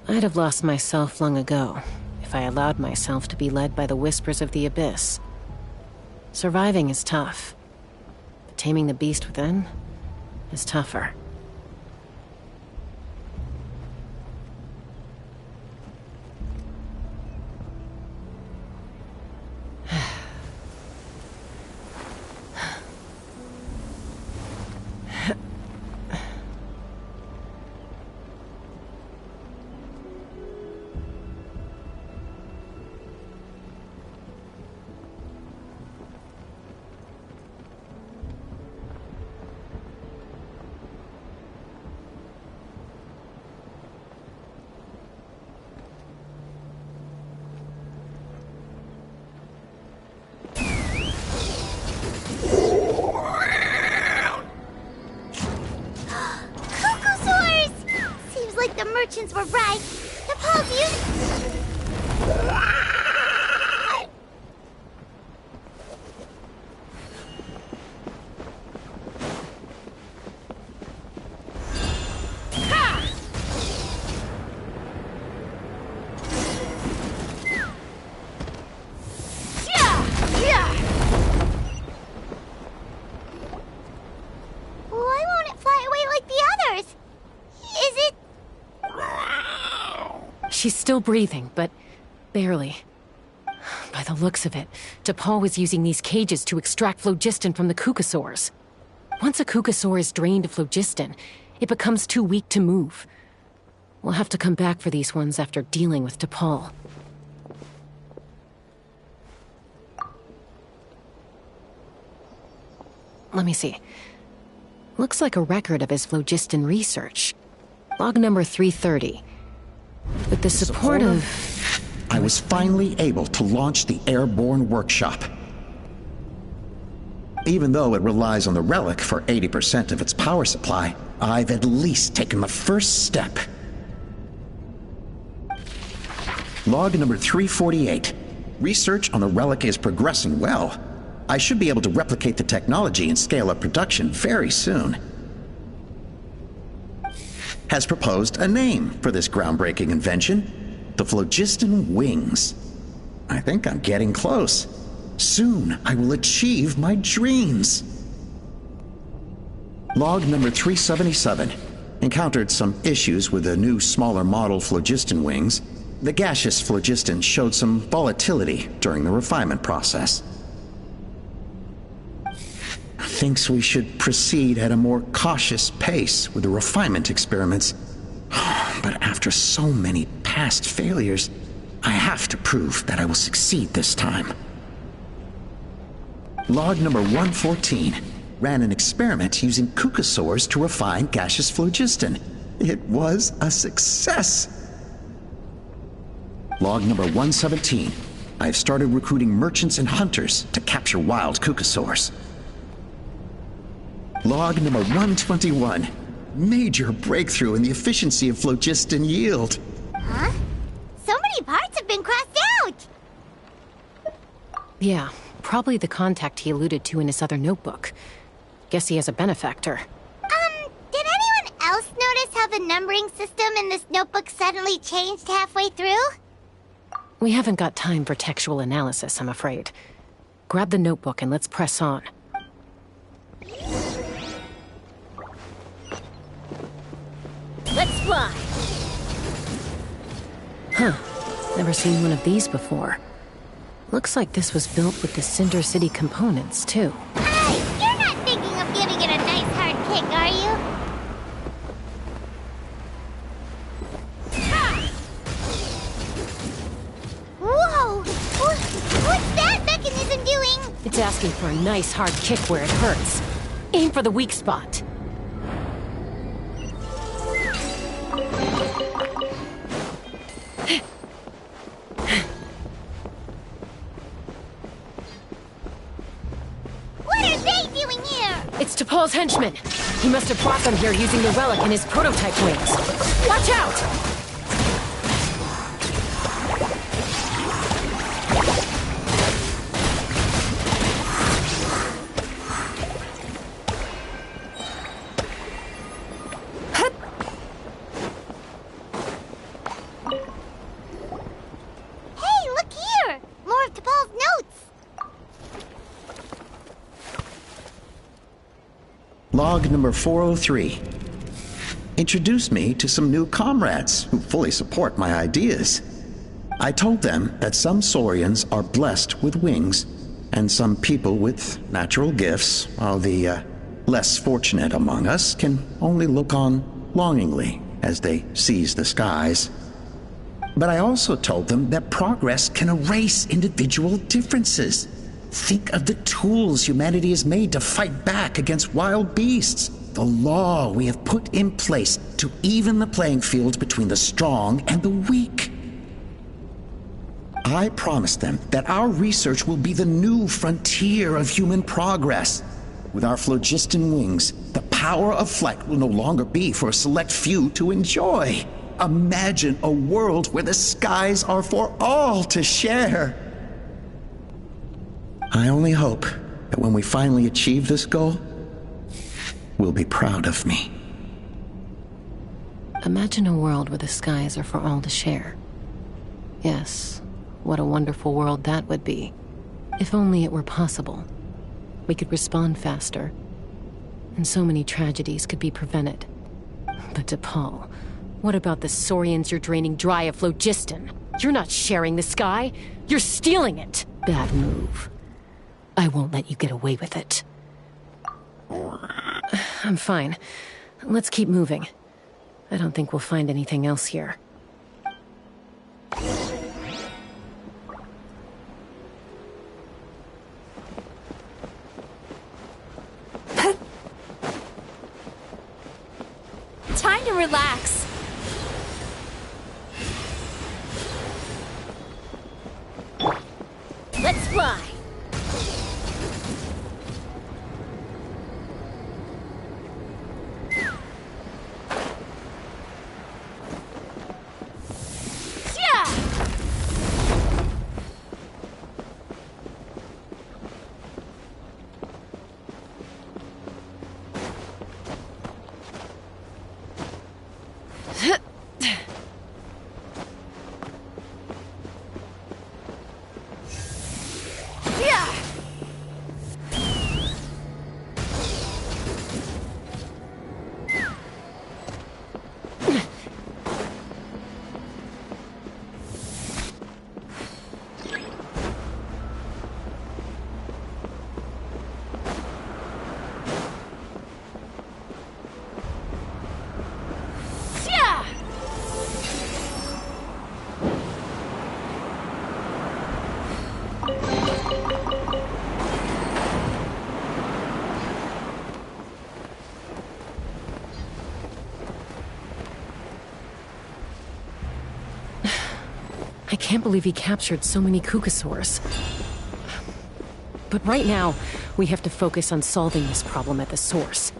I'd have lost myself long ago if I allowed myself to be led by the whispers of the abyss. Surviving is tough, but taming the beast within is tougher.
Merchants were right. The Paul's Why won't it fly away like the others? Is it...
She's still breathing, but barely. By the looks of it, DePaul was using these cages to extract phlogiston from the Kukasaurs. Once a Kukasaur is drained of phlogiston, it becomes too weak to move. We'll have to come back for these ones after dealing with DePaul. Let me see. Looks like a record of his phlogiston research. Log number 330. With the support of...
I was finally able to launch the airborne workshop. Even though it relies on the relic for 80% of its power supply, I've at least taken the first step. Log number 348. Research on the relic is progressing well. I should be able to replicate the technology and scale up production very soon. Has proposed a name for this groundbreaking invention: the phlogiston wings. I think I'm getting close. Soon I will achieve my dreams. Log number 377. Encountered some issues with the new smaller model phlogiston wings. The gaseous phlogiston showed some volatility during the refinement process. Thinks we should proceed at a more cautious pace with the refinement experiments. But after so many past failures, I have to prove that I will succeed this time. Log number 114. Ran an experiment using cucosaurs to refine gaseous phlogiston. It was a success. Log number 117. I've started recruiting merchants and hunters to capture wild cucosaurs. Log number 121. Major breakthrough in the efficiency of phlogiston yield.
Huh? So many parts have been crossed out!
Yeah, probably the contact he alluded to in his other notebook. Guess he has a benefactor.
Did anyone else notice how the numbering system in this notebook suddenly changed halfway through?
We haven't got time for textual analysis, I'm afraid. Grab the notebook and let's press on.
Let's fly!
Huh. Never seen one of these before. Looks like this was built with the Cinder City components, too.
Hey, you're not thinking of giving it a nice hard kick, are you? Whoa! What's that mechanism doing?
It's asking for a nice hard kick where it hurts. Aim for the weak spot.
What are they doing here?
It's T'Pol's henchman. He must have brought them here using the relic in his prototype wings. Watch out!
Hey, look here! More of T'Pol's notes!
Log number 403. Introduced me to some new comrades who fully support my ideas. I told them that some Saurians are blessed with wings, and some people with natural gifts, while the less fortunate among us can only look on longingly as they seize the skies. But I also told them that progress can erase individual differences. Think of the tools humanity has made to fight back against wild beasts. The law we have put in place to even the playing field between the strong and the weak. I promised them that our research will be the new frontier of human progress. With our phlogiston wings, the power of flight will no longer be for a select few to enjoy. Imagine a world where the skies are for all to share. I only hope that when we finally achieve this goal, we'll be proud of me.
Imagine a world where the skies are for all to share. Yes, what a wonderful world that would be. If only it were possible. We could respond faster, and so many tragedies could be prevented. But T'Pol, what about the Saurians you're draining dry of phlogiston? You're not sharing the sky, you're stealing it! Bad move. I won't let you get away with it. I'm fine. Let's keep moving. I don't think we'll find anything else here.
Time to relax.
I can't believe he captured so many Kukasaurs. But right now, we have to focus on solving this problem at the source.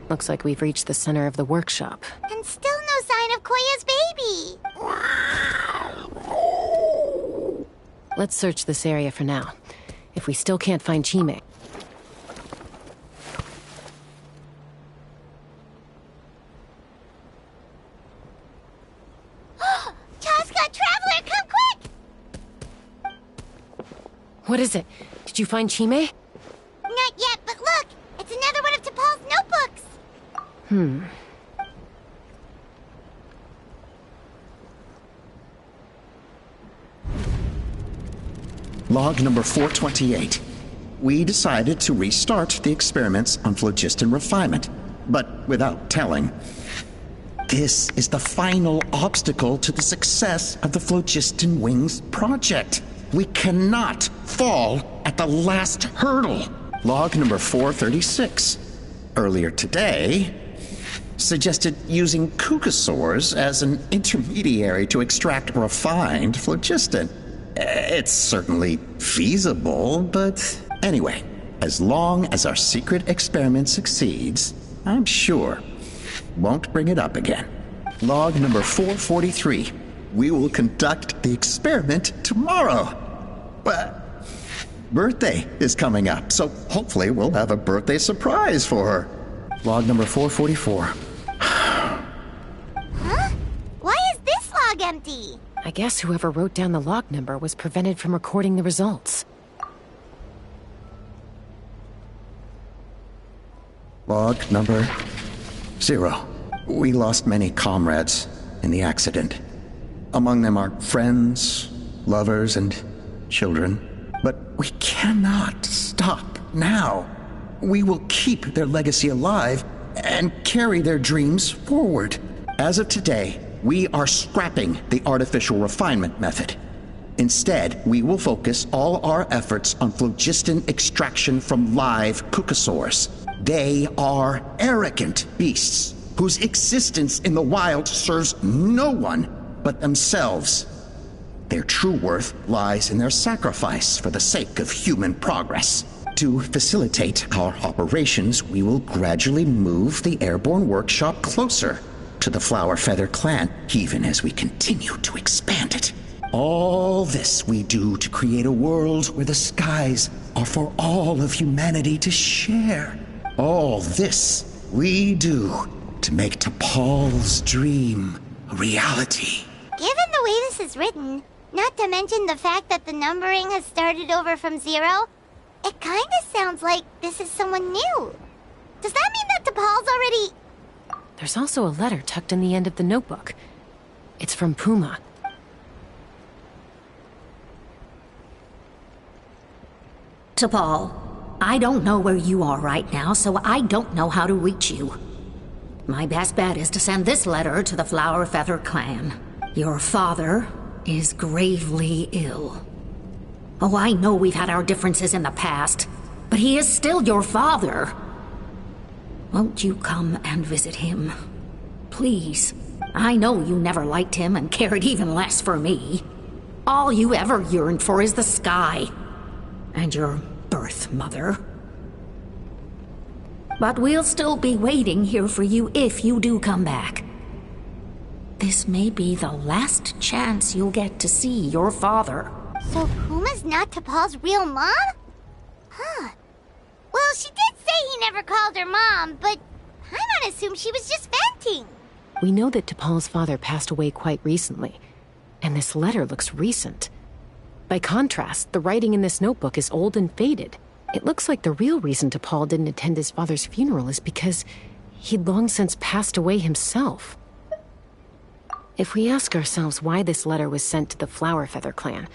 Looks like we've reached the center of the workshop.
And still no sign of Koya's baby!
Let's search this area for now. If we still can't find Chime... What is it? Did you find Chime?
Not yet, but look! It's another one of T'Pol's notebooks!
Log number 428. We decided to restart the experiments on phlogiston refinement, but without telling. This is the final obstacle to the success of the Phlogiston Wings project. We cannot fall at the last hurdle. Log number 436. Earlier today, suggested using Kukasaurs as an intermediary to extract refined phlogiston. It's certainly feasible, but anyway, as long as our secret experiment succeeds, I'm sure won't bring it up again. Log number 443. We will conduct the experiment tomorrow. But birthday is coming up, so hopefully we'll have a birthday surprise for her. Log number 444.
Huh? Why is this log empty?
I guess whoever wrote down the log number was prevented from recording the results.
Log number 0. We lost many comrades in the accident. Among them are friends, lovers, and children. But we cannot stop now. We will keep their legacy alive and carry their dreams forward. As of today, we are scrapping the artificial refinement method. Instead, we will focus all our efforts on phlogiston extraction from live Kukasaurs. They are arrogant beasts whose existence in the wild serves no one but themselves. Their true worth lies in their sacrifice for the sake of human progress. To facilitate our operations, we will gradually move the airborne workshop closer to the Flower Feather clan, even as we continue to expand it. All this we do to create a world where the skies are for all of humanity to share. All this we do to make T'Pol's dream a reality.
Given the way this is written, not to mention the fact that the numbering has started over from 0, it kinda sounds like this is someone new. Does that mean that T'Pol's already...
There's also a letter tucked in the end of the notebook. It's from Puma.
T'Pol, I don't know where you are right now, so I don't know how to reach you. My best bet is to send this letter to the Flower Feather clan. Your father is gravely ill. Oh, I know we've had our differences in the past, but he is still your father. Won't you come and visit him? Please. I know you never liked him and cared even less for me. All you ever yearned for is the sky. And your birth mother. But we'll still be waiting here for you if you do come back. This may be the last chance you'll get to see your father.
So Puma's not T'Pol's real mom? Huh. Well, she did say he never called her mom, but Paimon assumed she was just venting.
We know that T'Pol's father passed away quite recently, and this letter looks recent. By contrast, the writing in this notebook is old and faded. It looks like the real reason T'Pol didn't attend his father's funeral is because he'd long since passed away himself. If we ask ourselves why this letter was sent to the Flower Feather clan,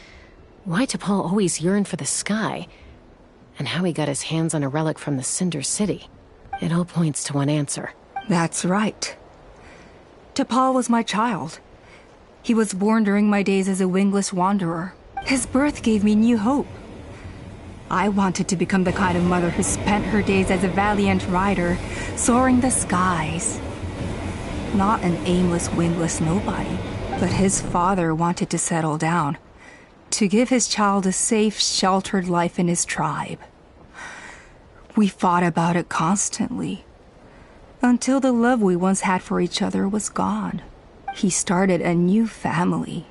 why T'Pol always yearned for the sky, and how he got his hands on a relic from the Cinder City, it all points to one answer.
That's right. T'Pol was my child. He was born during my days as a wingless wanderer. His birth gave me new hope. I wanted to become the kind of mother who spent her days as a valiant rider, soaring the skies. Not an aimless, wingless nobody, but his father wanted to settle down, to give his child a safe, sheltered life in his tribe. We fought about it constantly, until the love we once had for each other was gone. He started a new family,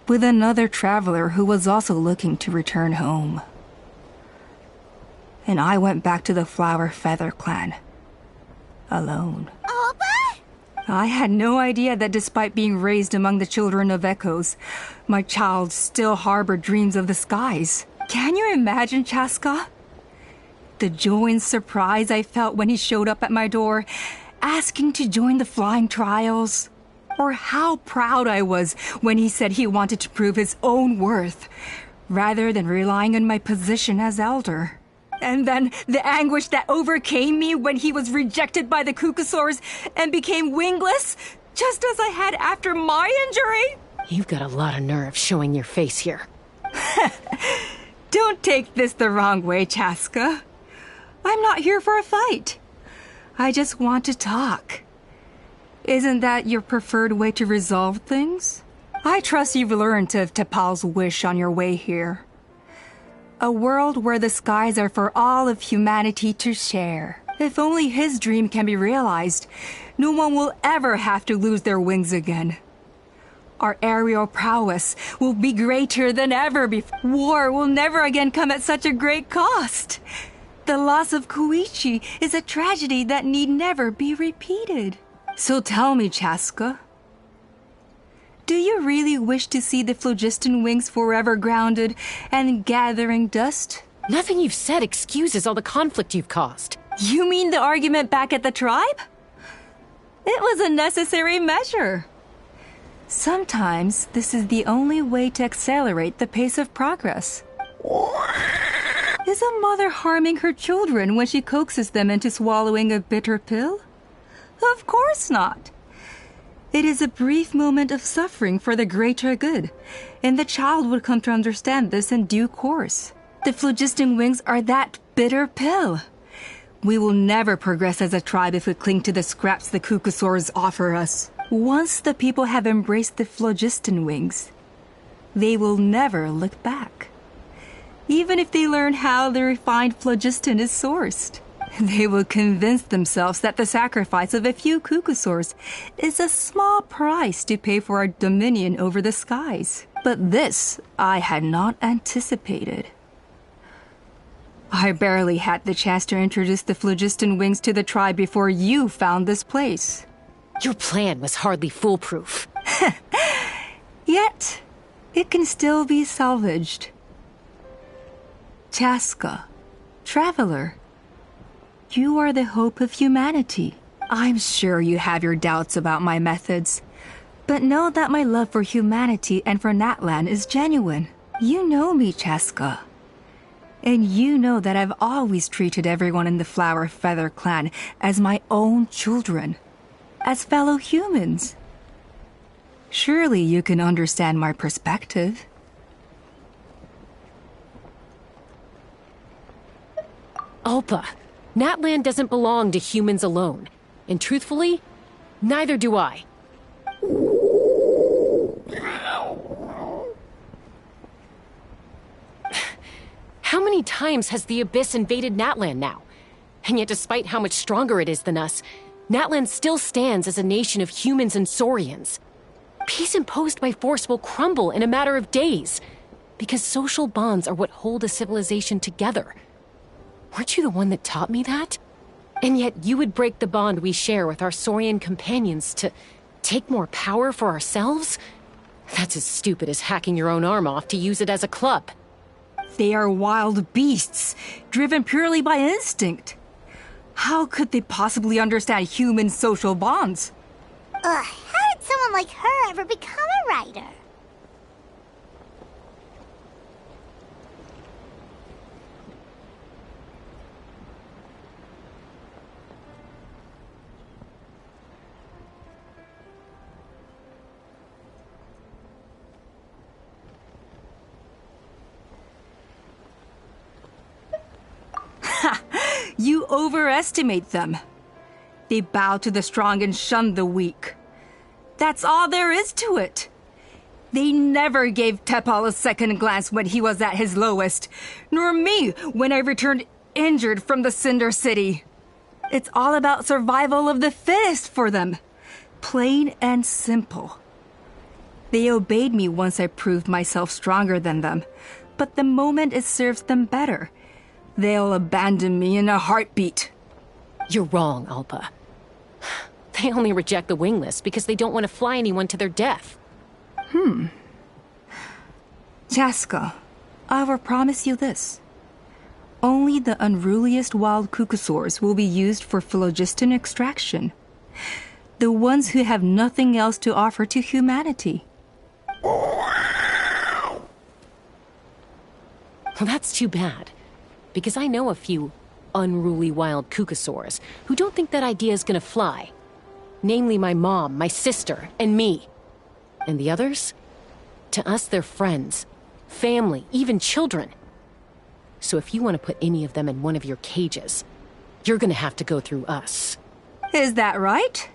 with another traveler who was also looking to return home. And I went back to the Flower Feather clan, alone. I had no idea that despite being raised among the children of echoes, my child still harbored dreams of the skies. Can you imagine, Chaska? The joy and surprise I felt when he showed up at my door, asking to join the flying trials. Or how proud I was when he said he wanted to prove his own worth, rather than relying on my position as elder. And then the anguish that overcame me when he was rejected by the Cucusaurs and became wingless, just as I had after my injury.
You've got a lot of nerve showing your face here.
Don't take this the wrong way, Chaska. I'm not here for a fight. I just want to talk. Isn't that your preferred way to resolve things? I trust you've learned of T'Pol's wish on your way here. A world where the skies are for all of humanity to share. If only his dream can be realized, no one will ever have to lose their wings again. Our aerial prowess will be greater than ever before. War will never again come at such a great cost. The loss of Koichi is a tragedy that need never be repeated. So tell me, Chaska, do you really wish to see the phlogiston wings forever grounded and gathering dust?
Nothing you've said excuses all the conflict you've caused.
You mean the argument back at the tribe? It was a necessary measure. Sometimes this is the only way to accelerate the pace of progress. Is a mother harming her children when she coaxes them into swallowing a bitter pill? Of course not. It is a brief moment of suffering for the greater good, and the child would come to understand this in due course. The phlogiston wings are that bitter pill. We will never progress as a tribe if we cling to the scraps the Cucusaurs offer us. Once the people have embraced the phlogiston wings, they will never look back. Even if they learn how the refined phlogiston is sourced. They will convince themselves that the sacrifice of a few Cucusaurs is a small price to pay for our dominion over the skies. But this I had not anticipated. I barely had the chance to introduce the phlogiston wings to the tribe before you found this place.
Your plan was hardly foolproof.
Yet, it can still be salvaged. Chaska, traveler, you are the hope of humanity. I'm sure you have your doubts about my methods, but know that my love for humanity and for Natlan is genuine. You know me, Chaska. And you know that I've always treated everyone in the Flower Feather clan as my own children, as fellow humans. Surely you can understand my perspective.
Alpa, Natlan doesn't belong to humans alone. And truthfully, neither do I. How many times has the Abyss invaded Natlan now? And yet despite how much stronger it is than us, Natlan still stands as a nation of humans and saurians. Peace imposed by force will crumble in a matter of days. Because social bonds are what hold a civilization together. Weren't you the one that taught me that? And yet you would break the bond we share with our Saurian companions to take more power for ourselves? That's as stupid as hacking your own arm off to use it as a club.
They are wild beasts, driven purely by instinct. How could they possibly understand human social bonds?
Ugh, how did someone like her ever become a writer?
You overestimate them. They bow to the strong and shun the weak. That's all there is to it. They never gave Tepal a second glance when he was at his lowest, nor me when I returned injured from the Cinder City. It's all about survival of the fittest for them. Plain and simple. They obeyed me once I proved myself stronger than them, but the moment it serves them better, they'll abandon me in a heartbeat.
You're wrong, Alpa. They only reject the wingless because they don't want to fly anyone to their death.
Chaska, I will promise you this. Only the unruliest wild cuckosaurs will be used for phlogiston extraction. The ones who have nothing else to offer to humanity.
Well, that's too bad. Because I know a few unruly wild cuckosaurs who don't think that idea is gonna fly. Namely my mom, my sister, and me. And the others? To us, they're friends, family, even children. So if you want to put any of them in one of your cages, you're gonna have to go through us.
Is that right?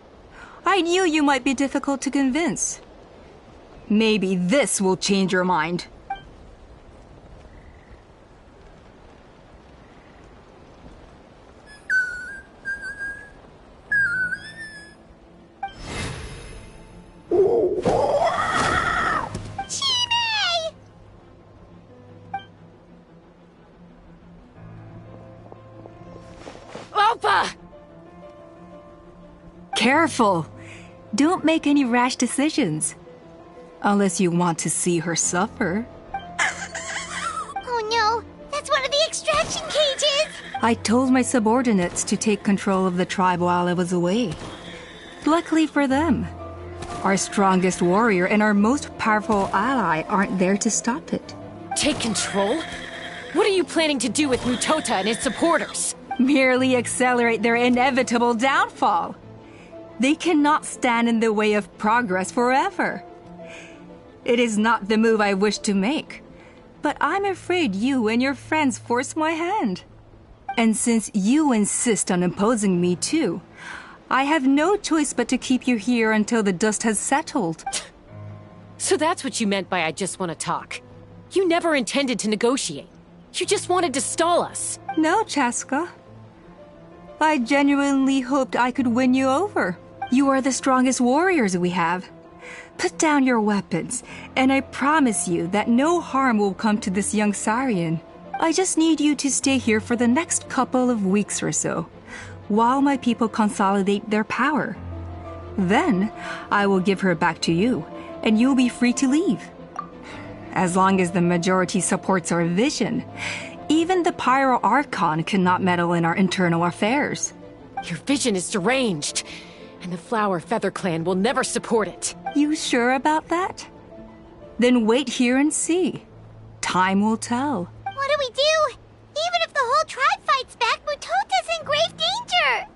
I knew you might be difficult to convince. Maybe this will change your mind. Careful! Don't make any rash decisions. Unless you want to see her suffer.
Oh no, that's one of the extraction cages!
I told my subordinates to take control of the tribe while I was away. Luckily for them, our strongest warrior and our most powerful ally aren't there to stop it.
Take control? What are you planning to do with Mutota and his supporters?
Merely accelerate their inevitable downfall. They cannot stand in the way of progress forever. It is not the move I wish to make, but I'm afraid you and your friends force my hand. And since you insist on imposing me too, I have no choice but to keep you here until the dust has settled.
So that's what you meant by I just want to talk. You never intended to negotiate. You just wanted to stall us.
No, Chaska. I genuinely hoped I could win you over. You are the strongest warriors we have. Put down your weapons, and I promise you that no harm will come to this young Saurian. I just need you to stay here for the next couple of weeks or so, while my people consolidate their power. Then, I will give her back to you, and you'll be free to leave. As long as the majority supports our vision, even the Pyro Archon cannot meddle in our internal affairs.
Your vision is deranged, and the Flower Feather Clan will never support it.
You sure about that? Then wait here and see. Time will tell.
What do we do? Even if the whole tribe fights back, Mutota's in grave danger!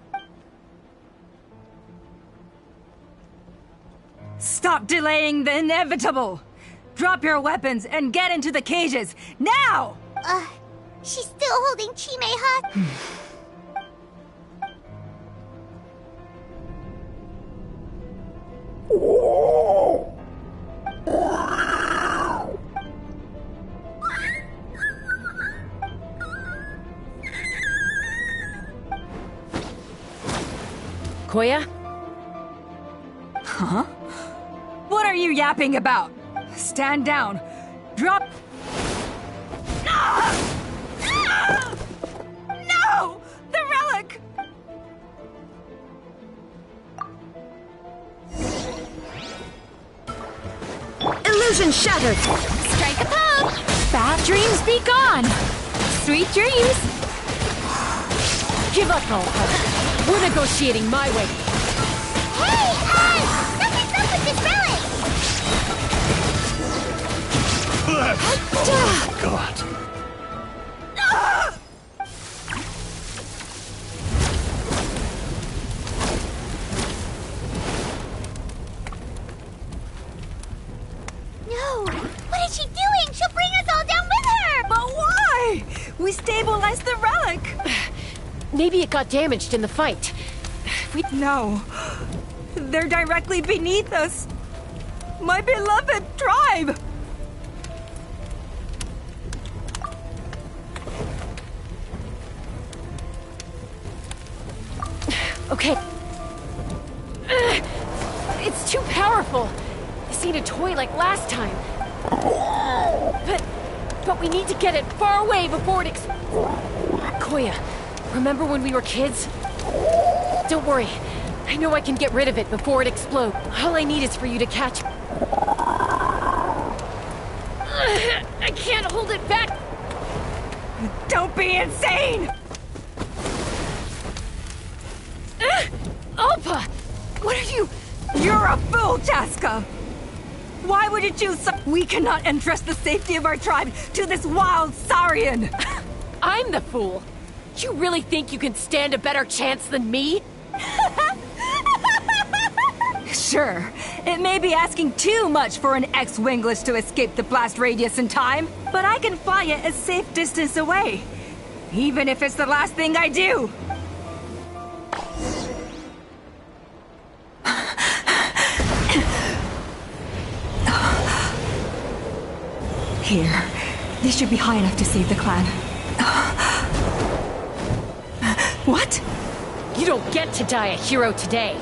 Stop delaying the inevitable! Drop your weapons and get into the cages, now!
She's still holding Chime hostage.
Koya?
Huh? What are you yapping about? Stand down. Drop...
illusion shattered.
Strike a pose!
Bad dreams be gone. Sweet dreams.
Give up, Alpha. We're negotiating my way.
Hey, something's up with this relic!
Oh, God.
No! What is she doing? She'll bring us all down with her!
But why? We stabilized the relic.
Maybe it got damaged in the fight.
No. They're directly beneath us. My beloved tribe!
Okay. It's too powerful. This ain't a toy like last time. But we need to get it far away before it Koya, remember when we were kids? Don't worry. I know I can get rid of it before it explodes. All I need is for you to catch... I can't hold it back!
Don't be insane!
Alpa! What are you...
You're a fool, Chaska! Why would you choose We cannot entrust the safety of our tribe to this wild Saurian!
I'm the fool! You really think you can stand a better chance than me?
Sure, it may be asking too much for an ex-winglish to escape the blast radius in time, but I can fly it a safe distance away. Even if it's the last thing I do! Here. This should be high enough to save the clan. What?
You don't get to die a hero today.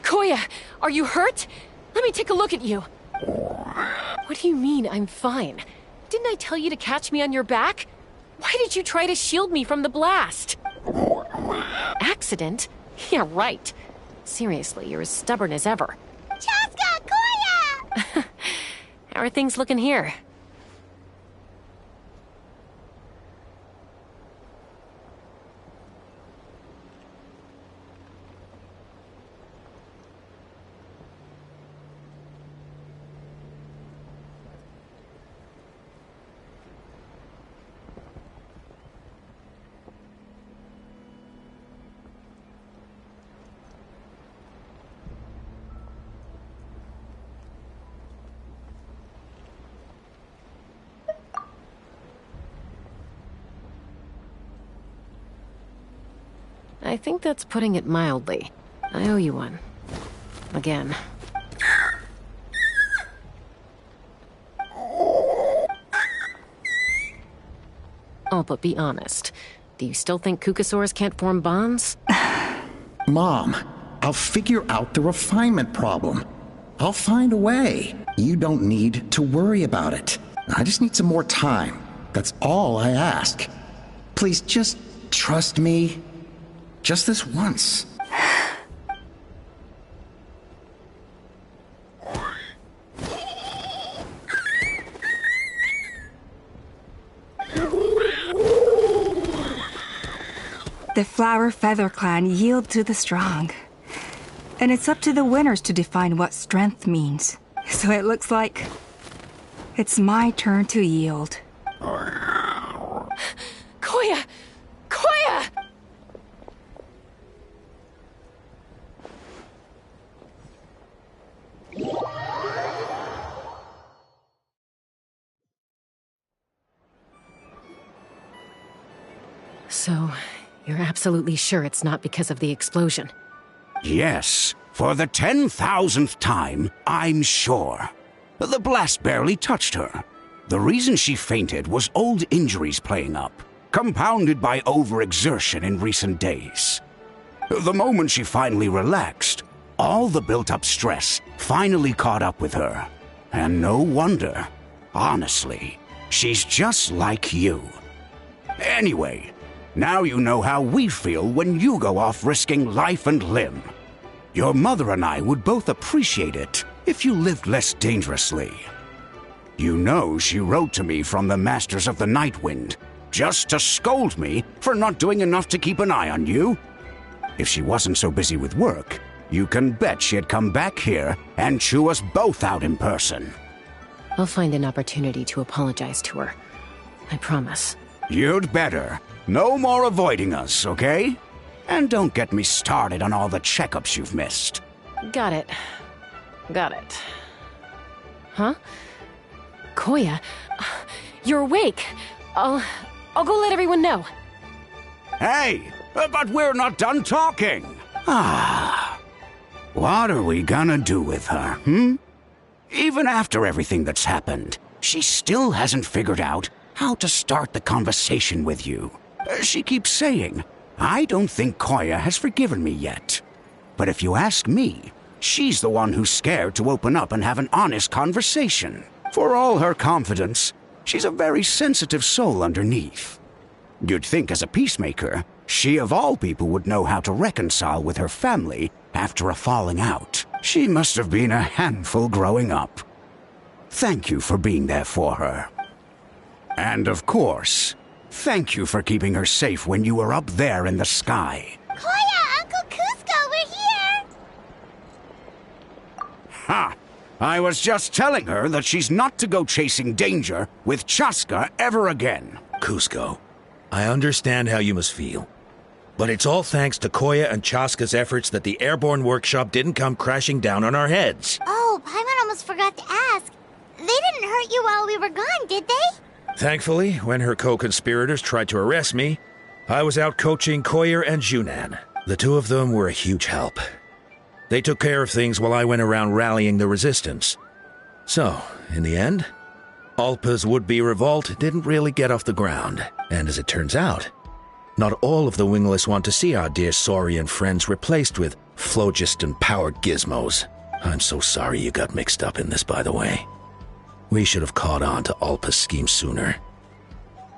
Koya, are you hurt? Let me take a look at you. What do you mean, I'm fine? Didn't I tell you to catch me on your back? Why did you try to shield me from the blast? Accident? Yeah, right. Seriously, you're as stubborn as ever.
Chaska! Koya!
How are things looking here? I think that's putting it mildly. I owe you one. Again. Oh, but be honest. Do you still think Kukasaurs can't form bonds?
Mom, I'll figure out the refinement problem. I'll find a way. You don't need to worry about it. I just need some more time. That's all I ask. Please just trust me. Just this once.
The Flower Feather Clan yield to the strong. And it's up to the winners to define what strength means. So it looks like it's my turn to yield.
Koya! Koya!
So, you're absolutely sure it's not because of the explosion?
Yes, for the 10,000th time, I'm sure. The blast barely touched her. The reason she fainted was old injuries playing up, compounded by overexertion in recent days. The moment she finally relaxed, all the built-up stress finally caught up with her. And no wonder. Honestly, she's just like you. Anyway, now you know how we feel when you go off risking life and limb. Your mother and I would both appreciate it if you lived less dangerously. You know she wrote to me from the Masters of the Night Wind, just to scold me for not doing enough to keep an eye on you. If she wasn't so busy with work, you can bet she'd come back here and chew us both out in person.
I'll find an opportunity to apologize to her. I promise.
You'd better. No more avoiding us, okay? And don't get me started on all the checkups you've missed.
Got it. Got it. Huh? Koya, you're awake. I'll go let everyone know.
Hey, but we're not done talking. What are we gonna do with her, Even after everything that's happened, she still hasn't figured out how to start the conversation with you. She keeps saying, I don't think Koya has forgiven me yet. But if you ask me, she's the one who's scared to open up and have an honest conversation. For all her confidence, she's a very sensitive soul underneath. You'd think as a peacemaker, she of all people would know how to reconcile with her family after a falling out. She must have been a handful growing up. Thank you for being there for her. And of course, thank you for keeping her safe when you were up there in the sky.
Koya, Uncle Cusco, we're here!
Ha! I was just telling her that she's not to go chasing danger with Chaska ever again.
Cusco, I understand how you must feel. But it's all thanks to Koya and Chaska's efforts that the airborne workshop didn't come crashing down on our heads.
Oh, Paimon almost forgot to ask. They didn't hurt you while we were gone, did they?
Thankfully, when her co-conspirators tried to arrest me, I was out coaching Koya and Junan. The two of them were a huge help. They took care of things while I went around rallying the resistance. So, in the end, Alpa's would-be revolt didn't really get off the ground. And as it turns out, not all of the wingless want to see our dear Saurian friends replaced with phlogiston-powered gizmos. I'm so sorry you got mixed up in this, by the way. We should have caught on to Alpa's scheme sooner.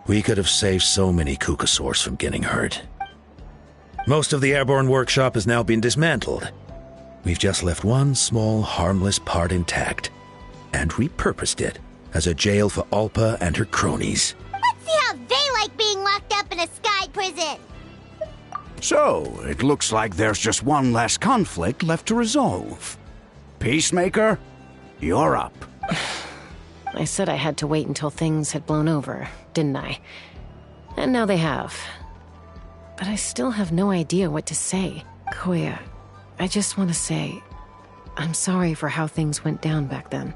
We could have saved so many Kukasaurs from getting hurt. Most of the airborne workshop has now been dismantled. We've just left one small, harmless part intact, and repurposed it as a jail for Alpa and her cronies.
Let's see how they like being locked up in a sky prison!
So, it looks like there's just one last conflict left to resolve. Peacemaker, you're up.
I said I had to wait until things had blown over, didn't I? And now they have. But I still have no idea what to say. Koya, I just want to say, I'm sorry for how things went down back then.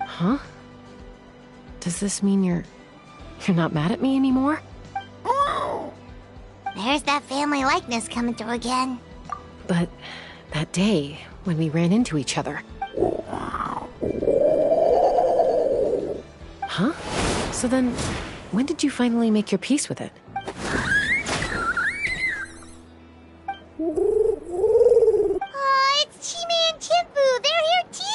Huh? Does this mean you're not mad at me anymore?
There's that family likeness coming through again.
But that day, when we ran into each other. Huh? So then, when did you finally make your peace with it?
Oh, it's Chime and Chimpu! They're here too!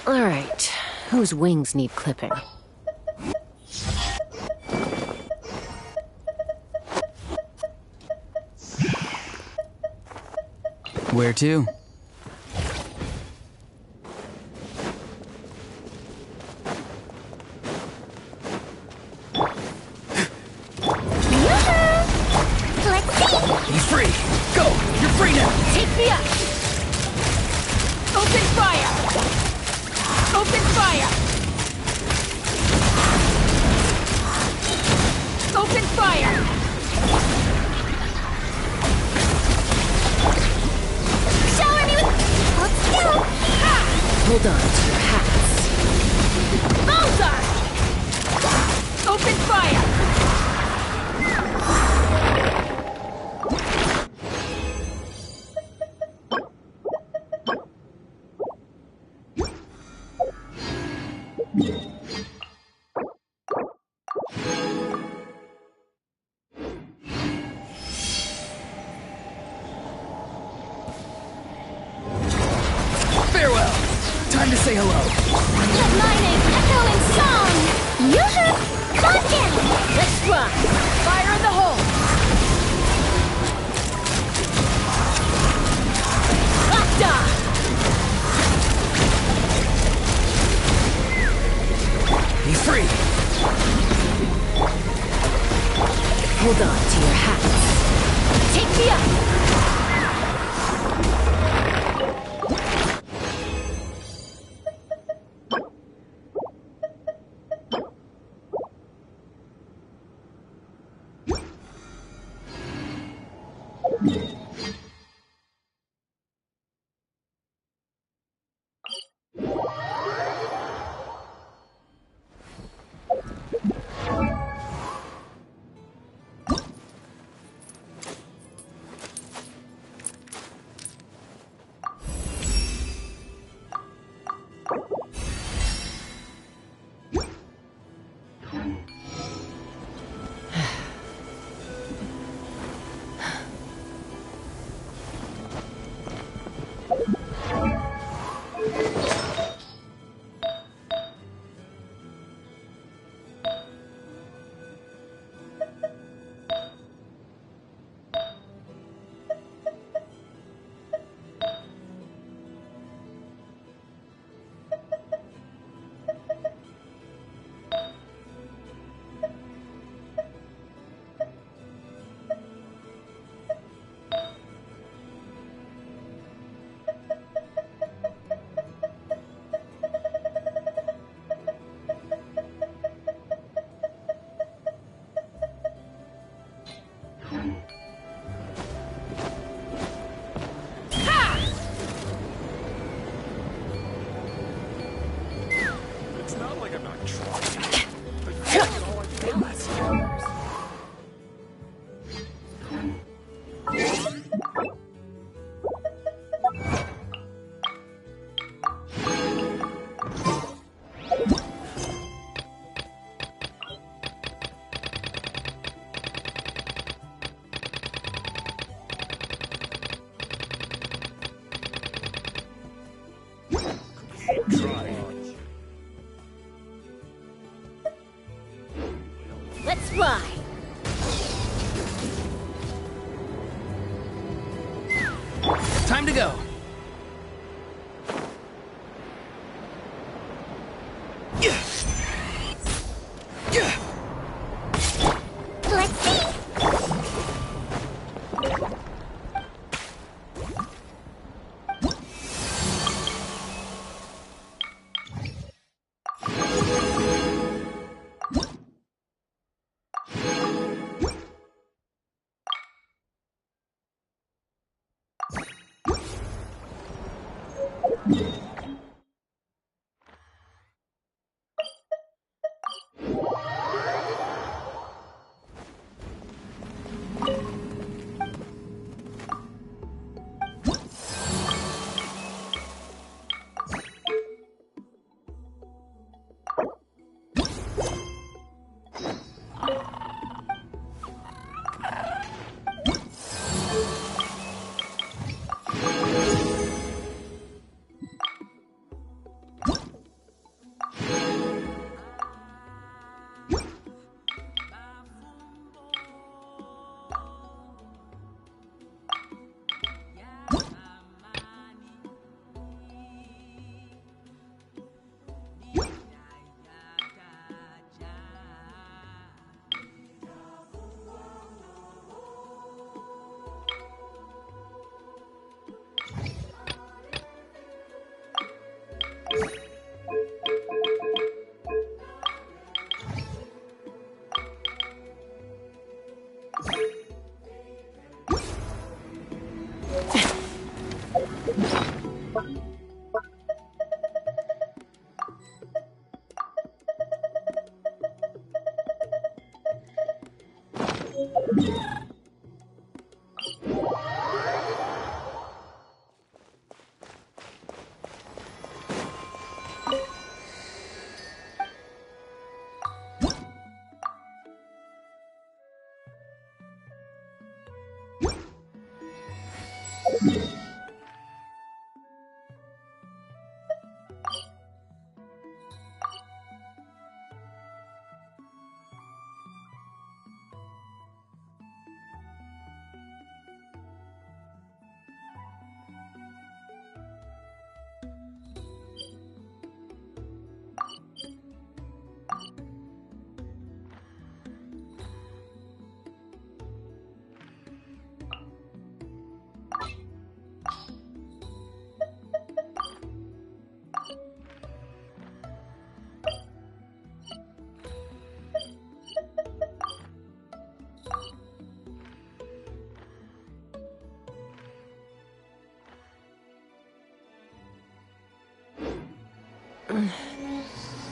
Alright, whose wings need clipping?
Where to?
He's free! Go! You're free now!
Take me up! Open fire! Open fire! Open fire!
Shower me with... Let's go!
Hold on to your hats.
Bullseye! Open fire!
Farewell! Time to say hello.
Let my name echo in song! Yoo-hoo! Calm down!
Let's fly! Fire in the hole! Akta!
He's free!
Hold on to your hats.
Take me up!
It's not like I'm not trying.
Let's fly!
Time to go.
Let's see!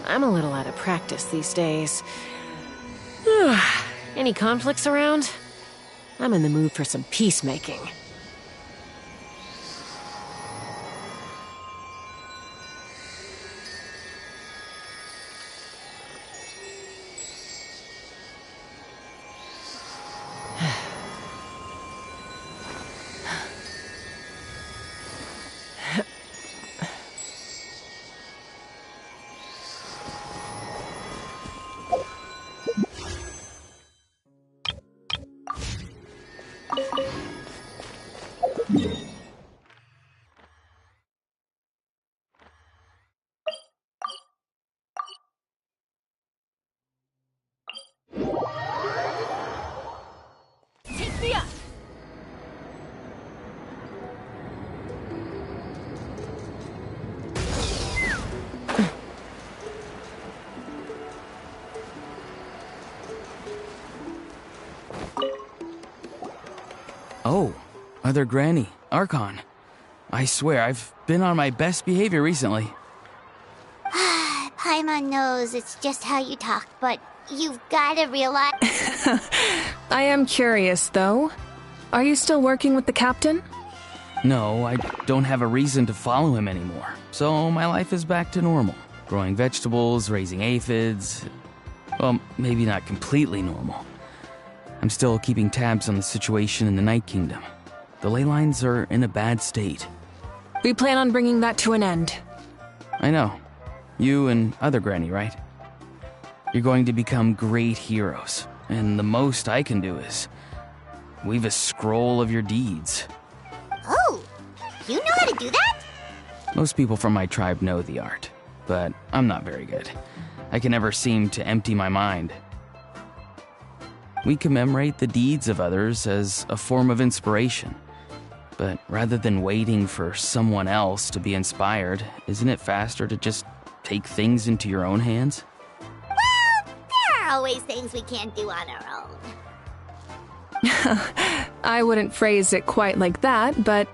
I'm a little out of practice these days. Any conflicts around? I'm in the mood for some peacemaking.
Take me up!
Oh, Mother Granny, Archon. I swear, I've been on my best behavior recently.
Paimon knows it's just how you talk, but you've gotta realize...
I am curious, though. Are you still working with the captain?
No, I don't have a reason to follow him anymore. So my life is back to normal. Growing vegetables, raising aphids. Well, maybe not completely normal. I'm still keeping tabs on the situation in the Night Kingdom. The ley lines are in a bad state.
We plan on bringing that to an end.
I know. You and other Granny, right? You're going to become great heroes, and the most I can do is weave a scroll of your deeds.
Oh, you know how to do that?
Most people from my tribe know the art, but I'm not very good. I can never seem to empty my mind. We commemorate the deeds of others as a form of inspiration. But rather than waiting for someone else to be inspired, isn't it faster to just take things into your own hands?
Well, there are always things we can't do on our own.
I wouldn't phrase it quite like that, but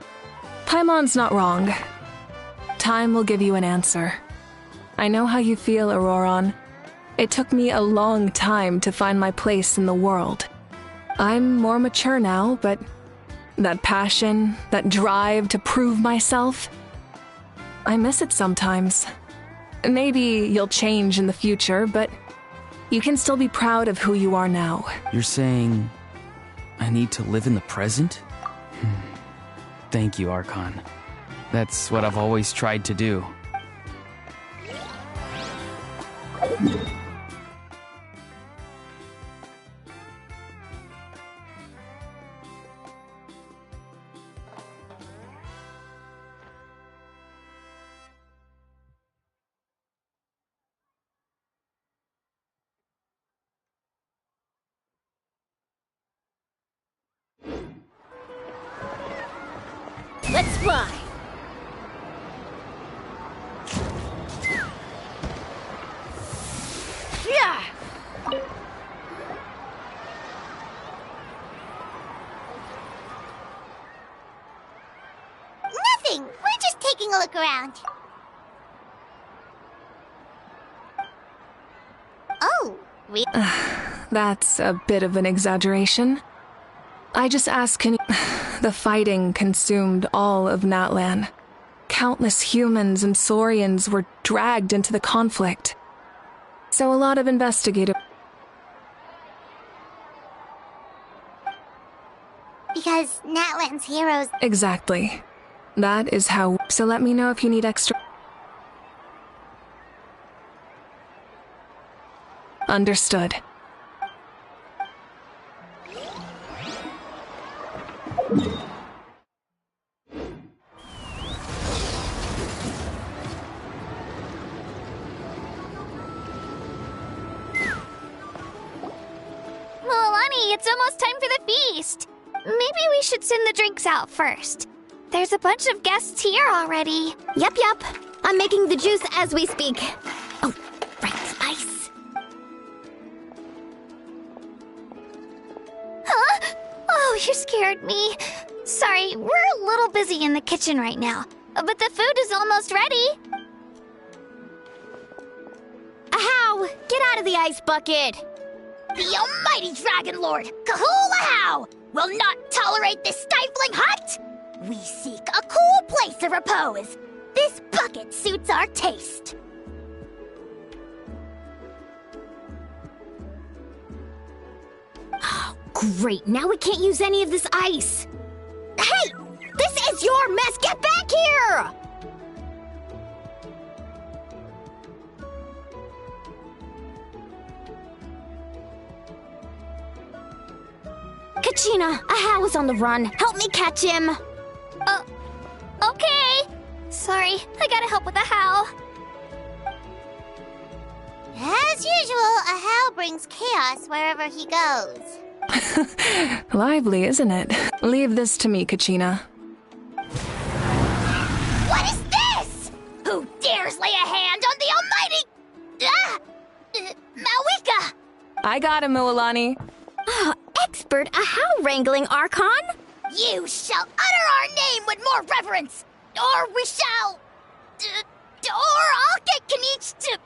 Paimon's not wrong. Time will give you an answer. I know how you feel, Auroron. It took me a long time to find my place in the world. I'm more mature now, but that passion, that drive to prove myself, I miss it sometimes. Maybe you'll change in the future, but you can still be proud of who you are now.
You're saying I need to live in the present? Thank you, Archon. That's what I've always tried to do.
Let's fly! Yeah!
Nothing! taking a look around. Oh, really?
That's a bit of an exaggeration. I just asked, the fighting consumed all of Natlan. Countless humans and Saurians were dragged into the conflict. So a lot of investigative...
Because Natlan's heroes...
Exactly. That is how... So let me know if you need extra... Understood.
Milani, it's almost time for the feast. Maybe we should send the drinks out first. There's a bunch of guests here already.
Yep. I'm making the juice as we speak. Oh, right, ice.
Huh? Oh, you scared me. Sorry, we're a little busy in the kitchen right now, but the food is almost ready.
Ahow! Get out of the ice bucket!
The almighty Dragon Lord, Kahul Ahow, will not tolerate this stifling hut! We seek a cool place of repose. This bucket suits our taste.
Oh, great. Now we can't use any of this ice. Hey! This is your mess! Get back here! Kachina, Ahow is on the run. Help me catch him.
Okay. Sorry, I gotta help with the how.
As usual, Ahow brings chaos wherever he goes.
Lively, isn't it? Leave this to me, Kachina.
What is this? Who dares lay a hand on the almighty... Malika?
I got him, Mualani.
Expert Ahow wrangling, Archon?
You shall utter our name with more reverence, or we shall... or I'll get Kanich to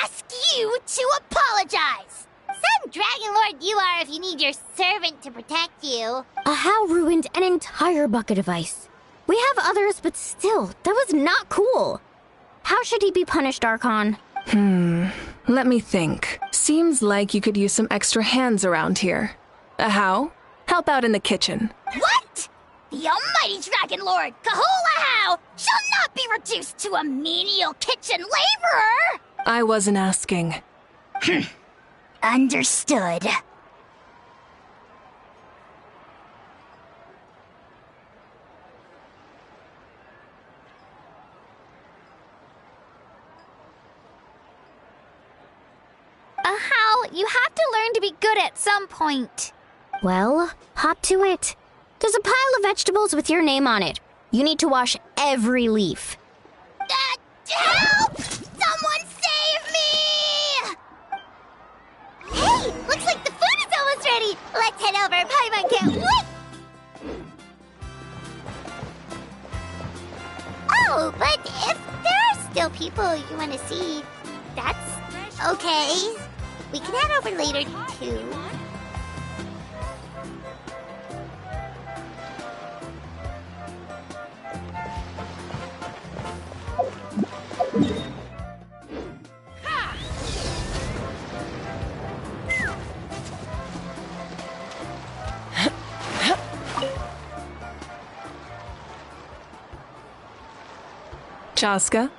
ask you to apologize.
Some Dragon Lord you are if you need your servant to protect you.
Ahow ruined an entire bucket of ice. We have others, but still, that was not cool. How should he be punished, Archon?
Let me think. Seems like you could use some extra hands around here. Ahow, help out in the kitchen.
What? The almighty Dragon Lord, Kahul Ahow, shall not be reduced to a menial kitchen laborer!
I wasn't asking.
Understood.
Ahow, you have to learn to be good at some point.
Well, hop to it. There's a pile of vegetables with your name on it. You need to wash every leaf.
Help! Someone save me!
Hey, looks like the food is almost ready. Let's head over. Paimon can't wait. Oh, but if there are still people you want to see, that's okay. We can head over later, too.
Chaska?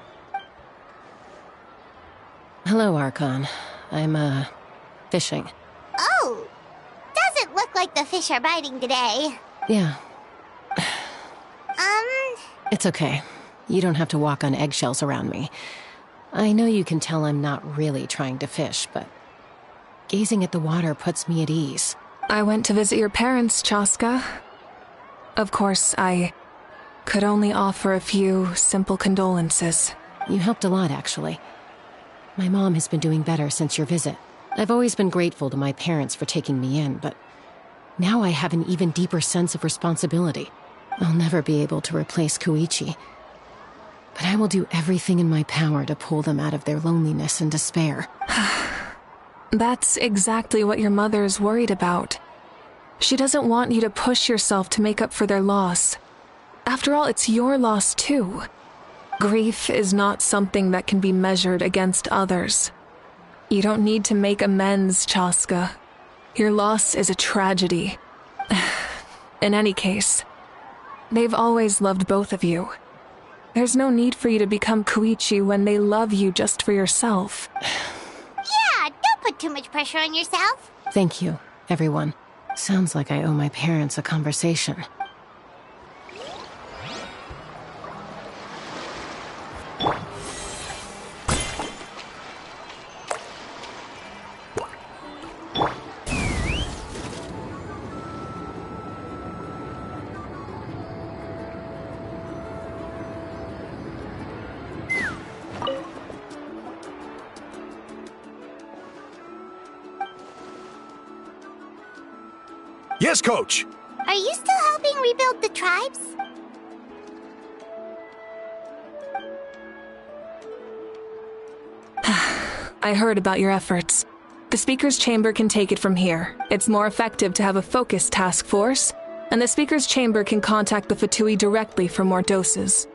Hello, Archon. I'm, fishing.
Oh, doesn't look like the fish are biting today.
Yeah. It's okay. You don't have to walk on eggshells around me. I know you can tell I'm not really trying to fish, but gazing at the water puts me at ease.
I went to visit your parents, Chaska. Of course, I could only offer a few simple condolences.
You helped a lot, actually. My mom has been doing better since your visit. I've always been grateful to my parents for taking me in, but now I have an even deeper sense of responsibility. I'll never be able to replace Koichi, but I will do everything in my power to pull them out of their loneliness and despair.
That's exactly what your mother's worried about. She doesn't want you to push yourself to make up for their loss. After all, it's your loss too. Grief is not something that can be measured against others. You don't need to make amends, Chaska. Your loss is a tragedy. In any case, they've always loved both of you. There's no need for you to become Koichi when they love you just for yourself.
Yeah, don't put too much pressure on yourself.
Thank you, everyone. Sounds like I owe my parents a conversation.
Yes, Coach!
Are you still helping rebuild the tribes?
I heard about your efforts. The Speaker's Chamber can take it from here. It's more effective to have a focused task force, and the Speaker's Chamber can contact the Fatui directly for more doses.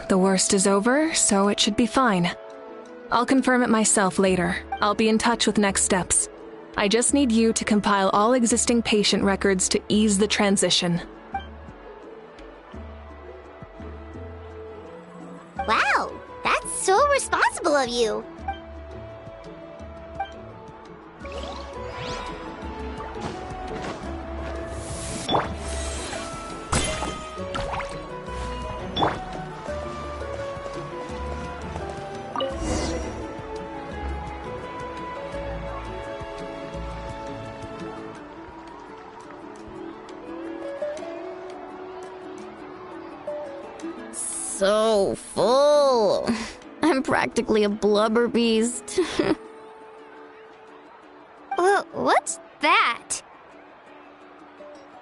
The worst is over, so it should be fine. I'll confirm it myself later. I'll be in touch with next steps. I just need you to compile all existing patient records to ease the transition.
Wow, that's so responsible of you.
So full. I'm practically a blubber beast.
Well, what's that?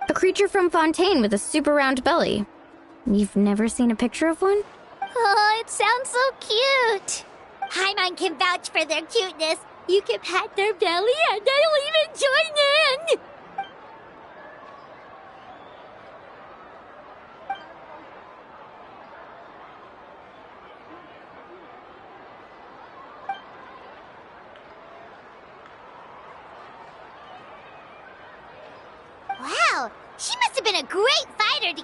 A creature from Fontaine with a super round belly. You've never seen a picture of one?
Oh, it sounds so cute.
Paimon can vouch for their cuteness. You can pat their belly and they'll even join in. Wow, she must have been a great fighter to...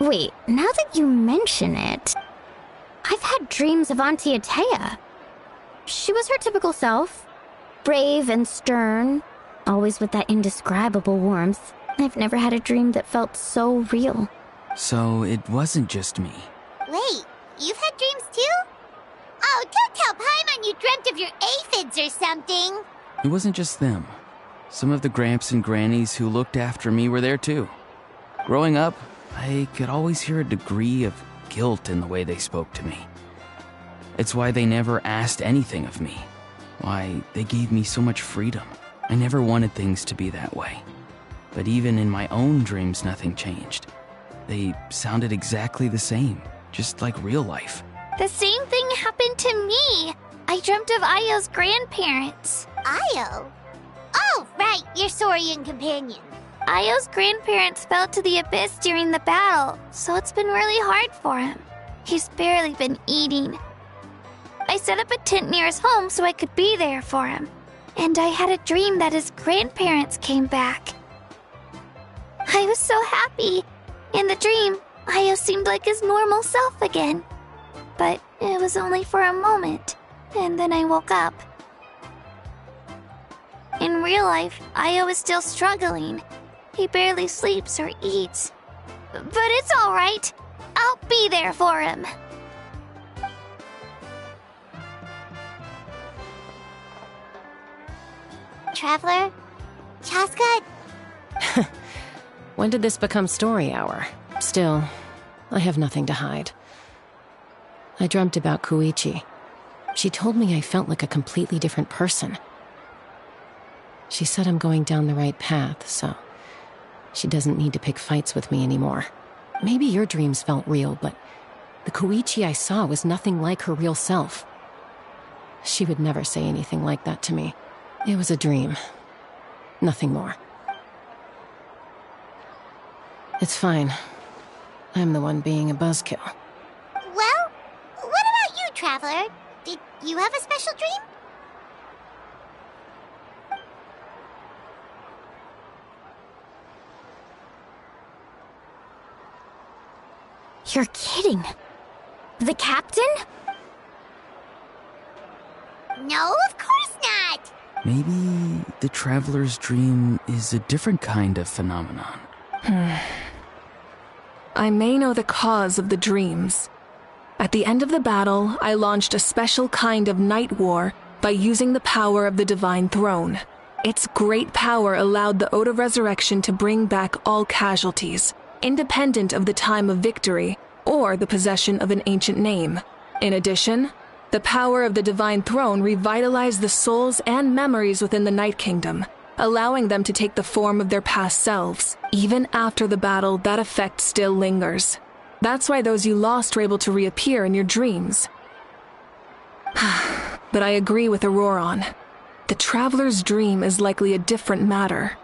Wait, now that you mention it, I've had dreams of Auntie Atea. She was her typical self, brave and stern, always with that indescribable warmth. I've never had a dream that felt so real.
So it wasn't just me.
Wait, you've had dreams too? Oh, don't tell Paimon you dreamt of your aphids or something.
It wasn't just them. Some of the Gramps and Grannies who looked after me were there too. Growing up, I could always hear a degree of guilt in the way they spoke to me. It's why they never asked anything of me. Why they gave me so much freedom. I never wanted things to be that way. But even in my own dreams, nothing changed. They sounded exactly the same, just like real life.
The same thing happened to me. I dreamt of Ayo's grandparents.
Ayo? Oh, right, your Saurian companion.
Ayo's grandparents fell to the abyss during the battle, so it's been really hard for him. He's barely been eating. I set up a tent near his home so I could be there for him. And I had a dream that his grandparents came back. I was so happy. In the dream, Ayo seemed like his normal self again. But it was only for a moment, and then I woke up. In real life, Ayo is still struggling. He barely sleeps or eats. But it's all right. I'll be there for him.
Traveler, Chaska...
When did this become story hour? Still, I have nothing to hide. I dreamt about Koichi. She told me I felt like a completely different person. She said I'm going down the right path, so she doesn't need to pick fights with me anymore. Maybe your dreams felt real, but the Koichi I saw was nothing like her real self. She would never say anything like that to me. It was a dream. Nothing more. It's fine. I'm the one being a buzzkill.
Well, what about you, Traveler? Did you have a special dream?
You're kidding. The captain?
No, of course not!
Maybe the traveler's dream is a different kind of phenomenon.
I may know the cause of the dreams. At the end of the battle, I launched a special kind of night war by using the power of the Divine Throne. Its great power allowed the Ode of Resurrection to bring back all casualties, independent of the time of victory or the possession of an ancient name. In addition, the power of the Divine Throne revitalized the souls and memories within the Night Kingdom, allowing them to take the form of their past selves. Even after the battle, that effect still lingers. That's why those you lost were able to reappear in your dreams. But I agree with Auroron. The Traveler's dream is likely a different matter.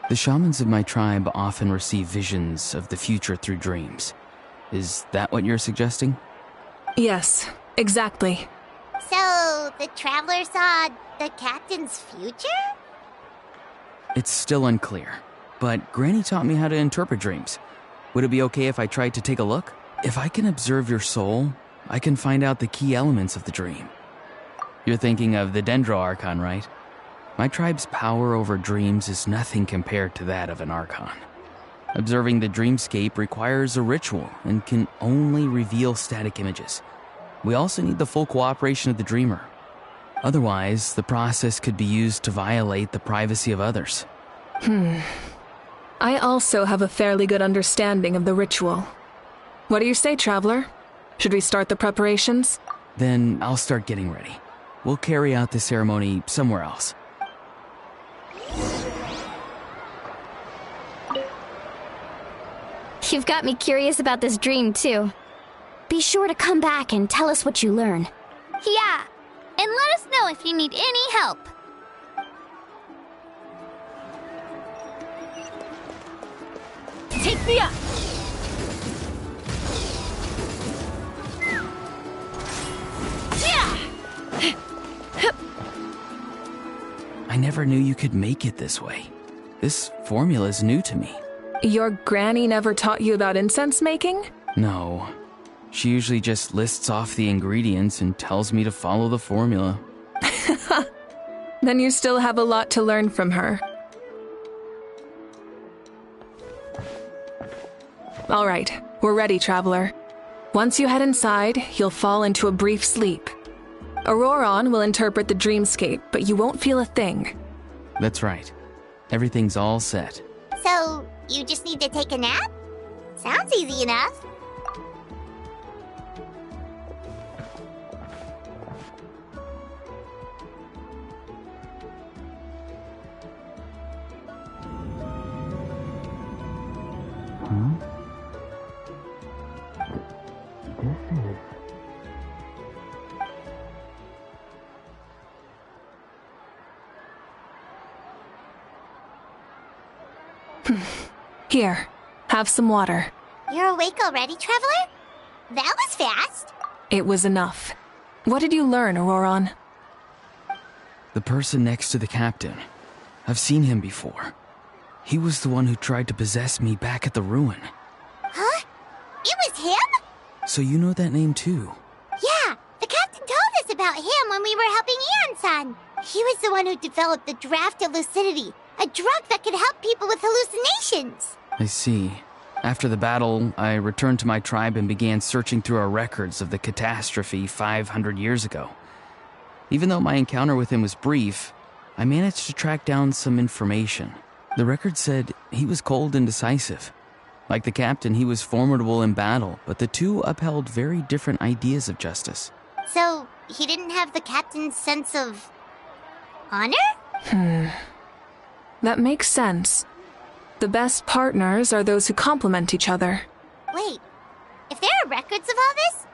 The shamans of my tribe often receive visions of the future through dreams. Is that what you're suggesting?
Yes, exactly.
So, the Traveler saw the captain's future?
It's still unclear, but Granny taught me how to interpret dreams. Would it be okay if I tried to take a look? If I can observe your soul, I can find out the key elements of the dream. You're thinking of the Dendro Archon, right? My tribe's power over dreams is nothing compared to that of an Archon. Observing the dreamscape requires a ritual and can only reveal static images. We also need the full cooperation of the dreamer. Otherwise, the process could be used to violate the privacy of others.
I also have a fairly good understanding of the ritual. What do you say, Traveler? Should we start the preparations?
Then I'll start getting ready. We'll carry out the ceremony somewhere else.
You've got me curious about this dream, too. Be sure to come back and tell us what you learn.
Yeah, and let us know if you need any help.
Take me up!
I never knew you could make it this way. This formula is new to me.
Your granny never taught you about incense making?
No. She usually just lists off the ingredients and tells me to follow the formula.
Then you still have a lot to learn from her. All right, we're ready, Traveler. Once you head inside, you'll fall into a brief sleep. Auroron will interpret the dreamscape, but you won't feel a thing.
That's right. Everything's all set.
So, you just need to take a nap? Sounds easy enough.
Here, have some water.
You're awake already, Traveler? That was fast.
It was enough. What did you learn, Auroron?
The person next to the captain. I've seen him before. He was the one who tried to possess me back at the ruin.
Huh? It was him?
So you know that name too?
Yeah, the captain told us about him when we were helping Eon-san. He was the one who developed the Draft of Lucidity, a drug that could help people with hallucinations.
I see. After the battle, I returned to my tribe and began searching through our records of the catastrophe 500 years ago. Even though my encounter with him was brief, I managed to track down some information. The record said he was cold and decisive. Like the captain, he was formidable in battle, but the two upheld very different ideas of justice.
So, he didn't have the captain's sense of honor?
That makes sense. The best partners are those who complement each other.
Wait, if there are records of all this,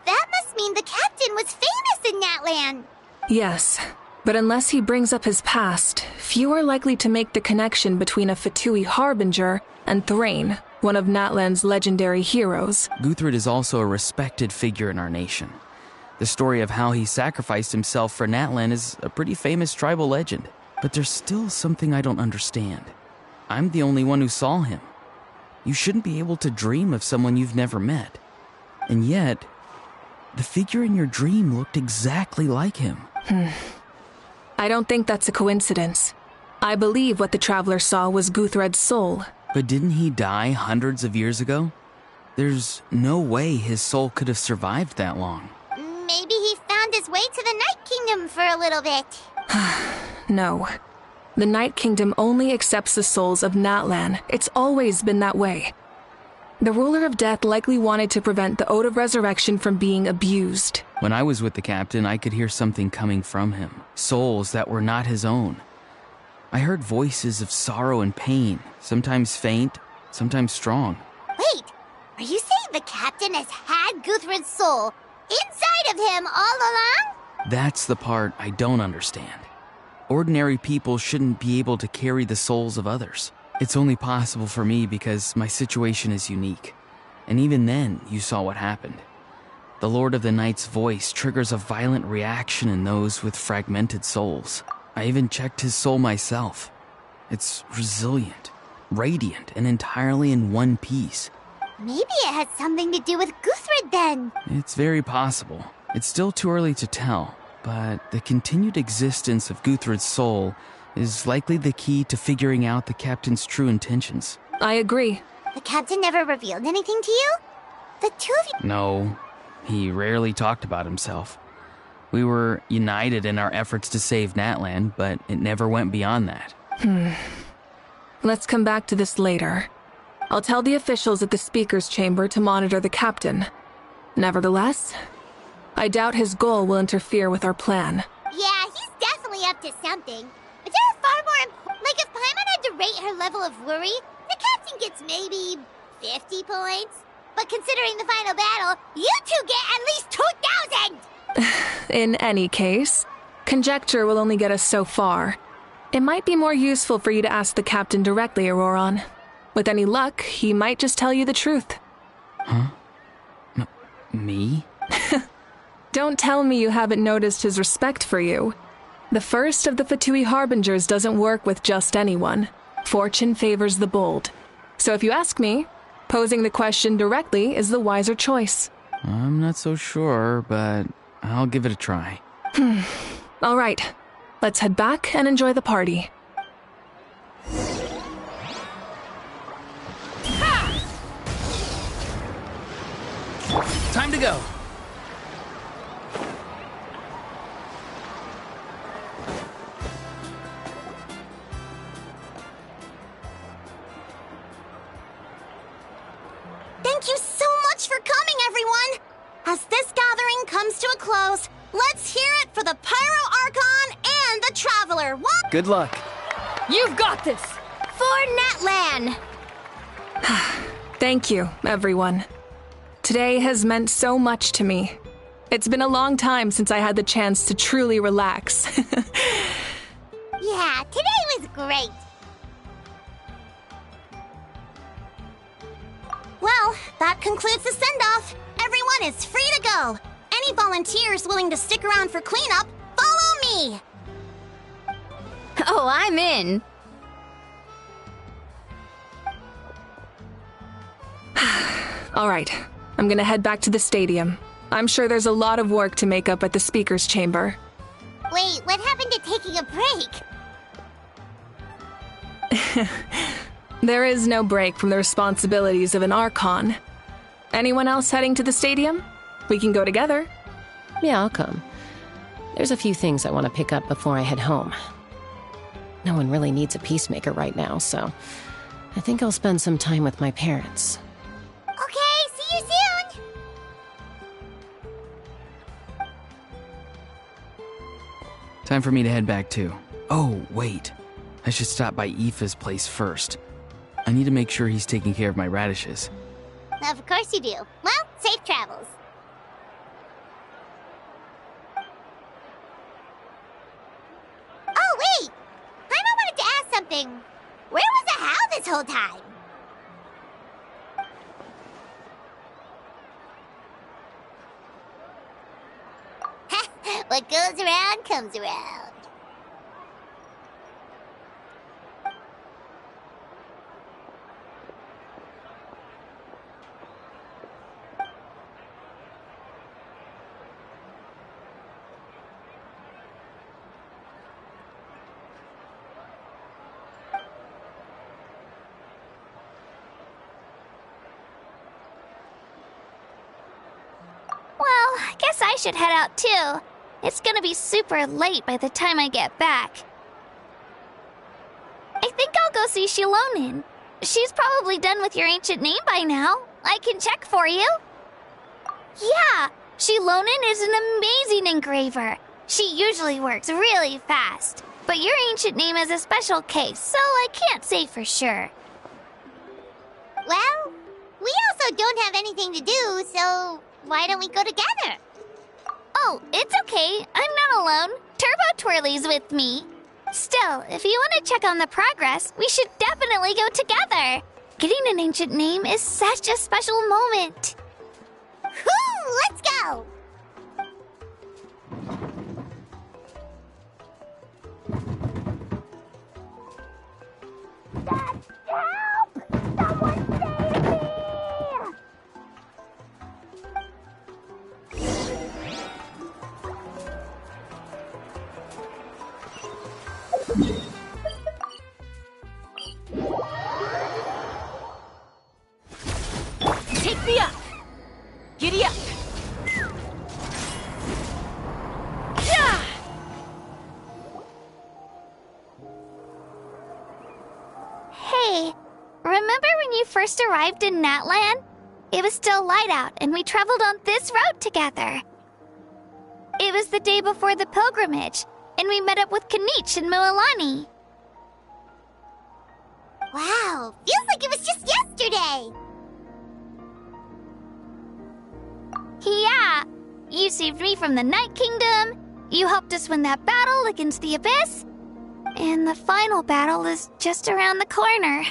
that must mean the captain was famous in Natlan.
Yes, but unless he brings up his past, few are likely to make the connection between a Fatui harbinger and Thrain, one of Natlan's legendary heroes.
Guthred is also a respected figure in our nation. The story of how he sacrificed himself for Natlan is a pretty famous tribal legend. But there's still something I don't understand. I'm the only one who saw him. You shouldn't be able to dream of someone you've never met. And yet, the figure in your dream looked exactly like him.
I don't think that's a coincidence. I believe what the traveler saw was Guthred's soul.
But didn't he die hundreds of years ago? There's no way his soul could have survived that long.
Maybe he found his way to the Night Kingdom for a little bit.
No. The Night Kingdom only accepts the souls of Natlan. It's always been that way. The ruler of death likely wanted to prevent the Ode of Resurrection from being abused.
When I was with the captain, I could hear something coming from him. Souls that were not his own. I heard voices of sorrow and pain, sometimes faint, sometimes strong.
Wait, are you saying the captain has had Guthred's soul inside of him all along?
That's the part I don't understand. Ordinary people shouldn't be able to carry the souls of others. It's only possible for me because my situation is unique. And even then, you saw what happened. The Lord of the Night's voice triggers a violent reaction in those with fragmented souls. I even checked his soul myself. It's resilient, radiant, and entirely in one piece.
Maybe it has something to do with Guthred then.
It's very possible. It's still too early to tell, but the continued existence of Guthred's soul is likely the key to figuring out the captain's true intentions.
I agree.
The captain never revealed anything to you? The two of you...
No, he rarely talked about himself. We were united in our efforts to save Natlan, but it never went beyond that.
Let's come back to this later. I'll tell the officials at the speaker's chamber to monitor the captain. Nevertheless, I doubt his goal will interfere with our plan.
Yeah, he's definitely up to something. But there are far more important... Like, if Paimon had to rate her level of worry, the captain gets maybe 50 points. But considering the final battle, you two get at least 2,000!
In any case, conjecture will only get us so far. It might be more useful for you to ask the captain directly, Auroron. With any luck, he might just tell you the truth.
Huh? Me?
Don't tell me you haven't noticed his respect for you. The first of the Fatui Harbingers doesn't work with just anyone. Fortune favors the bold. So if you ask me, posing the question directly is the wiser choice.
I'm not so sure, but I'll give it a try.
All right. Let's head back and enjoy the party.
Time to go.
Thank you so much for coming, everyone! As this gathering comes to a close, let's hear it for the Pyro Archon and the Traveler. What?
Good luck.
You've got this!
For Natlan!
Thank you, everyone. Today has meant so much to me. It's been a long time since I had the chance to truly relax.
Yeah, today was great.
Well, that concludes the send-off. Everyone is free to go. Any volunteers willing to stick around for cleanup, follow me!
Oh, I'm in.
All right, I'm gonna head back to the stadium. I'm sure there's a lot of work to make up at the speaker's chamber.
Wait, what happened to taking a break?
There is no break from the responsibilities of an Archon. Anyone else heading to the stadium? We can go together.
Yeah, I'll come. There's a few things I want to pick up before I head home. No one really needs a peacemaker right now, so I think I'll spend some time with my parents.
Okay, see you soon!
Time for me to head back too. Oh, wait. I should stop by Aoife's place first. I need to make sure he's taking care of my radishes.
Of course you do. Well, safe travels. Oh, wait! Paimon wanted to ask something. Where was the How this whole time? What goes around comes around.
Well, I guess I should head out too. It's gonna be super late by the time I get back. I think I'll go see Shilonin. She's probably done with your ancient name by now. I can check for you. Yeah, Shilonin is an amazing engraver. She usually works really fast. But your ancient name is a special case, so I can't say for sure.
Well, we also don't have anything to do, so why don't we go together?
Oh, it's okay. I'm not alone. Turbo Twirly's with me. Still, if you want to check on the progress, we should definitely go together. Getting an ancient name is such a special moment.
Whoo! Let's go! Help! Someone save me!
Take me up! Giddy up! Yeah!
Hey, remember when you first arrived in Natlan? It was still light out, and we traveled on this road together. It was the day before the pilgrimage, and we met up with Kanich and Mualani.
Wow, feels like it was just yesterday.
Yeah, you saved me from the Night Kingdom, you helped us win that battle against the Abyss, and the final battle is just around the corner.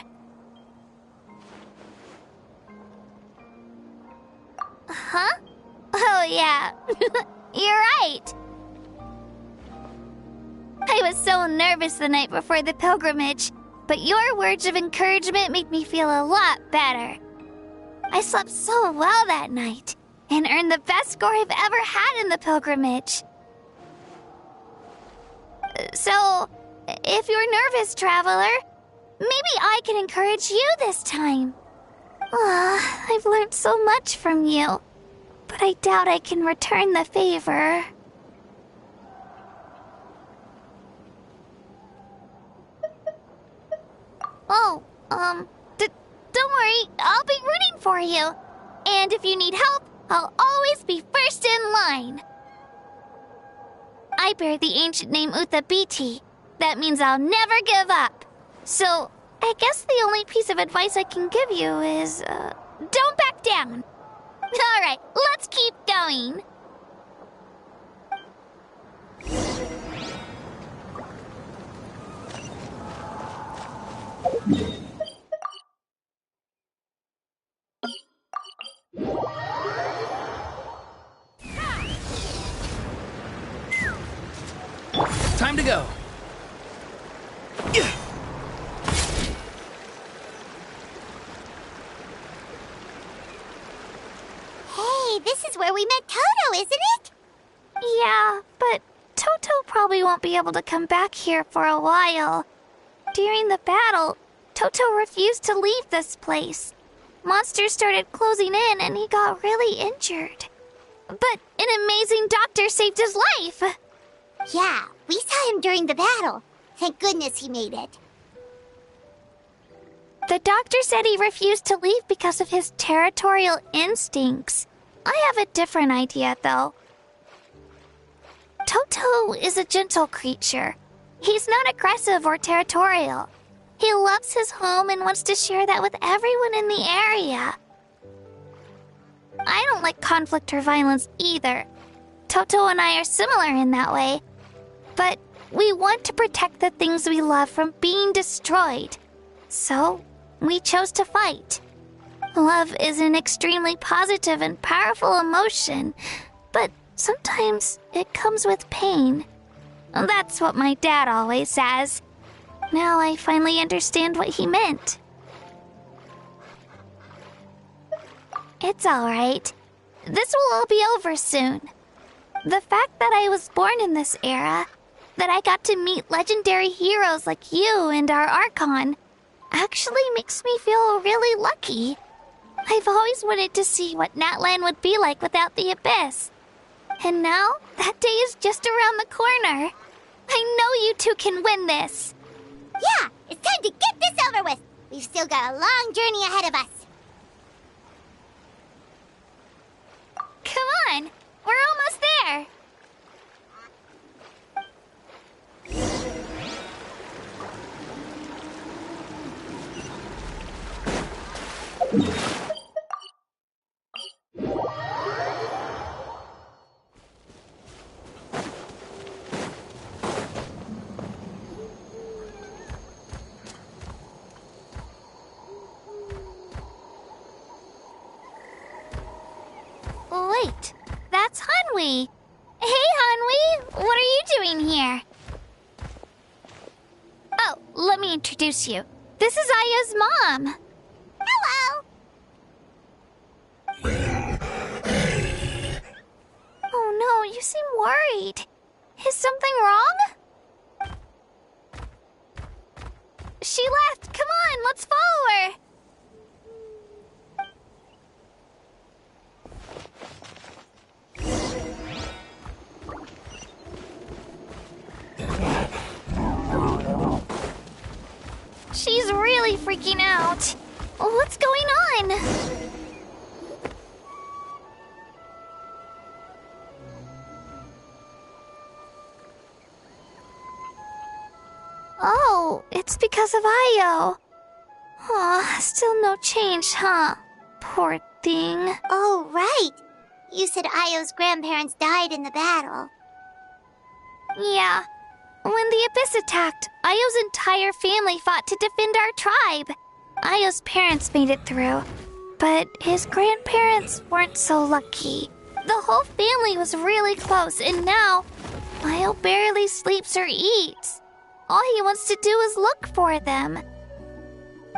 Huh? Oh yeah, you're right. I was so nervous the night before the pilgrimage, but your words of encouragement made me feel a lot better. I slept so well that night, and earned the best score I've ever had in the pilgrimage. So, if you're nervous, traveler, maybe I can encourage you this time. I've learned so much from you, but I doubt I can return the favor. Oh, don't worry, I'll be rooting for you. And if you need help, I'll always be first in line. I bear the ancient name Uthabiti. That means I'll never give up. So, I guess the only piece of advice I can give you is, don't back down. Alright, let's keep going.
Time to go.
Hey, this is where we met Toto, isn't it?
Yeah, but Toto probably won't be able to come back here for a while. During the battle, Toto refused to leave this place. Monsters started closing in and he got really injured. But an amazing doctor saved his life.
Yeah, we saw him during the battle. Thank goodness he made it.
The doctor said he refused to leave because of his territorial instincts. I have a different idea, though. Toto is a gentle creature. He's not aggressive or territorial. He loves his home and wants to share that with everyone in the area. I don't like conflict or violence either. Toto and I are similar in that way. But we want to protect the things we love from being destroyed. So, we chose to fight. Love is an extremely positive and powerful emotion, but sometimes it comes with pain. That's what my dad always says. Now I finally understand what he meant. It's alright. This will all be over soon. The fact that I was born in this era, that I got to meet legendary heroes like you and our Archon, actually makes me feel really lucky. I've always wanted to see what Natlan would be like without the Abyss. And now, that day is just around the corner. I know you two can win this.
Yeah, it's time to get this over with. We've still got a long journey ahead of us.
Come on, we're almost there. Wait, that's Hanwi. Hey, Hanwi, what are you doing here? Oh, let me introduce you. This is Aya's mom.
Hello.
Oh no, you seem worried. Is something wrong? She left. Come on, let's follow her. She's really freaking out. What's going on? Oh, it's because of Io. Aw, still no change, huh? Poor thing.
Oh, right. You said Io's grandparents died in the battle.
Yeah. When the Abyss attacked, Io's entire family fought to defend our tribe. Io's parents made it through, but his grandparents weren't so lucky. The whole family was really close, and now Io barely sleeps or eats. All he wants to do is look for them.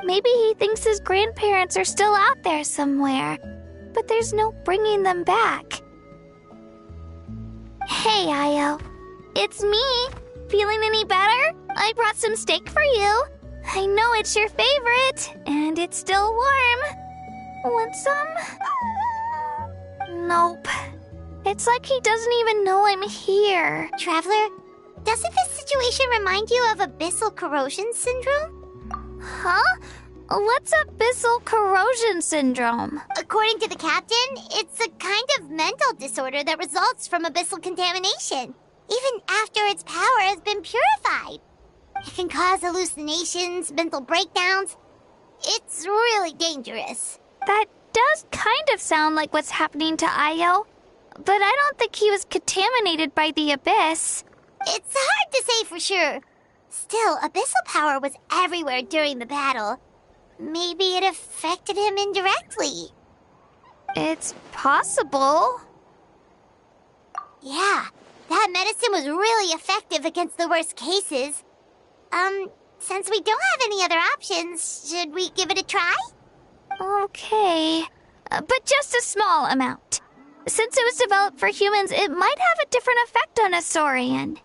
Maybe he thinks his grandparents are still out there somewhere, but there's no bringing them back. Hey, Io. It's me. Feeling any better? I brought some steak for you. I know it's your favorite, and it's still warm. Want some? Nope. It's like he doesn't even know I'm here.
Traveler, doesn't this situation remind you of abyssal corrosion syndrome?
Huh? What's abyssal corrosion syndrome?
According to the captain, it's a kind of mental disorder that results from abyssal contamination. Even after its power has been purified. It can cause hallucinations, mental breakdowns. It's really dangerous.
That does kind of sound like what's happening to Io, but I don't think he was contaminated by the Abyss.
It's hard to say for sure. Still, abyssal power was everywhere during the battle. Maybe it affected him indirectly.
It's possible.
Yeah. That medicine was really effective against the worst cases. Since we don't have any other options, should we give it a try?
Okay. But just a small amount. Since it was developed for humans, it might have a different effect on a Saurian.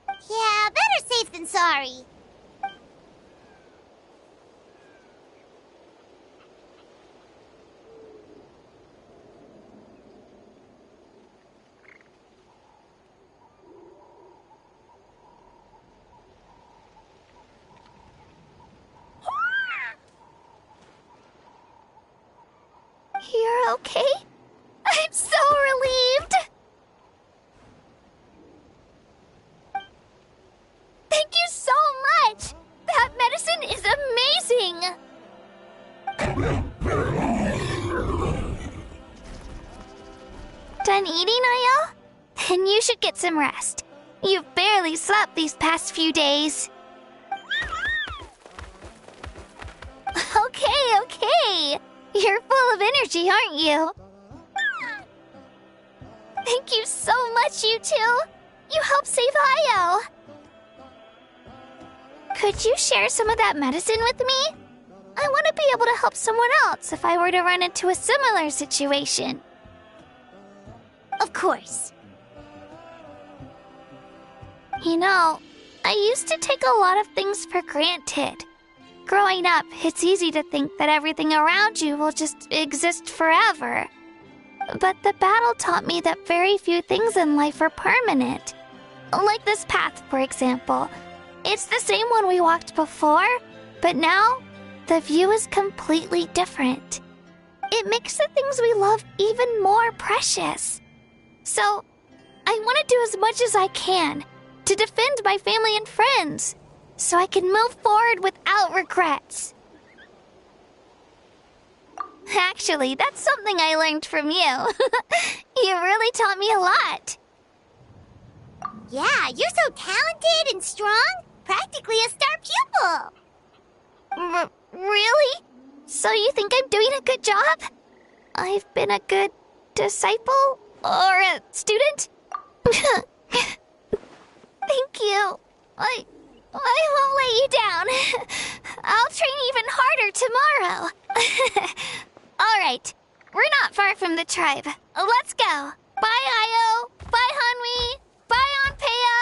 Yeah, better safe than sorry.
okay? I'm so relieved! Thank you so much! That medicine is amazing! Done eating, Hiya? Then you should get some rest. You've barely slept these past few days. Okay. You're full of energy, aren't you? Thank you so much, you two. You helped save Hiya. Could you share some of that medicine with me? I want to be able to help someone else if I were to run into a similar situation. Of course. You know, I used to take a lot of things for granted. Growing up, it's easy to think that everything around you will just exist forever. But the battle taught me that very few things in life are permanent. Like this path, for example. It's the same one we walked before, but now the view is completely different. It makes the things we love even more precious. So, I want to do as much as I can to defend my family and friends, so I can move forward without regrets. Actually, that's something I learned from you. You really taught me a lot.
Yeah, you're so talented and strong. Practically a star pupil.
Really? So you think I'm doing a good job? I've been a good disciple? Or a student? Thank you. I won't let you down. I'll train even harder tomorrow. All right, we're not far from the tribe. Let's go. Bye, Io. Bye, Hanwi. Bye, Onpeo.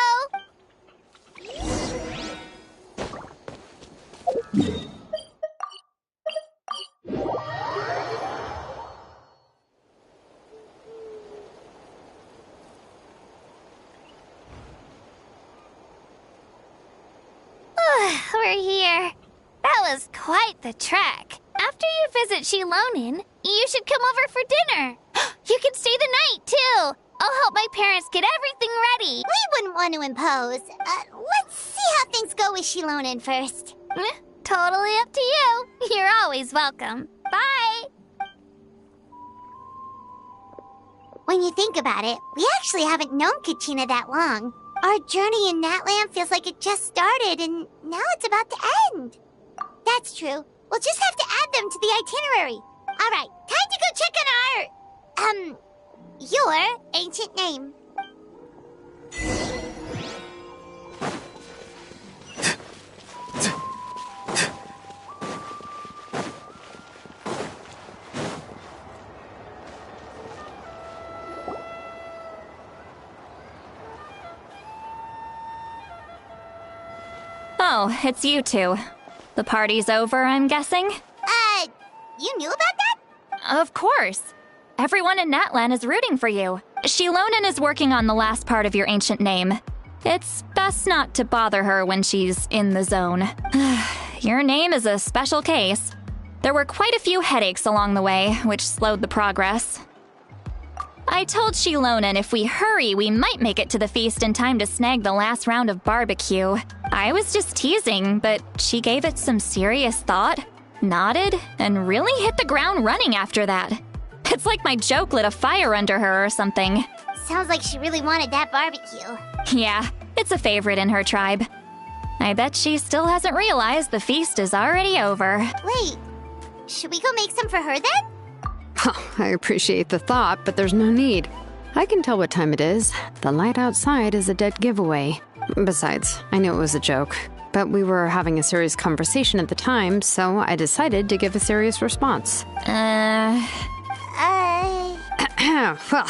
We're here. That was quite the trek. After you visit Shilonin, you should come over for dinner. You can stay the night, too. I'll help my parents get everything ready.
We wouldn't want to impose. Let's see how things go with Shilonin first.
Totally up to you. You're always welcome. Bye.
When you think about it, we actually haven't known Kachina that long. Our journey in Natland feels like it just started, and now it's about to end. That's true. We'll just have to add them to the itinerary. All right, time to go check on your ancient name.
Oh, it's you two. The party's over, I'm guessing?
You knew about that?
Of course. Everyone in Natlan is rooting for you. Shilonin is working on the last part of your ancient name. It's best not to bother her when she's in the zone. Your name is a special case. There were quite a few headaches along the way, which slowed the progress. I told Shilonin if we hurry, we might make it to the feast in time to snag the last round of barbecue. I was just teasing, but she gave it some serious thought, nodded, and really hit the ground running after that. It's like my joke lit a fire under her or something.
Sounds like she really wanted that barbecue.
Yeah, it's a favorite in her tribe. I bet she still hasn't realized the feast is already over.
Wait, should we go make some for her then?
Oh, I appreciate the thought, but there's no need. I can tell what time it is. The light outside is a dead giveaway. Besides, I knew it was a joke, but we were having a serious conversation at the time, so I decided to give a serious response. Well,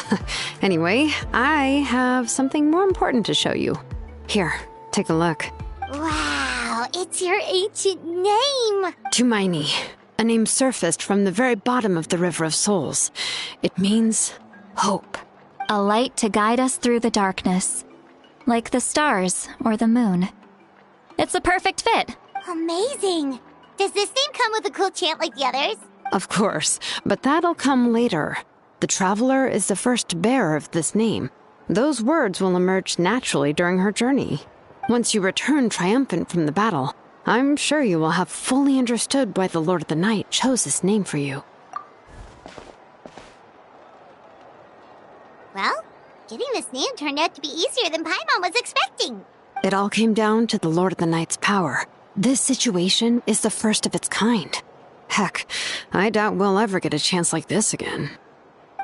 anyway, I have something more important to show you. Here, take a look.
Wow, it's your ancient name!
Tumaini, a name surfaced from the very bottom of the River of Souls. It means hope.
A light to guide us through the darkness, like the stars or the moon. It's a perfect fit.
Amazing! Does this name come with a cool chant like the others?
Of course, but that'll come later. The Traveler is the first bearer of this name. Those words will emerge naturally during her journey. Once you return triumphant from the battle, I'm sure you will have fully understood why the Lord of the Night chose this name for you.
Well, getting this name turned out to be easier than Paimon was expecting.
It all came down to the Lord of the Night's power. This situation is the first of its kind. Heck, I doubt we'll ever get a chance like this again.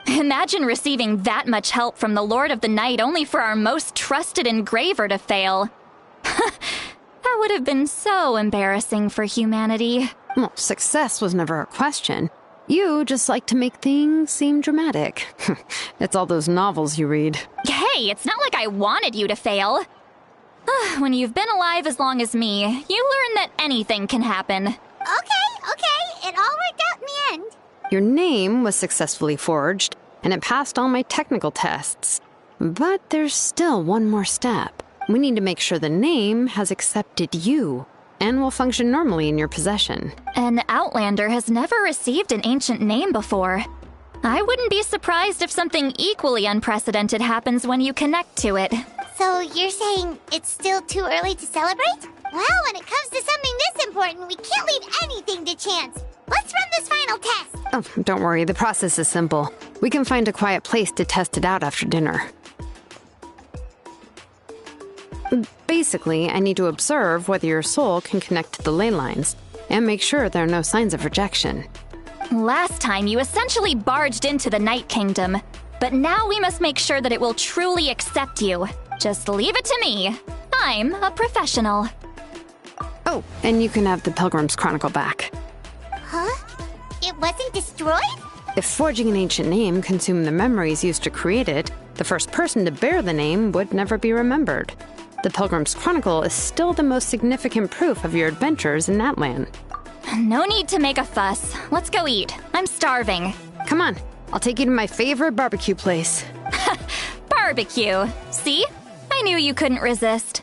Imagine receiving that much help from the Lord of the Night only for our most trusted engraver to fail. That would have been so embarrassing for humanity.
Well, success was never a question. You just like to make things seem dramatic. It's all those novels you read.
Hey, it's not like I wanted you to fail. When you've been alive as long as me, you learn that anything can happen.
Okay, it all worked out in the end.
Your name was successfully forged, and it passed all my technical tests. But there's still one more step. We need to make sure the name has accepted you, and will function normally in your possession.
An Outlander has never received an ancient name before. I wouldn't be surprised if something equally unprecedented happens when you connect to it.
So you're saying it's still too early to celebrate? Well, when it comes to something this important, we can't leave anything to chance. Let's run this final test.
Oh, don't worry, the process is simple. We can find a quiet place to test it out after dinner. Basically, I need to observe whether your soul can connect to the ley lines, and make sure there are no signs of rejection.
Last time, you essentially barged into the Night Kingdom, but now we must make sure that it will truly accept you. Just leave it to me. I'm a professional.
Oh, and you can have the Pilgrim's Chronicle back.
Huh? It wasn't destroyed?
If forging an ancient name consumed the memories used to create it, the first person to bear the name would never be remembered. The Pilgrim's Chronicle is still the most significant proof of your adventures in that land.
No need to make a fuss. Let's go eat. I'm starving.
Come on, I'll take you to my favorite barbecue place.
Barbecue. See? I knew you couldn't resist.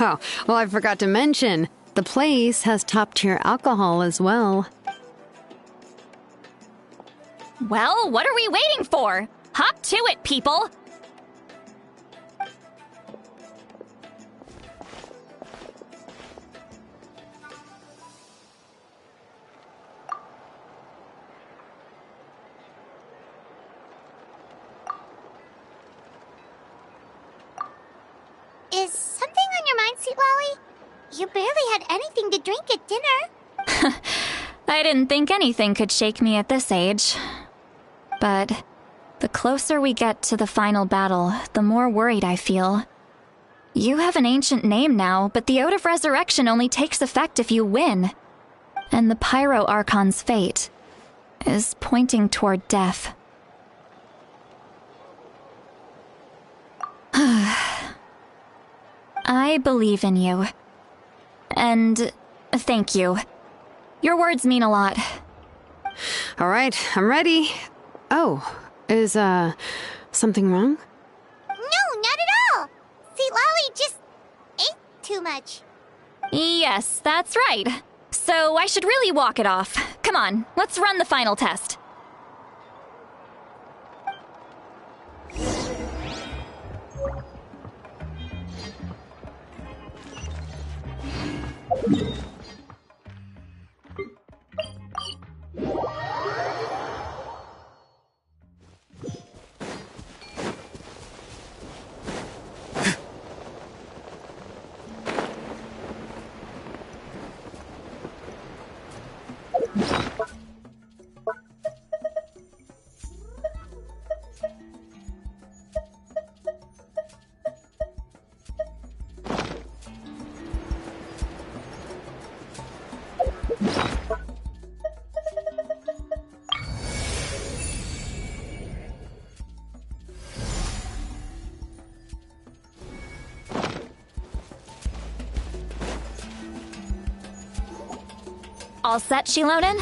Oh, well, I forgot to mention, the place has top-tier alcohol as well.
Well, what are we waiting for? Hop to it, people!
Is something on your mind, Sweet Lolly? You barely had anything to drink at dinner.
I didn't think anything could shake me at this age. But the closer we get to the final battle, the more worried I feel. You have an ancient name now, but the Oath of Resurrection only takes effect if you win. And the Pyro Archon's fate is pointing toward death. I believe in you. And thank you. Your words mean a lot.
All right, I'm ready. Oh, is, something wrong?
No, not at all. Sweet Lolly just ate too much.
Yes, that's right. So I should really walk it off. Come on, let's run the final test. All set, Shilonen?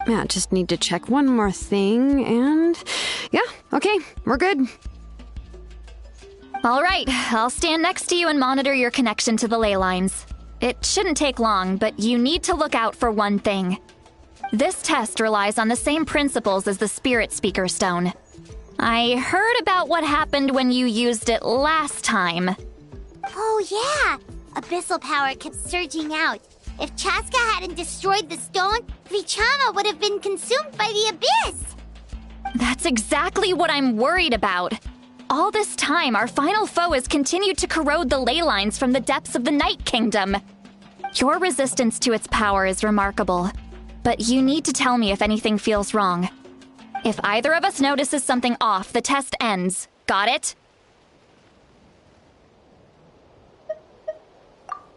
Yeah, just need to check one more thing, and... yeah, okay, we're good.
All right, I'll stand next to you and monitor your connection to the ley lines. It shouldn't take long, but you need to look out for one thing. This test relies on the same principles as the Spirit Speaker Stone. I heard about what happened when you used it last time.
Oh yeah! Abyssal power kept surging out. If Chaska hadn't destroyed the stone, Vichama would have been consumed by the abyss!
That's exactly what I'm worried about. All this time, our final foe has continued to corrode the ley lines from the depths of the Night Kingdom. Your resistance to its power is remarkable, but you need to tell me if anything feels wrong. If either of us notices something off, the test ends. Got it?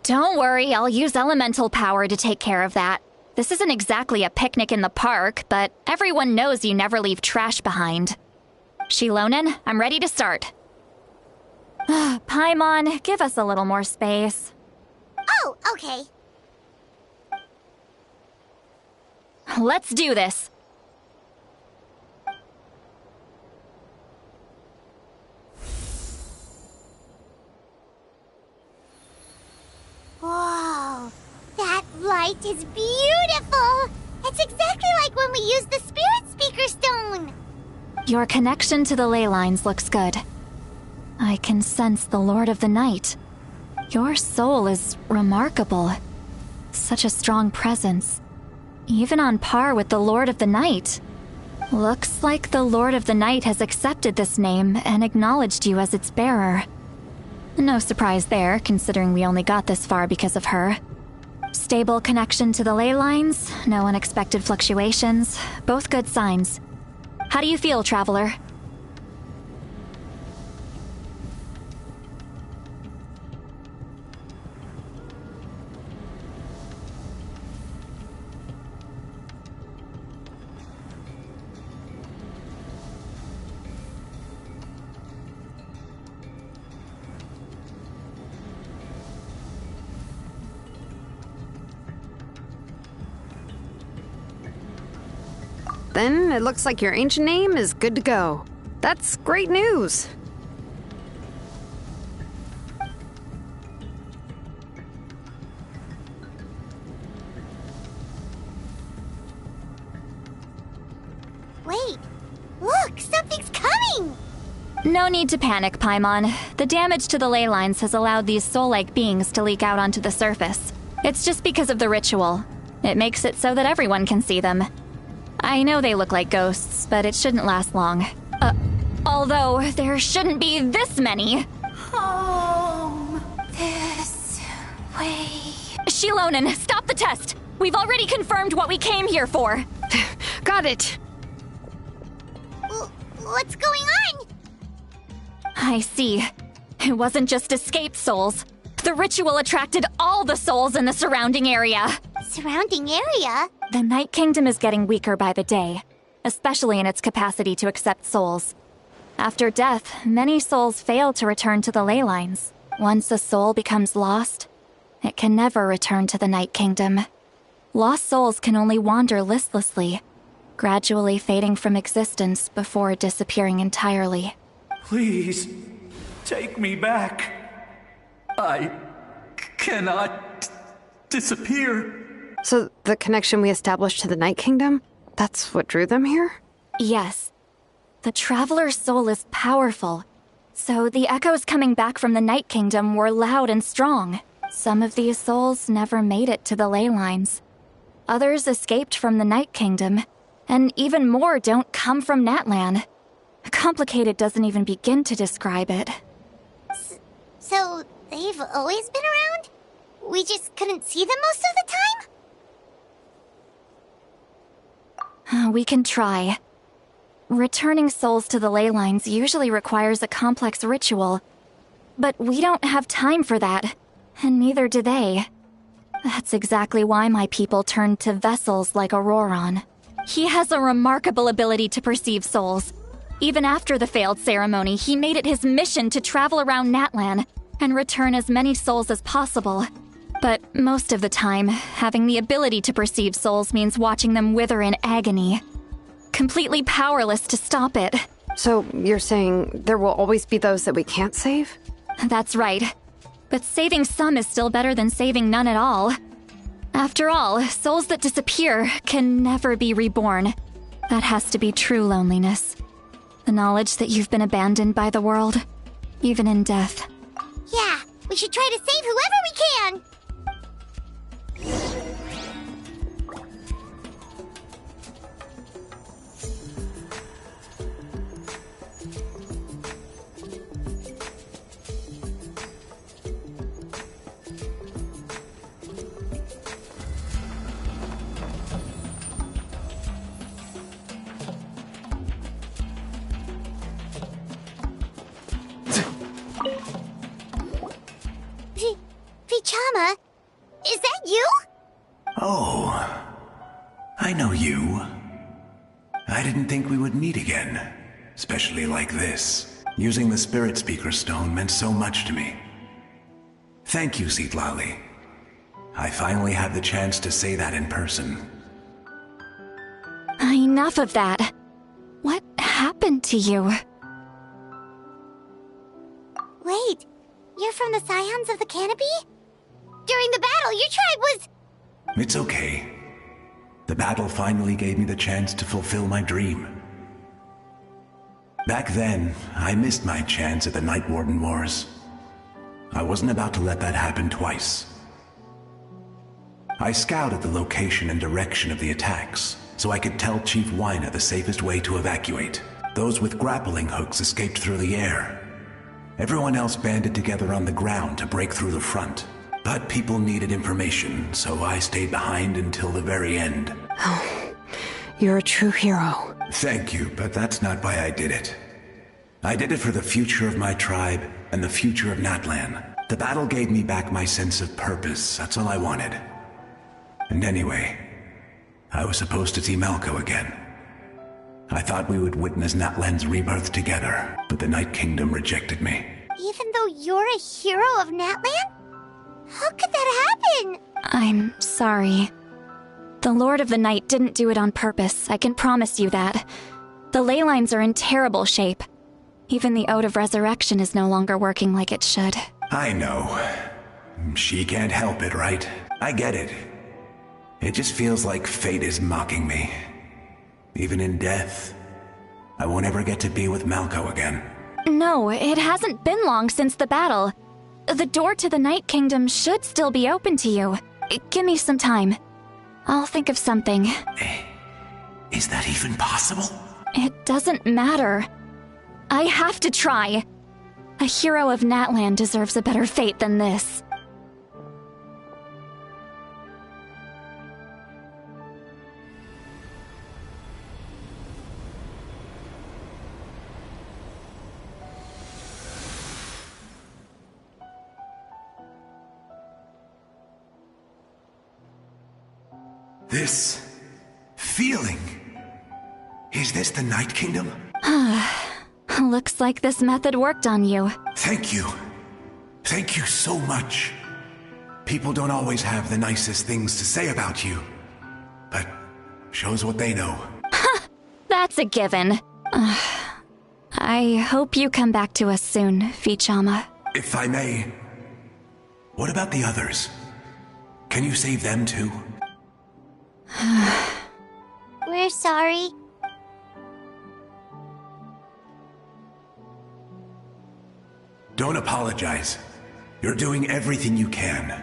Don't worry, I'll use elemental power to take care of that. This isn't exactly a picnic in the park, but everyone knows you never leave trash behind. Shilonen, I'm ready to start. Paimon, give us a little more space.
Oh, okay.
Let's do this.
Whoa, that light is beautiful! It's exactly like when we used the Spirit Speaker Stone!
Your connection to the ley lines looks good. I can sense the Lord of the Night. Your soul is remarkable. Such a strong presence. Even on par with the Lord of the Night. Looks like the Lord of the Night has accepted this name and acknowledged you as its bearer. No surprise there, considering we only got this far because of her. Stable connection to the ley lines, no unexpected fluctuations, both good signs. How do you feel, Traveler?
Then it looks like your ancient name is good to go. That's great news.
Wait, look, something's coming!
No need to panic, Paimon. The damage to the ley lines has allowed these soul-like beings to leak out onto the surface. It's just because of the ritual. It makes it so that everyone can see them. I know they look like ghosts, but it shouldn't last long. Although there shouldn't be this many.
Home. This way.
Shilonen, stop the test! We've already confirmed what we came here for.
Got it.
What's going on?
I see. It wasn't just escaped souls. The ritual attracted all the souls in the surrounding area.
Surrounding area?
The Night Kingdom is getting weaker by the day, especially in its capacity to accept souls. After death, many souls fail to return to the ley lines. Once a soul becomes lost, it can never return to the Night Kingdom. Lost souls can only wander listlessly, gradually fading from existence before disappearing entirely.
Please, take me back. I cannot disappear.
So the connection we established to the Night Kingdom, that's what drew them here?
Yes. The Traveler's soul is powerful, so the echoes coming back from the Night Kingdom were loud and strong. Some of these souls never made it to the ley lines. Others escaped from the Night Kingdom, and even more don't come from Natlan. Complicated doesn't even begin to describe it.
So they've always been around? We just couldn't see them most of the time?
We can try. Returning souls to the ley lines usually requires a complex ritual, but we don't have time for that, and neither do they. That's exactly why my people turned to vessels like Auroron. He has a remarkable ability to perceive souls. Even after the failed ceremony, he made it his mission to travel around Natlan and return as many souls as possible. But most of the time, having the ability to perceive souls means watching them wither in agony. Completely powerless to stop it.
So you're saying there will always be those that we can't save?
That's right. But saving some is still better than saving none at all. After all, souls that disappear can never be reborn. That has to be true loneliness. The knowledge that you've been abandoned by the world, even in death.
Yeah, we should try to save whoever we can! Vichama, is that you?
Oh, I know you. I didn't think we would meet again, especially like this. Using the Spirit Speaker Stone meant so much to me. Thank you, Zitlali. I finally had the chance to say that in person.
Enough of that. What happened to you?
Wait, you're from the Scions of the Canopy? During the battle, your tribe was...
It's okay. The battle finally gave me the chance to fulfill my dream. Back then, I missed my chance at the Night Warden Wars. I wasn't about to let that happen twice. I scouted the location and direction of the attacks, so I could tell Chief Wyna the safest way to evacuate. Those with grappling hooks escaped through the air. Everyone else banded together on the ground to break through the front. But people needed information, so I stayed behind until the very end.
Oh, you're a true hero.
Thank you, but that's not why I did it. I did it for the future of my tribe and the future of Natlan. The battle gave me back my sense of purpose, that's all I wanted. And anyway, I was supposed to see Malko again. I thought we would witness Natlan's rebirth together, but the Night Kingdom rejected me.
Even though you're a hero of Natlan? How could that happen?
I'm sorry. The Lord of the Night didn't do it on purpose, I can promise you that. The ley lines are in terrible shape. Even the Ode of Resurrection is no longer working like it should.
I know. She can't help it, right? I get it. It just feels like fate is mocking me. Even in death, I won't ever get to be with Malko again.
No, it hasn't been long since the battle. The door to the Night Kingdom should still be open to you. Give me some time. I'll think of something.
Is that even possible?
It doesn't matter. I have to try. A hero of Natlan deserves a better fate than this.
This feeling. Is this the Night Kingdom?
Looks like this method worked on you.
Thank you. Thank you so much. People don't always have the nicest things to say about you, but shows what they know.
That's a given. I hope you come back to us soon, Vichama.
If I may, what about the others? Can you save them too?
We're sorry.
Don't apologize. You're doing everything you can.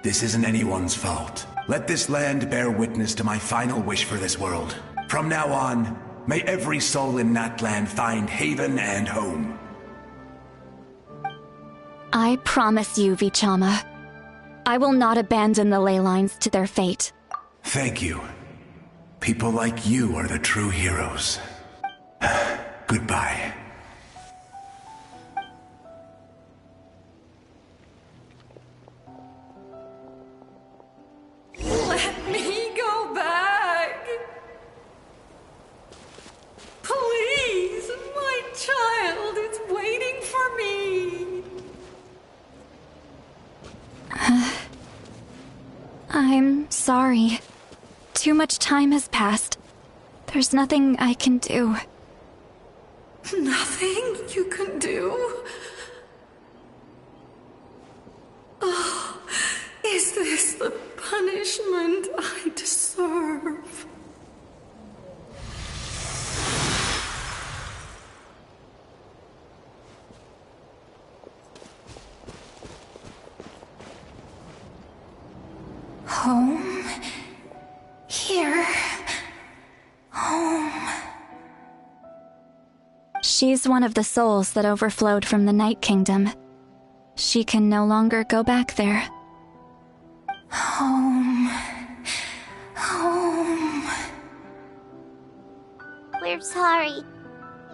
This isn't anyone's fault. Let this land bear witness to my final wish for this world. From now on, may every soul in Natlan find haven and home.
I promise you, Vichama. I will not abandon the ley lines to their fate.
Thank you. People like you are the true heroes. Goodbye.
Let me go back. Please, my child is waiting for me.
I'm sorry. Too much time has passed. There's nothing I can do.
Nothing you can do? Oh, is this the punishment I deserve.
Home. Here. Home.
She's one of the souls that overflowed from the Night Kingdom. She can no longer go back there.
Home. Home.
We're sorry.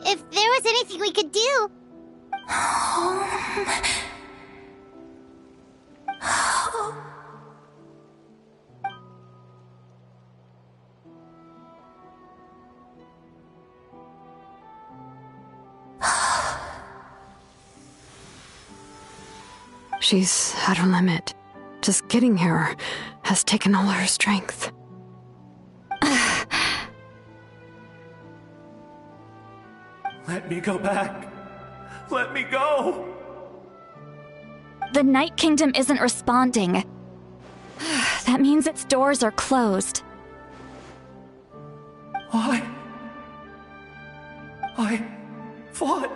If there was anything we could do...
Home. Home.
She's at her limit. Just getting here has taken all her strength.
Let me go back. Let me go.
The Night Kingdom isn't responding. That means its doors are closed.
I fought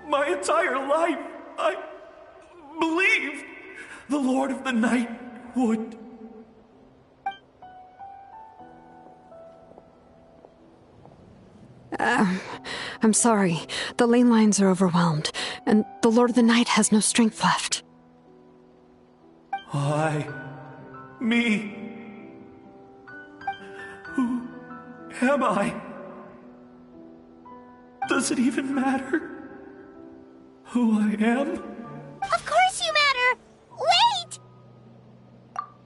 my entire life. I believed the Lord of the Night would.
I'm sorry. The lane lines are overwhelmed, and the Lord of the Night has no strength left.
Me. Who am I? Does it even matter who I am?
Of course you matter! Wait!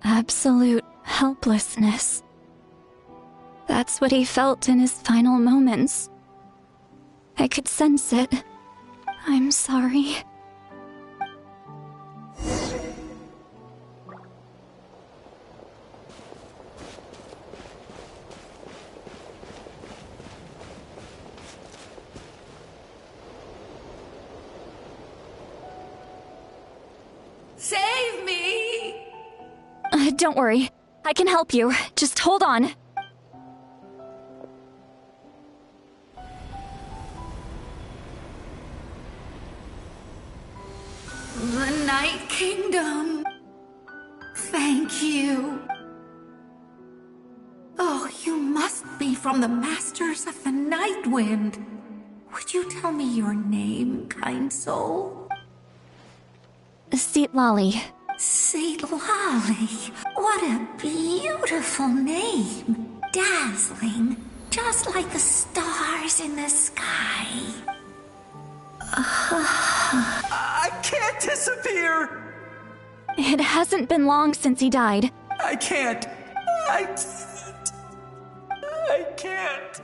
Absolute helplessness. That's what he felt in his final moments. I could sense it. I'm sorry.
Save me!
Don't worry. I can help you. Just hold on.
The Night Kingdom. Thank you. Oh, you must be from the Masters of the Night Wind. Would you tell me your name, kind soul?
Lolly.
Lolly. What a beautiful name. Dazzling. Just like the stars in the sky.
I can't disappear!
It hasn't been long since he died.
I can't. I can't.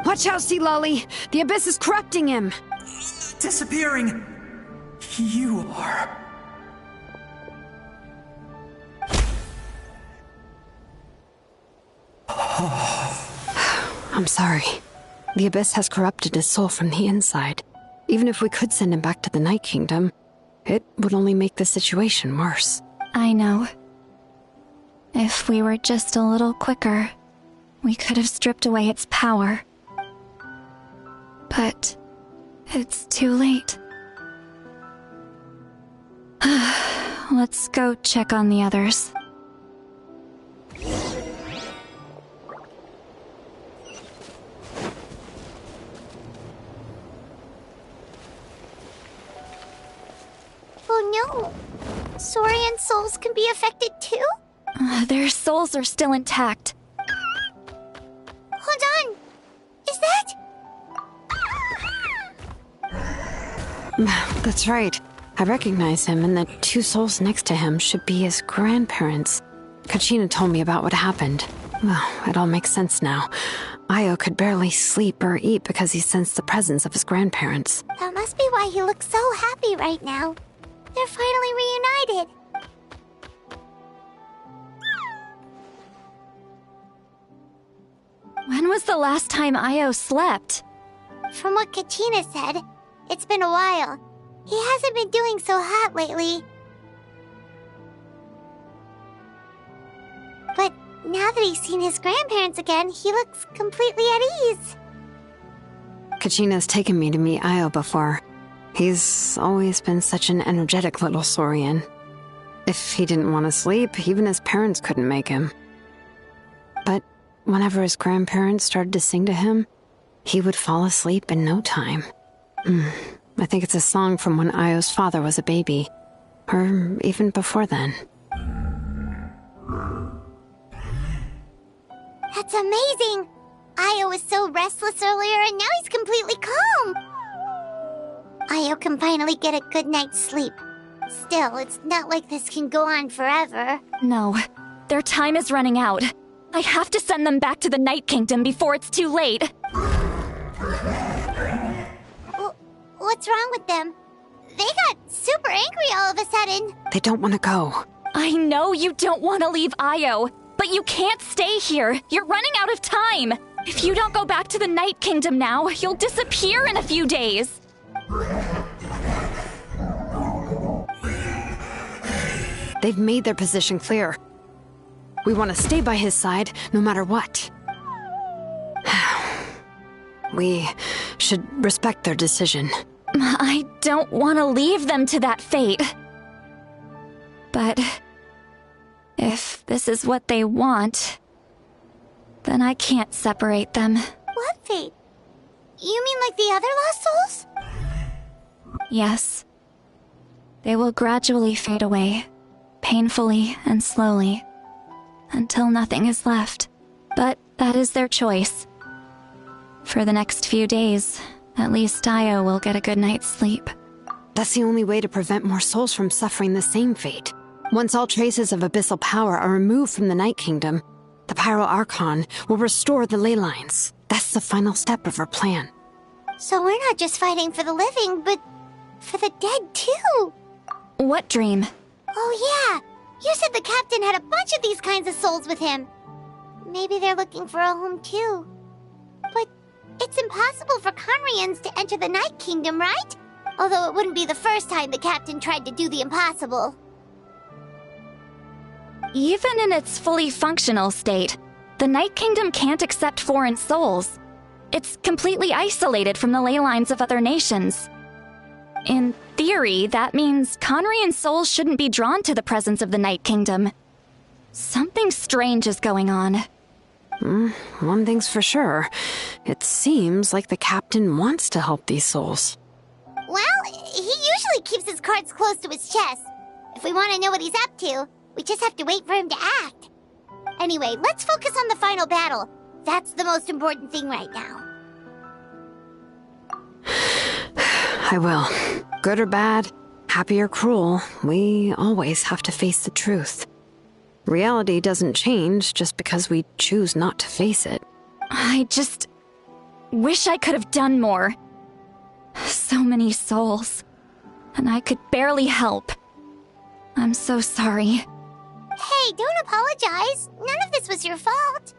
Watch out, Sea Lolly! The Abyss is corrupting him!
Disappearing. You are.
I'm sorry. The Abyss has corrupted his soul from the inside. Even if we could send him back to the Night Kingdom, it would only make the situation worse.
I know. If we were just a little quicker, we could have stripped away its power. But it's too late. Let's go check on the others.
Oh no! Saurian souls can be affected too?
Their souls are still intact.
Hold on! Is that...
That's right. I recognize him, and the two souls next to him should be his grandparents. Kachina told me about what happened. Well, it all makes sense now. Io could barely sleep or eat because he sensed the presence of his grandparents.
That must be why he looks so happy right now. They're finally reunited.
When was the last time Io slept?
From what Kachina said, it's been a while. He hasn't been doing so hot lately. Now that he's seen his grandparents again, he looks completely at ease.
Kachina's taken me to meet Io before. He's always been such an energetic little saurian. If he didn't want to sleep, even his parents couldn't make him. But whenever his grandparents started to sing to him, he would fall asleep in no time. I think it's a song from when Io's father was a baby, or even before then.
That's amazing! Io was so restless earlier, and now he's completely calm. Io can finally get a good night's sleep. Still, it's not like this can go on forever.
No, their time is running out. I have to send them back to the Night Kingdom before it's too late.
What's wrong with them? They got super angry all of a sudden.
They don't want to go.
I know you don't want to leave Io, but you can't stay here. You're running out of time. If you don't go back to the Night Kingdom now, you'll disappear in a few days.
They've made their position clear. We want to stay by his side, no matter what. We should respect their decision.
I don't want to leave them to that fate. But if this is what they want, then I can't separate them.
What fate? You mean like the other lost souls?
Yes. They will gradually fade away, painfully and slowly, until nothing is left. But that is their choice. For the next few days, at least Io will get a good night's sleep.
That's the only way to prevent more souls from suffering the same fate. Once all traces of abyssal power are removed from the Night Kingdom, the Pyro Archon will restore the ley lines. That's the final step of our plan.
So we're not just fighting for the living, but for the dead too.
What dream?
Oh yeah, you said the captain had a bunch of these kinds of souls with him. Maybe they're looking for a home too. But it's impossible for Conrians to enter the Night Kingdom, right? Although it wouldn't be the first time the captain tried to do the impossible.
Even in its fully functional state, the Night Kingdom can't accept foreign souls. It's completely isolated from the ley lines of other nations. In theory, that means Conrian souls shouldn't be drawn to the presence of the Night Kingdom. Something strange is going on.
One thing's for sure. It seems like the captain wants to help these souls.
Well, he usually keeps his cards close to his chest. If we want to know what he's up to, we just have to wait for him to act. Anyway, let's focus on the final battle. That's the most important thing right now.
I will. Good or bad, happy or cruel, we always have to face the truth. Reality doesn't change just because we choose not to face it.
I just wish I could have done more. So many souls, and I could barely help. I'm so sorry.
Hey, don't apologize. None of this was your fault.